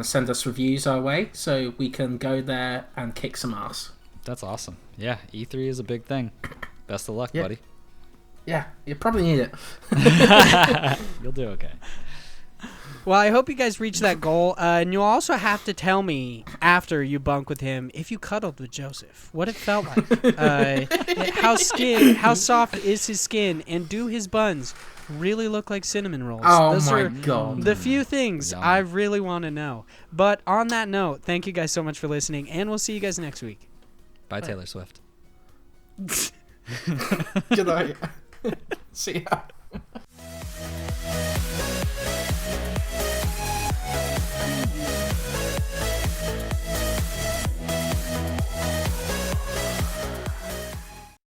send us reviews our way so we can go there and kick some ass. That's awesome. Yeah, E3 is a big thing. Best of luck, buddy. Yeah, you probably need it. You'll do okay. Well, I hope you guys reach that goal. And you'll also have to tell me after you bunk with him if you cuddled with Joseph, what it felt like. How soft is his skin, and do his buns really look like cinnamon rolls? Oh Those my are God. the few things Yum. I really want to know. But on that note, thank you guys so much for listening, and we'll see you guys next week. Bye, Taylor Swift. Good night. See ya.